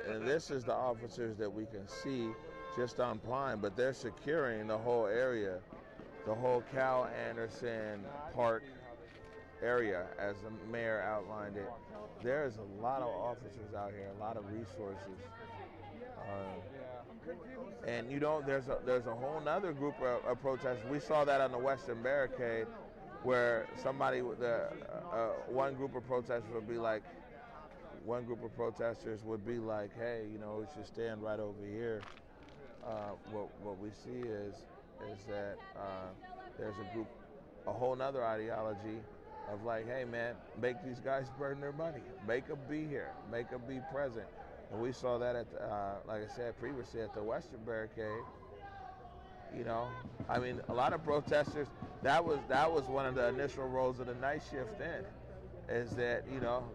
And this is the officers that we can see just on Pine, but they're securing the whole area, the whole Cal Anderson Park area, as the mayor outlined it. There's a lot of officers out here, a lot of resources. And there's a whole nother group of protesters. We saw that on the Western Barricade, where somebody with one group of protesters would be like, hey, we should stand right over here. What we see is that there's a whole nother ideology of like, hey man, make these guys burn their money, make them be here, make them be present. And we saw that at, like I said previously, at the Western Barricade. I mean, a lot of protesters. That was one of the initial roles of the night shift. Then, is that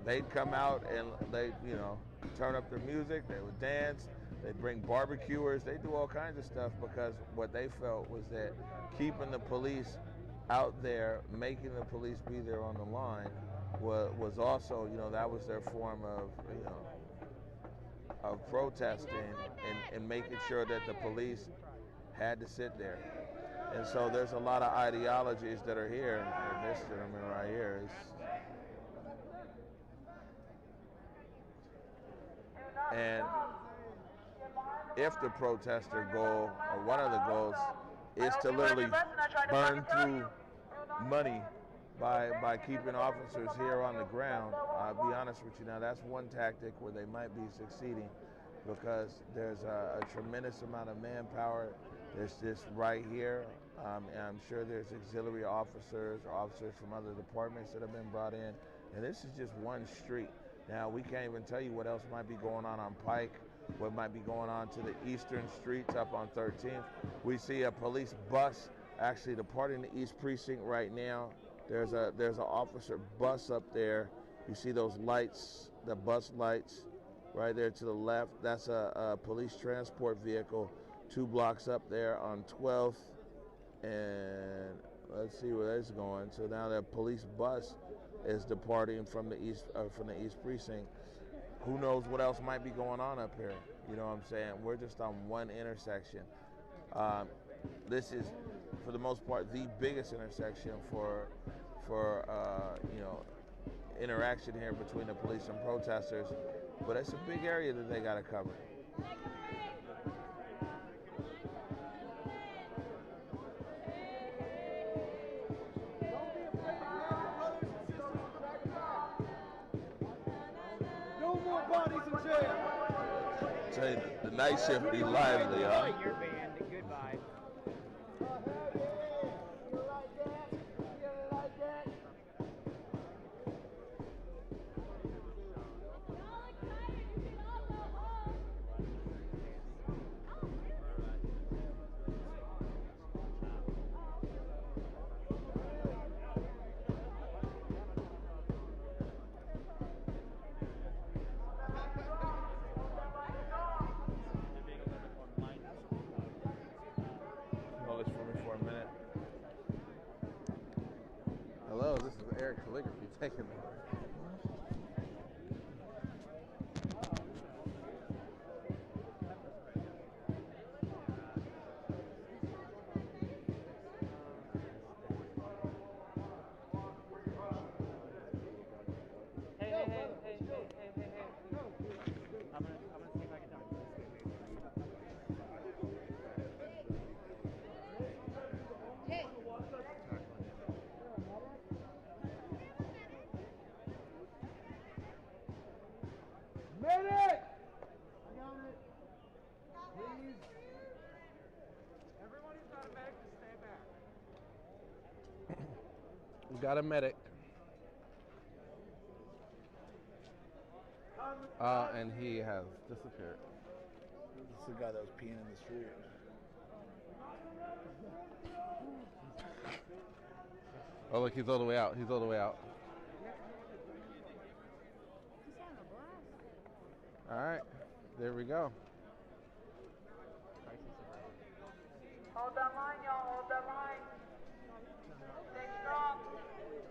they'd come out and they turn up their music, they would dance, they'd bring barbecuers, they do all kinds of stuff because what they felt was that keeping the police out there, making the police be there on the line, was also that was their form of protesting and making sure that the police had to sit there. And so there's a lot of ideologies that are here. And this gentleman right here is. And if the protester goal, or one of the goals, is to literally burn through money by keeping officers here on the ground, I'll be honest with you now, that's one tactic where they might be succeeding, because there's a tremendous amount of manpower. There's this right here, and I'm sure there's auxiliary officers or officers from other departments that have been brought in, and this is just one street. Now, we can't even tell you what else might be going on Pike, what might be going on to the eastern streets up on 13th. We see a police bus actually departing the East Precinct right now. There's an officer bus up there. You see those lights, the bus lights right there to the left. That's a police transport vehicle 2 blocks up there on 12th. And let's see where that's going. So now the police bus is departing from the East Precinct. who knows what else might be going on up here? You know what I'm saying? We're just on one intersection. This is, for the most part, the biggest intersection for interaction here between the police and protesters. But it's a big area that they got to cover. No more bodies in jail. Say the night shift be lively, huh? Your band, goodbye. Hold this for me for a minute. Hello, this is Eric Calligraphy taking it. Hey. I'm gonna see if I can talk. Medic! I got it. Please. Everyone who's got a medic, just stay back. We got a medic. And he has disappeared. This is the guy that was peeing in the street. Oh, look, he's all the way out. He's all the way out. All right, there we go. Hold that line, y'all. Hold that line. Stay strong.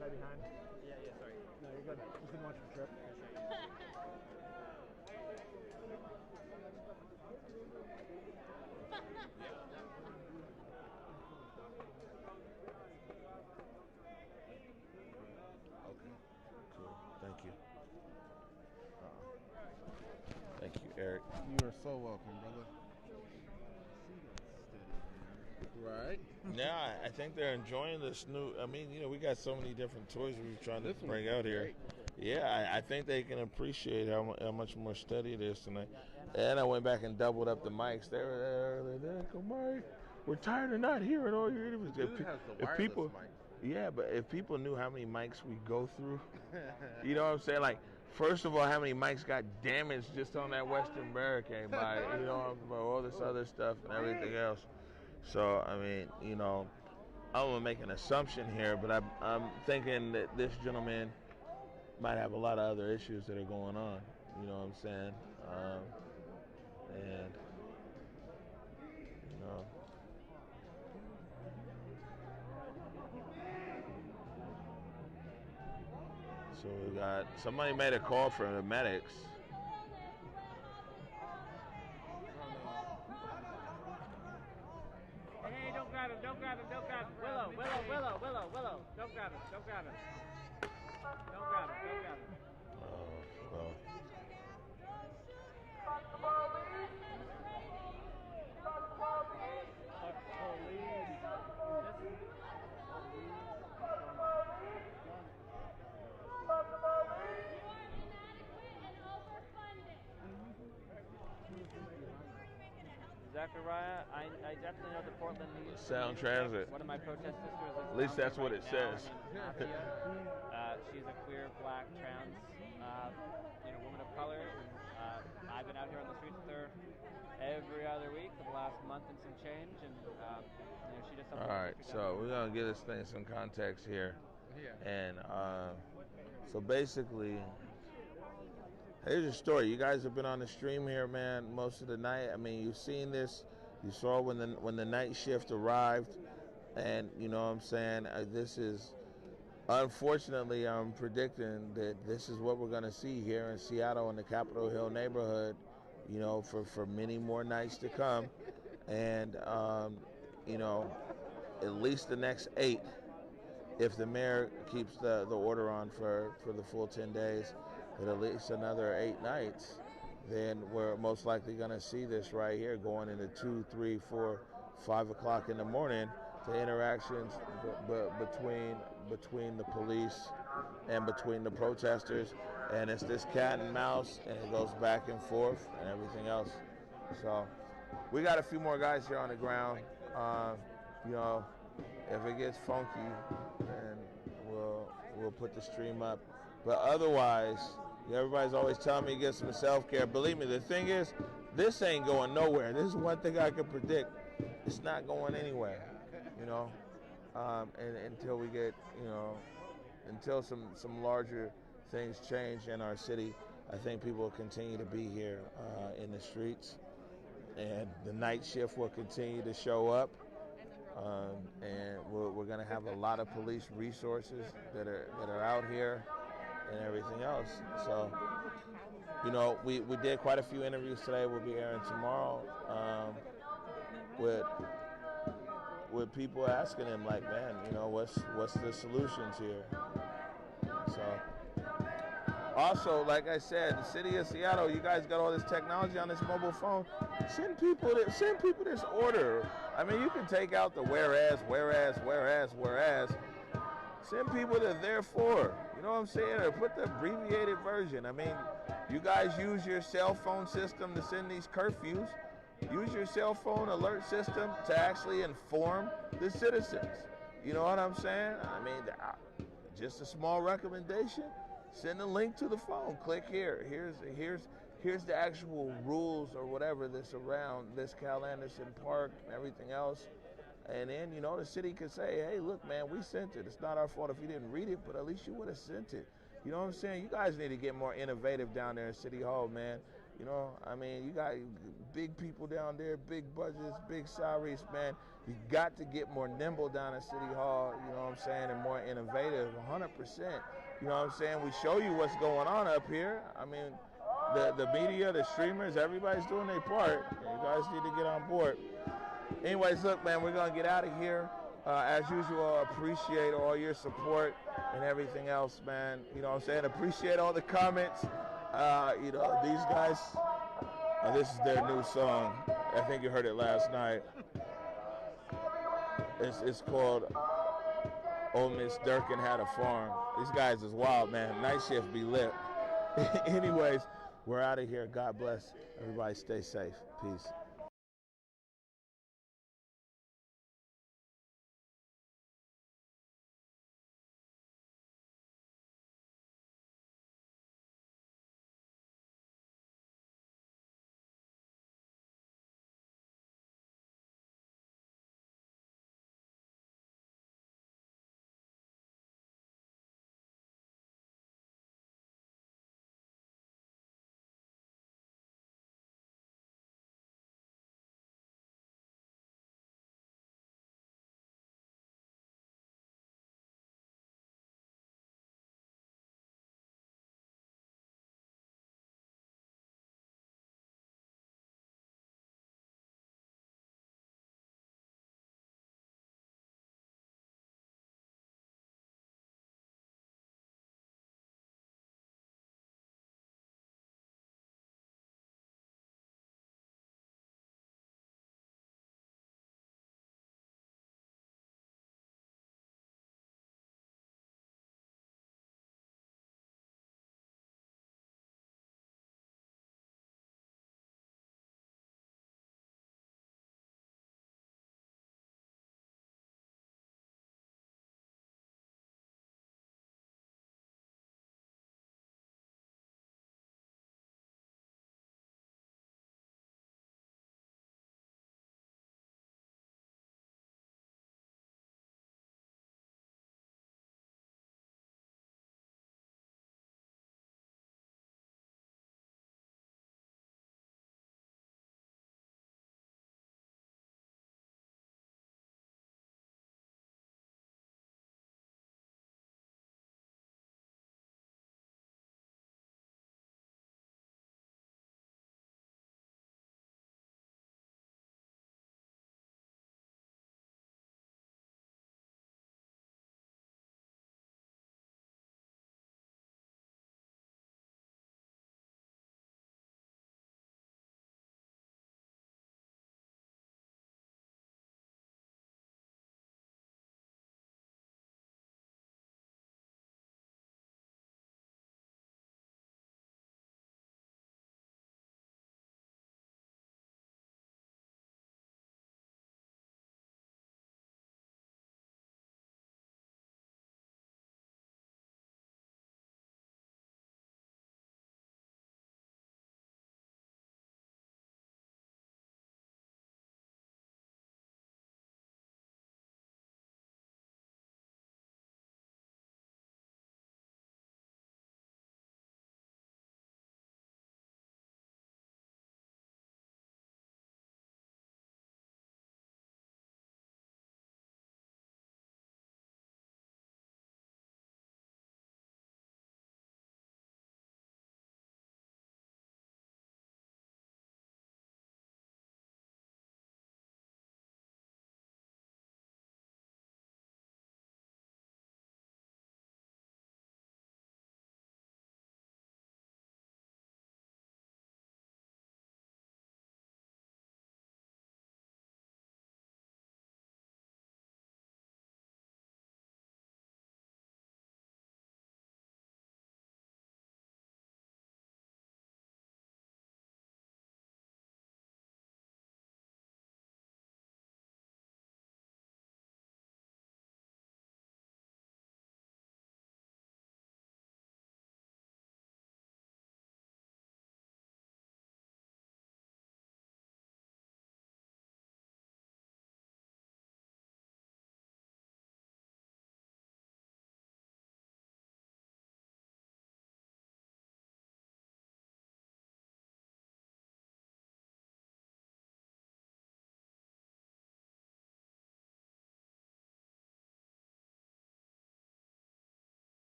Right behind. Yeah, sorry. No, you're good. Just didn't want you to trip. Okay, cool. Thank you. Thank you, Eric. You are so welcome, brother. Right. Yeah, I think they're enjoying this new. I mean, we got so many different toys we're trying to bring out here. Yeah, I think they can appreciate how much more steady it is tonight. And I went back and doubled up the mics. They were there. Come on, we're tired of not hearing all your interviews. If people, yeah, but if people knew how many mics we go through, you know what I'm saying? Like, first of all, how many mics got damaged just on that Western Barricade by all this other stuff and everything else. So, I mean, I'm gonna make an assumption here, but I'm thinking that this gentleman might have a lot of other issues that are going on. You know what I'm saying? So we got somebody made a call for the medics. Hey, don't grab him, don't grab him, don't grab him. Willow, don't grab him, don't grab him. Don't grab him, don't grab him. Oh, well. Zachariah, I definitely know the Portland needs Sound Transit. One of my protest sisters is At least that's what it says. She's a queer, black, trans, woman of color. I've been out here on the streets with her every other week for the last month and some change, and she does something. All right, so we're gonna give this thing some context here, and so basically, here's a story. You guys have been on the stream here, man, most of the night. I mean, you've seen this. You saw when the night shift arrived, and you know what I'm saying. This is unfortunately, I'm predicting that this is what we're going to see here in Seattle in the Capitol Hill neighborhood, you know, for many more nights to come. And, you know, at least the next 8, if the mayor keeps the order on for the full 10 days, and at least another 8 nights, then we're most likely going to see this right here going into 2, 3, 4, 5 o'clock in the morning, the interactions between the police and between the protesters, and it's this cat and mouse, and it goes back and forth and everything else. So we got a few more guys here on the ground. You know, if it gets funky, then we'll put the stream up. But otherwise, everybody's always telling me to get some self-care. Believe me, the thing is, this ain't going nowhere. This is one thing I can predict. It's not going anywhere, you know, and until we get, you know, until some larger things change in our city, I think people will continue to be here in the streets, and the night shift will continue to show up, and we're going to have a lot of police resources that are out here and everything else. So, you know, we did quite a few interviews today. We'll be airing tomorrow with people asking him, like, man, you know, what's the solutions here? So, also, like I said, the city of Seattle, you guys got all this technology on this mobile phone. Send people this order. I mean, you can take out the whereas. Send people to therefore. You know what I'm saying? Or put the abbreviated version. I mean, you guys use your cell phone system to send these curfews. Use your cell phone alert system to actually inform the citizens. You know what I'm saying? I mean, just a small recommendation. Send a link to the phone. Click here. Here's the actual rules or whatever that's around this Cal Anderson Park and everything else. And then, you know, the city could say, hey, look, man, we sent it. It's not our fault if you didn't read it, but at least you would have sent it. You know what I'm saying? You guys need to get more innovative down there in City Hall, man. You know, I mean, you got big people down there, big budgets, big salaries, man. You got to get more nimble down at City Hall, you know what I'm saying, and more innovative, 100%. You know what I'm saying? We show you what's going on up here. I mean, the media, the streamers, everybody's doing their part. You guys need to get on board. Anyways, look, man, we're going to get out of here. As usual, appreciate all your support and everything else, man. You know what I'm saying? Appreciate all the comments. You know, these guys, this is their new song. I think you heard it last night. It's called Old Miss Durkin Had a Farm. These guys is wild, man. Night shift be lit. Anyways, we're out of here. God bless. Everybody stay safe. Peace.